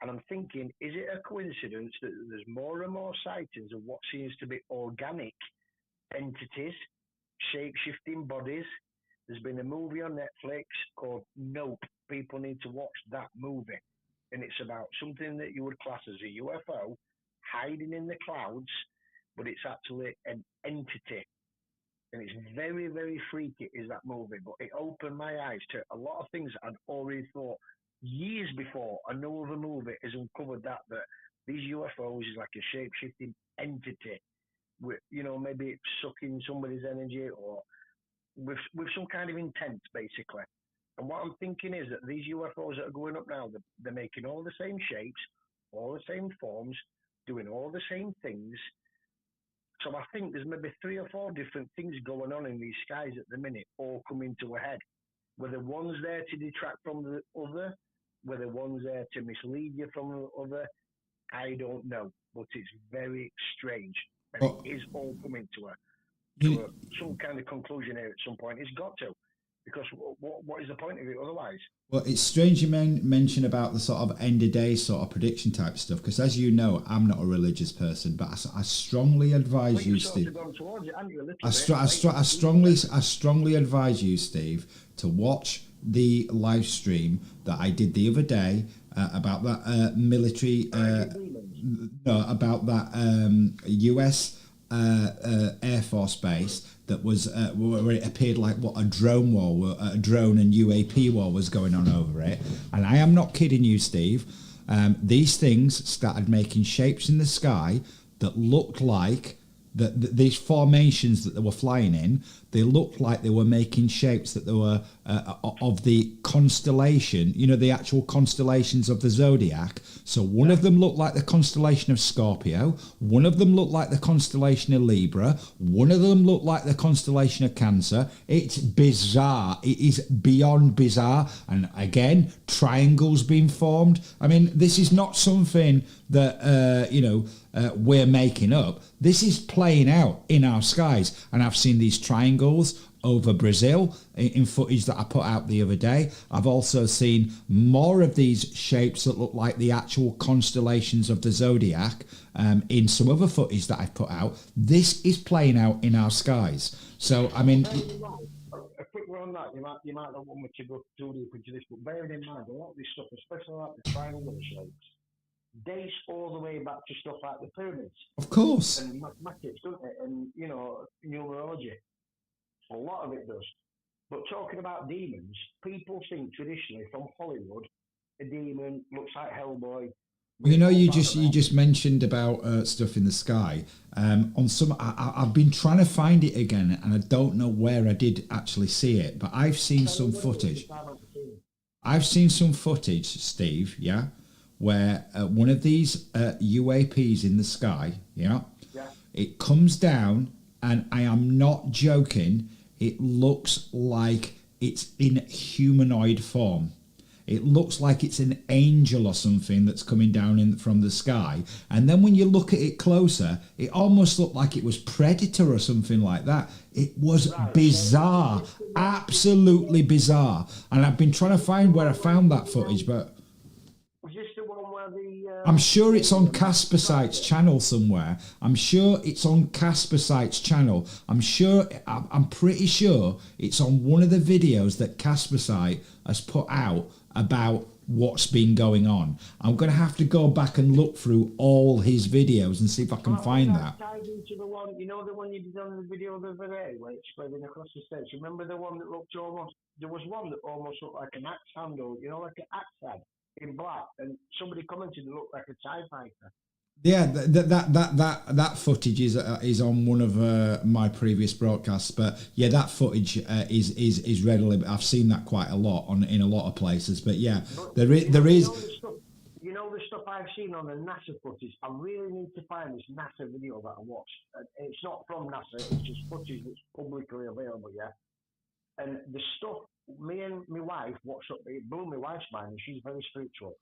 And I'm thinking, is it a coincidence that there's more and more sightings of what seems to be organic entities, shape-shifting bodies? There's been a movie on Netflix called Nope. People need to watch that movie. And it's about something that you would class as a UFO hiding in the clouds, but it's actually an entity. And it's very, very freaky, is that movie. But it opened my eyes to a lot of things I'd already thought years before. No other movie has uncovered that these UFOs is like a shape-shifting entity with, maybe sucking somebody's energy or with some kind of intent, basically. And what I'm thinking is that these UFOs that are going up now, they're making all the same shapes, all the same forms, doing all the same things. So I think there's maybe 3 or 4 different things going on in these skies at the minute, all coming to a head. Whether one's there to detract from the other, whether one's there to mislead you from the other, I don't know. But it's very strange. And it is all coming to some kind of conclusion here at some point. It's got to. Because what is the point of it otherwise? Well, it's strange you mention about the sort of end of day sort of prediction type stuff, because as you know, I'm not a religious person, but I strongly advise you, Steve. I strongly advise you, Steve, to watch the live stream that I did the other day about that military, about that US Air Force base that was where it appeared like what a drone war, a drone and UAP war was going on over it. And I am not kidding you, Steve. These things started making shapes in the sky that looked like these formations that they were flying in. They looked like they were making shapes that they were of the constellation, the actual constellations of the zodiac. So one of them looked like the constellation of Scorpio, one of them looked like the constellation of Libra, one of them looked like the constellation of Cancer. It's bizarre. It is beyond bizarre. And again, triangles being formed. I mean, this is not something that we're making up. This is playing out in our skies, and I've seen these triangles over Brazil in footage that I put out the other day. I've also seen more of these shapes that look like the actual constellations of the zodiac in some other footage that I've put out. This is playing out in our skies. So, I mean... A quick one on that, you might not want me to go too deep into this, but bearing in mind, a lot of this stuff, especially like the triangle shapes, dates all the way back to stuff like the pyramids. Of course. And mathematics, doesn't it? And, numerology. A lot of it does. But talking about demons, people think traditionally from Hollywood, a demon looks like Hellboy. Well, you just mentioned about stuff in the sky. On some, I've been trying to find it again, and I don't know where I did actually see it. But I've seen some footage. I've seen some footage, Steve. Yeah, where one of these UAPs in the sky. Yeah, it comes down, and I am not joking. It looks like it's in humanoid form. It looks like it's an angel or something that's coming down from the sky. And then when you look at it closer, it almost looked like it was Predator or something like that. It was bizarre, absolutely bizarre. And I've been trying to find where I found that footage, but... Was this the one where I'm sure it's on Caspersight's channel somewhere. I'm sure it's on Caspersight's channel. I'm pretty sure it's on one of the videos that Caspersight has put out about what's been going on. I'm going to have to go back and look through all his videos and see if I can find that. Tied into the one, the one you did on the video the other day where it's spreading across the States. Remember the one that looked almost, there was one that almost looked like an axe handle, like an axe head in black, and somebody commented it looked like a TIE fighter. Yeah, that footage is on one of my previous broadcasts, but yeah, that footage is readily. I've seen that quite a lot in a lot of places, but yeah, there is. The stuff I've seen on the NASA footage. I really need to find this NASA video that I watched. It's not from NASA; it's just footage that's publicly available. Yeah, and the stuff. Me and my wife watched up. It blew my wife's mind, and she's very spiritual.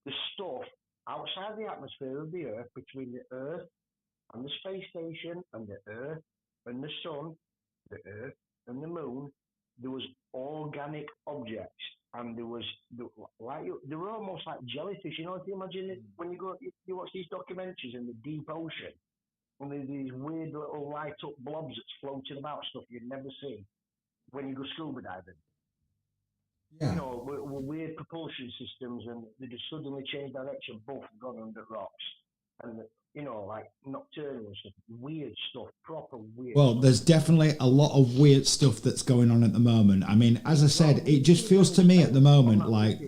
The stuff outside the atmosphere of the Earth, between the Earth and the space station, and the Earth and the Sun, the Earth and the Moon, there was organic objects, and there were almost like jellyfish. If you imagine it, when you watch these documentaries in the deep ocean, and there's these weird little light up blobs that's floating about, stuff you'd never see when you go scuba diving. Yeah. With weird propulsion systems, and they just suddenly change direction, both gone under rocks. And, like nocturnal stuff, weird stuff, proper weird Well, stuff. there's definitely a lot of weird stuff that's going on at the moment. I mean, as I said, it just feels to me at the moment like...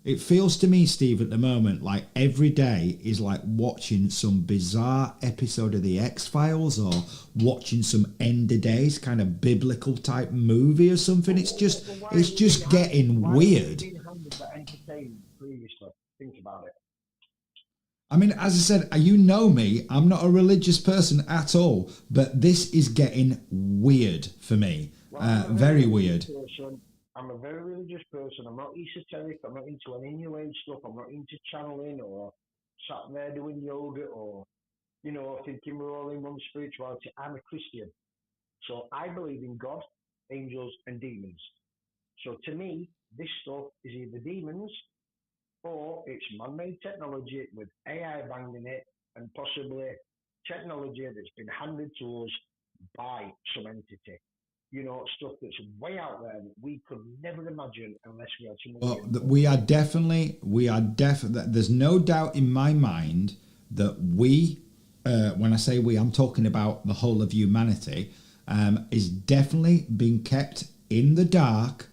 It feels to me, Steve, at the moment, like every day is like watching some bizarre episode of The X-Files or watching some end of days kind of biblical type movie or something. It's just getting weird. Think about it. I mean, as I said, you know me, I'm not a religious person at all, but this is getting weird for me. Very weird. I'm a very religious person. I'm not esoteric. I'm not into any new age stuff. I'm not into channeling or sat there doing yoga or, thinking we're all in one spirituality. I'm a Christian. So I believe in God, angels, and demons. So to me, this stuff is either demons or it's man-made technology with AI banging it and possibly technology that's been handed to us by some entity. You know, stuff that's way out there that we could never imagine unless we had someone. Well, we are definitely. There's no doubt in my mind that we, when I say we, I'm talking about the whole of humanity, is definitely being kept in the dark,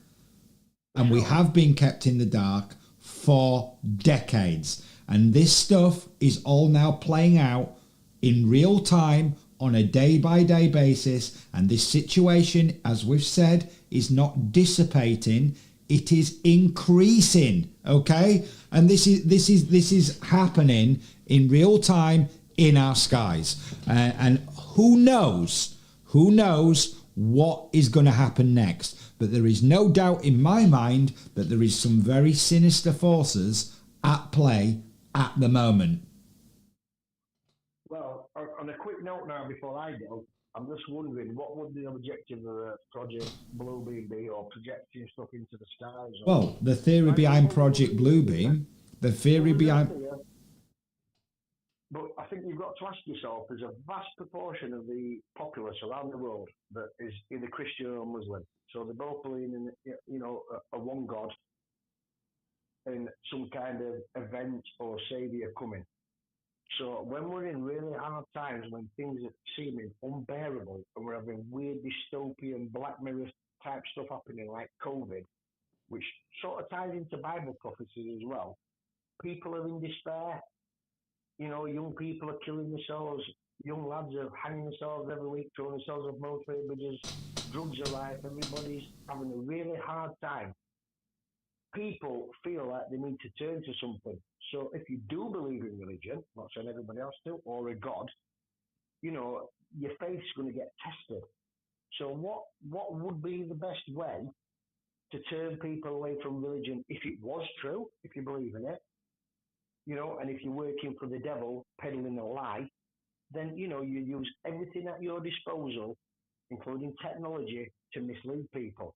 and we have been kept in the dark for decades. And this stuff is all now playing out in real time on a day-by-day basis, and this situation, as we've said, is not dissipating, it is increasing. Okay, and this is happening in real time in our skies, and who knows what is going to happen next. But there is no doubt in my mind that there is some very sinister forces at play at the moment. Well, on a quick note now before I go, I'm just wondering what would the objective of Project Bluebeam be, or projecting stuff into the skies? Well, the theory behind Project Bluebeam, the theory behind... But I think you've got to ask yourself, there's a vast proportion of the populace around the world that is either Christian or Muslim. So they both believe in, you know, a one God and some kind of event or saviour coming. So when we're in really hard times, when things are seeming unbearable and we're having weird dystopian Black Mirror type stuff happening like COVID, which sort of ties into Bible prophecies as well, people are in despair. You know, young people are killing themselves. Young lads are hanging themselves every week, throwing themselves off motorway bridges. Drugs are rife. Everybody's having a really hard time. People feel like they need to turn to something. So if you do believe in religion, not saying everybody else do, or a God, you know, your faith's going to get tested. So what would be the best way to turn people away from religion if it was true, if you believe in it? You know, and if you're working for the devil, peddling a lie, then, you know, you use everything at your disposal, including technology, to mislead people.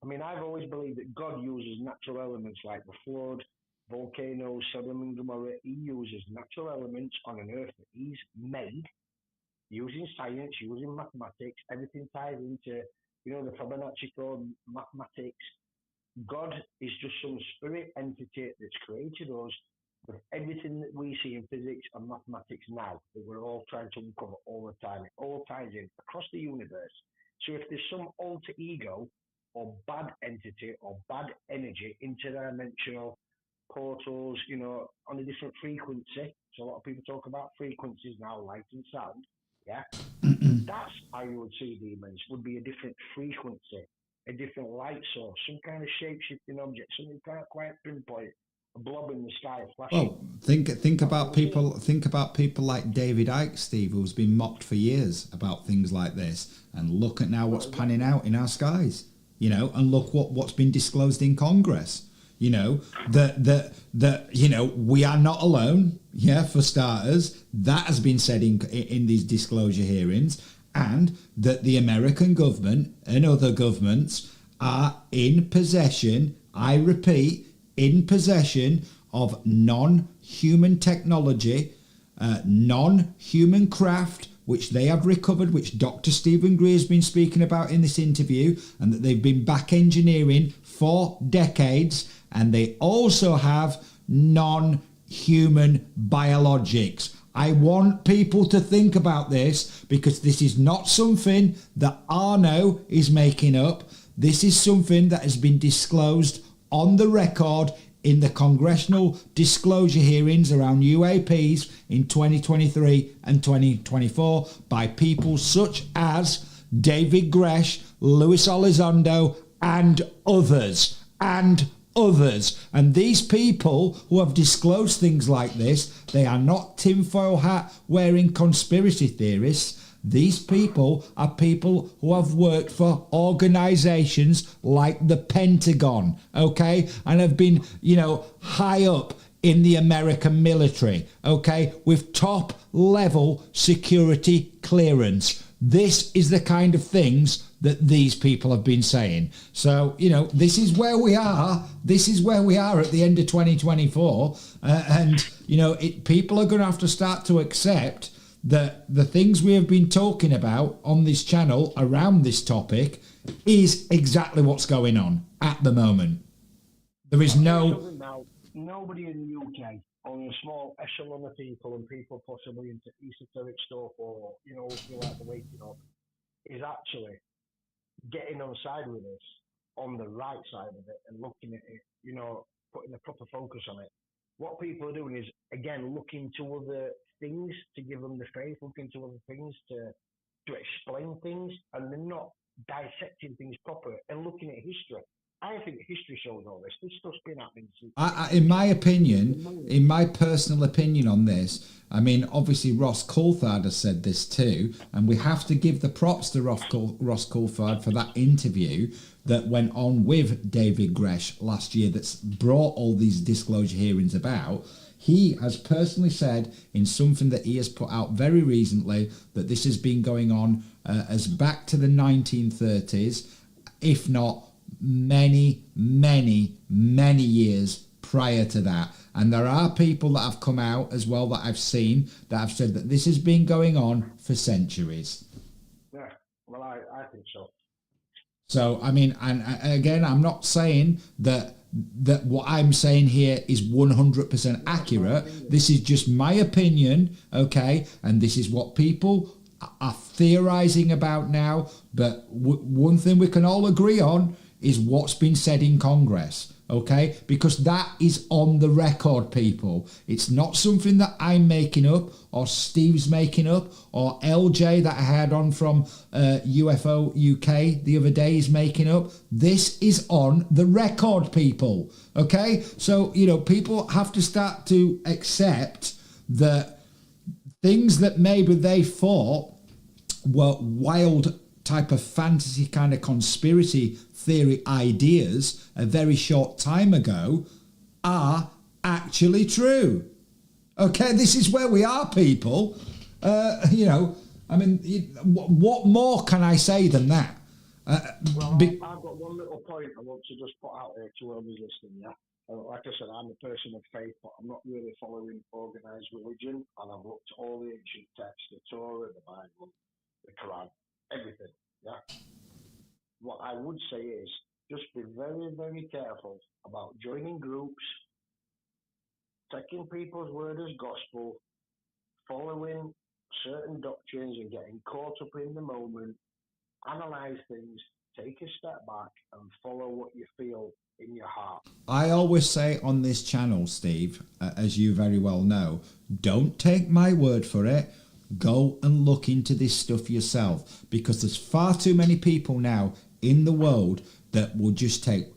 I mean, I've always believed that God uses natural elements like the flood, volcanoes, Sodom and Gomorrah. He uses natural elements on an earth that he's made, using science, using mathematics. Everything ties into, you know, the Fibonacci code, mathematics. God is just some spirit entity that's created us with everything that we see in physics and mathematics now, that we're all trying to uncover all the time. It all ties in across the universe. So if there's some alter ego or bad entity or bad energy, interdimensional portals, you know, on a different frequency, so a lot of people talk about frequencies now, light and sound, yeah? That's how you would see demons, would be a different frequency, a different light source, some kind of shape-shifting object, something you can't quite pinpoint. A blob in the sky flashing. Well, think about people like David Icke, Steve, who's been mocked for years about things like this, and look at now what's panning out in our skies, you know, and look what's been disclosed in Congress, you know, that you know, we are not alone, yeah, for starters. That has been said in these disclosure hearings, and that the American government and other governments are in possession, I repeat, in possession of non-human technology, non-human craft, which they have recovered, which Dr. Stephen Greer has been speaking about in this interview, and that they've been back engineering for decades. And they also have non-human biologics. I want people to think about this, because this is not something that Arno is making up. This is something that has been disclosed on the record in the congressional disclosure hearings around UAPs in 2023 and 2024 by people such as David Gresh, Luis Elizondo, and others. And these people who have disclosed things like this, they are not tinfoil hat wearing conspiracy theorists. These people are people who have worked for organizations like the Pentagon, okay, and have been, you know, high up in the American military, okay, with top level security clearance. this is the kind of things that these people have been saying. So, this is where we are. This is where we are at the end of 2024. And, people are going to have to start to accept that the things we have been talking about on this channel around this topic is exactly what's going on at the moment. There is nobody in the UK, only a small echelon of people and people possibly into esoteric stuff or, feel like they're waking up, is actually getting on side with this, on the right side of it and looking at it, putting the proper focus on it. What people are doing is, again, looking to other things to give them the faith, looking to other things to explain things, and they're not dissecting things properly and looking at history. I think history shows all this. This stuff's been happening since. In my opinion, in my personal opinion on this, I mean, obviously Ross Coulthard has said this too, and we have to give the props to Ross Coulthard for that interview that went on with David Gresh last year that's brought all these disclosure hearings about. He has personally said in something that he has put out very recently that this has been going on as back to the 1930s, if not many, many, many years prior to that. And there are people that have come out as well that I've seen that have said that this has been going on for centuries. Yeah, well, I think so. So, I mean, and again, I'm not saying that what I'm saying here is 100% accurate. This is just my opinion, okay? And this is what people are theorizing about now. But one thing we can all agree on is what's been said in Congress, okay? Because that is on the record, people. It's not something that I'm making up or Steve's making up or LJ that I had on from UFO UK the other day is making up. This is on the record, people, okay? So, people have to start to accept that things that maybe they thought were wild type of fantasy kind of conspiracy theory ideas a very short time ago are actually true. Okay, this is where we are, people. I mean, what more can I say than that? I've got one little point I want to just put out there to whoever's listening, yeah? Like I said, I'm a person of faith, but I'm not really following organised religion, and I've looked at all the ancient texts, the Torah, the Bible, the Quran, everything, yeah? What I would say is just be very, very careful about joining groups, taking people's word as gospel, following certain doctrines and getting caught up in the moment. Analyze things, take a step back and follow what you feel in your heart. I always say on this channel, Steve, as you very well know, don't take my word for it. Go and look into this stuff yourself, because there's far too many people now in the world that will just take,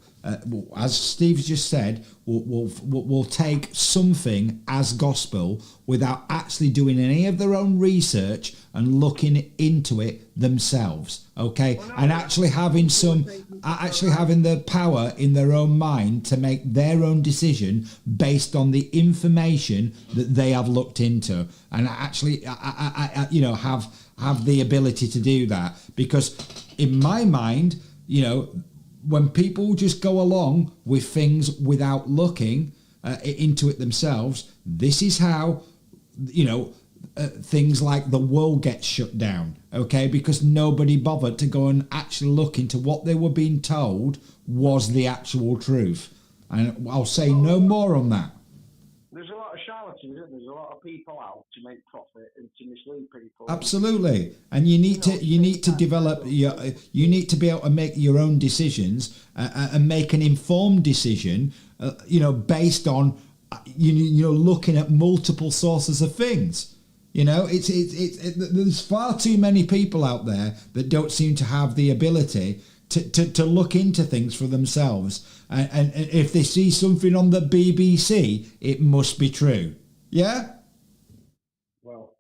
as Steve's just said, will take something as gospel without actually doing any of their own research and looking into it themselves, okay? And actually having the power in their own mind to make their own decision based on the information that they have looked into, and actually, have the ability to do that. Because in my mind, when people just go along with things without looking into it themselves, this is how, things like the world gets shut down, okay? Because nobody bothered to go and actually look into what they were being told was the actual truth. And I'll say no more on that. There's a lot of charlatans, isn't there? There's a lot of people out to make profit and to mislead people. Absolutely, and you need to develop you need to be able to make your own decisions and make an informed decision, based on looking at multiple sources of things. There's far too many people out there that don't seem to have the ability to look into things for themselves. And if they see something on the BBC, it must be true. Yeah? Well,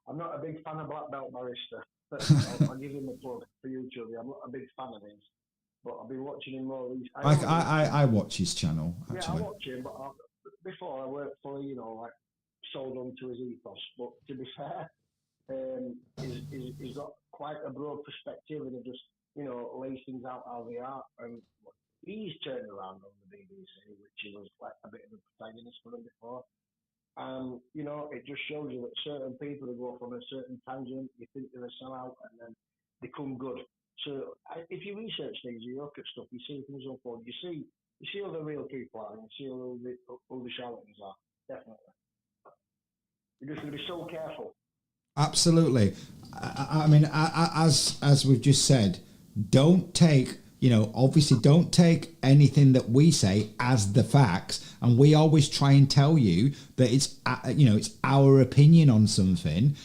I'm not a big fan of Black Belt Barrister. I'll give him a plug for YouTube. I'm not a big fan of his, but I've been watching him more recently. I watch his channel, actually. Yeah, I watch him, but before I worked for, sold on to his ethos. But to be fair, he's got quite a broad perspective and he just, lays things out how they are. And he's turned around on the BBC, which he was like a bit of a protagonist for them before. And, it just shows you that certain people who go off on a certain tangent, you think they're a sellout and then they come good. So if you research things, you look at stuff, you see things unfold, you see who the real people are and you see who the charlatans are, definitely. You're just going to be so careful. Absolutely. I mean, as we've just said, don't take, obviously don't take anything that we say as the facts. And we always try and tell you that it's, it's our opinion on something.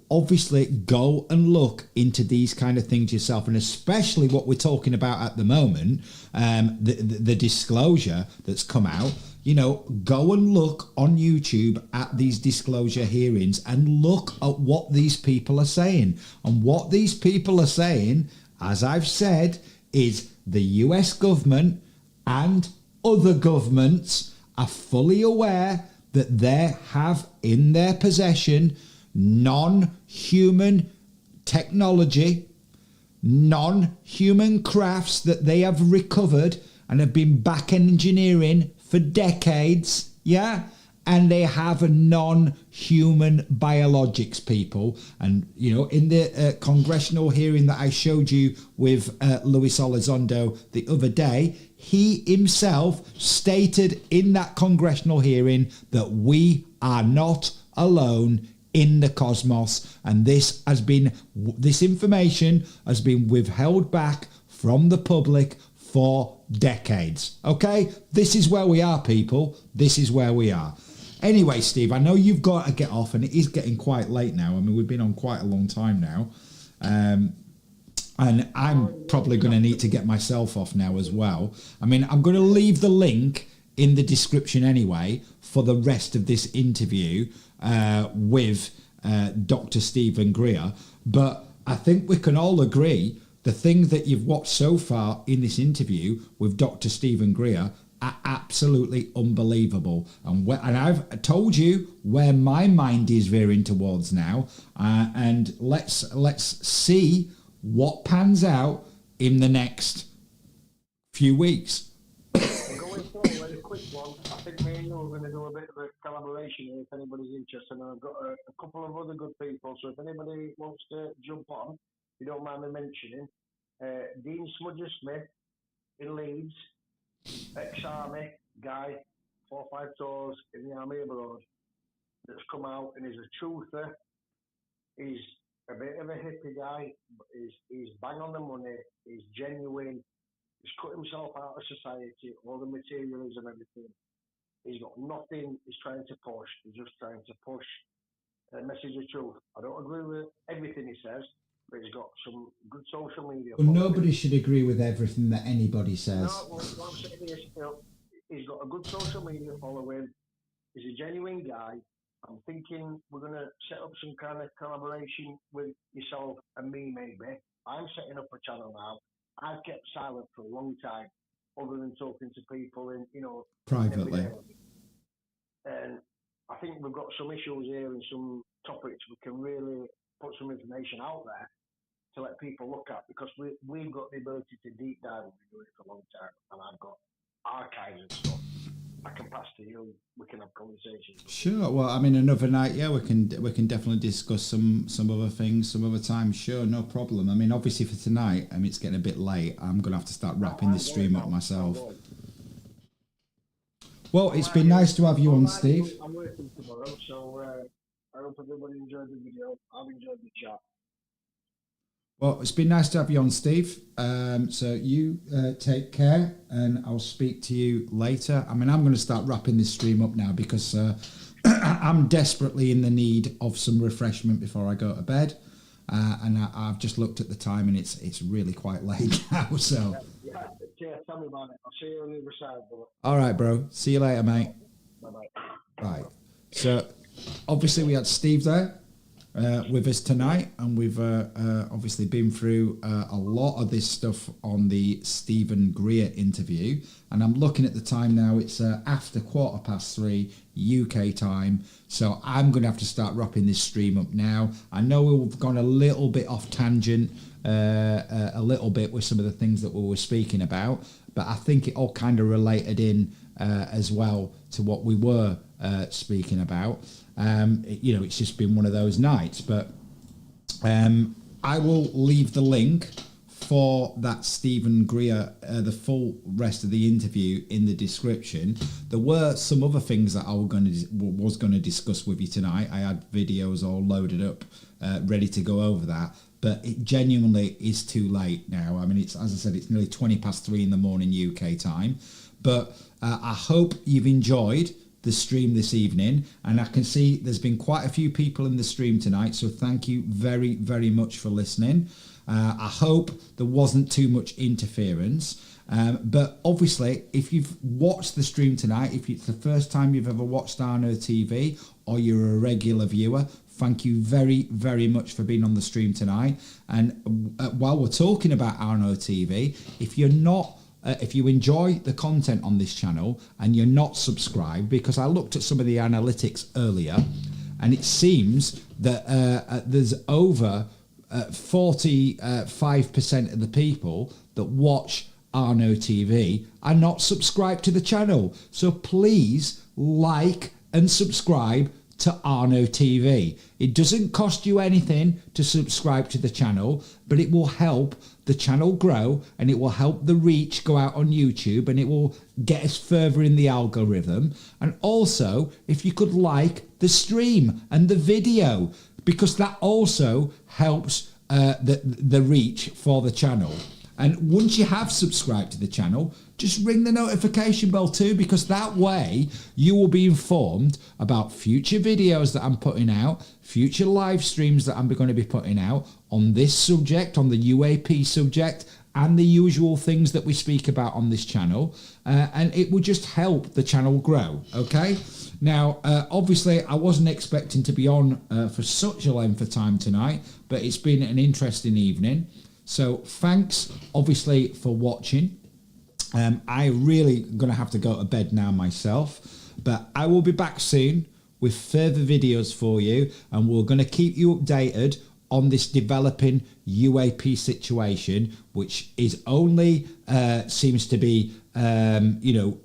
Obviously go and look into these kind of things yourself. And especially what we're talking about at the moment, the disclosure that's come out. Go and look on YouTube at these disclosure hearings and look at what these people are saying. And what these people are saying, as I've said, is the US government and other governments are fully aware that they have in their possession non-human technology, non-human crafts that they have recovered and have been back engineering for decades, yeah? And they have a non-human biologics, people. And, in the congressional hearing that I showed you with Luis Elizondo the other day, he himself stated in that congressional hearing that we are not alone in the cosmos. And this information has been withheld back from the public for decades. Okay, this is where we are, people. This is where we are. Anyway, Steve, I know you've got to get off, and it is getting quite late now. I mean, we've been on quite a long time now, and I'm probably going to need to get myself off now as well. I mean, I'm going to leave the link in the description anyway for the rest of this interview with Dr. Stephen Greer. But I think we can all agree the things that you've watched so far in this interview with Dr. Stephen Greer are absolutely unbelievable. And I've told you where my mind is veering towards now. And let's see what pans out in the next few weeks. Going forward, a quick one. I think me and you are going to do a bit of a collaboration here if anybody's interested. And I've got a couple of other good people. So if anybody wants to jump on, if you don't mind me mentioning, Dean Smudger Smith in Leeds, ex-army guy, 4 or 5 tours in the army abroad, that's come out and is a truther. He's a bit of a hippie guy, but he's bang on the money, he's genuine, he's cut himself out of society, all the materialism and everything. He's got nothing he's trying to push, he's just trying to push a message of truth. I don't agree with everything he says, but he's got some good social media. Well, nobody should agree with everything that anybody says. No, what I'm saying is, he's got a good social media following. He's a genuine guy. I'm thinking we're going to set up some kind of collaboration with yourself and me, maybe. I'm setting up a channel now. I've kept silent for a long time, other than talking to people in, privately. And I think we've got some issues here and some topics we can really put some information out there to let people look at, because we've got the ability to deep dive. We've been doing it for a long time, and I've got archives and stuff I can pass to you. We can have conversations. Sure. Well, I mean, another night, yeah, we can definitely discuss some other things some other time. Sure, no problem. I mean, obviously for tonight, it's getting a bit late. I'm gonna have to start wrapping this stream up myself. Well, it's been nice to have you on, Steve. I'm working tomorrow, so I hope everybody enjoyed the video. I've enjoyed the chat. Well, it's been nice to have you on, Steve. So you take care, and I'll speak to you later. I mean, I'm going to start wrapping this stream up now because I'm desperately in the need of some refreshment before I go to bed. And I've just looked at the time, and it's really quite late now. So. Yeah, tell me about it. I'll see you on the other side, brother. All right, bro. See you later, mate. Bye-bye. Right. So, obviously, we had Steve there. with us tonight, and we've obviously been through a lot of this stuff on the Stephen Greer interview, and I'm looking at the time now. It's after 3:15 UK time, so I'm going to have to start wrapping this stream up now. I know we've gone a little bit off tangent, a little bit with some of the things that we were speaking about, but I think it all kind of related in as well to what we were speaking about. It's just been one of those nights, but I will leave the link for that Stephen Greer, the full rest of the interview, in the description. There were some other things that I was going to discuss with you tonight. I had videos all loaded up, ready to go over that, but it genuinely is too late now. I mean, it's, as I said, it's nearly 3:20 in the morning UK time, but I hope you've enjoyed the stream this evening, and I can see there's been quite a few people in the stream tonight, so thank you very, very much for listening. I hope there wasn't too much interference, but obviously if you've watched the stream tonight, if it's the first time you've ever watched Arno TV or you're a regular viewer, thank you very, very much for being on the stream tonight. And while we're talking about Arno TV, if you're not if you enjoy the content on this channel and you're not subscribed, because I looked at some of the analytics earlier, and it seems that there's over 45% of the people that watch Arno TV are not subscribed to the channel. So please like and subscribe to Arno TV. It doesn't cost you anything to subscribe to the channel, but it will help the channel grow, and it will help the reach go out on YouTube, and it will get us further in the algorithm. And also, if you could like the stream and the video, because that also helps the reach for the channel. And once you have subscribed to the channel, just ring the notification bell too, because that way you will be informed about future videos that I'm putting out, future live streams that I'm going to be putting out on this subject, on the UAP subject, and the usual things that we speak about on this channel. And it will just help the channel grow, okay? Now, obviously, I wasn't expecting to be on for such a length of time tonight, but it's been an interesting evening. So thanks, obviously, for watching. I really going to have to go to bed now myself, but I will be back soon with further videos for you, and we're going to keep you updated on this developing UAP situation, which is only seems to be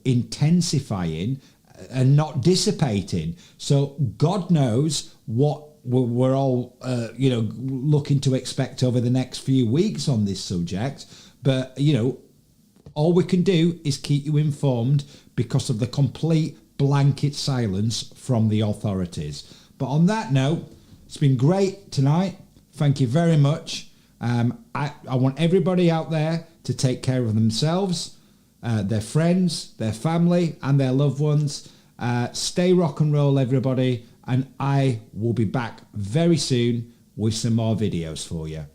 intensifying and not dissipating. So God knows what we're all looking to expect over the next few weeks on this subject, but all we can do is keep you informed because of the complete blanket silence from the authorities. But on that note, it's been great tonight. Thank you very much. I want everybody out there to take care of themselves, their friends, their family, and their loved ones. Stay rock and roll, everybody, and I will be back very soon with some more videos for you.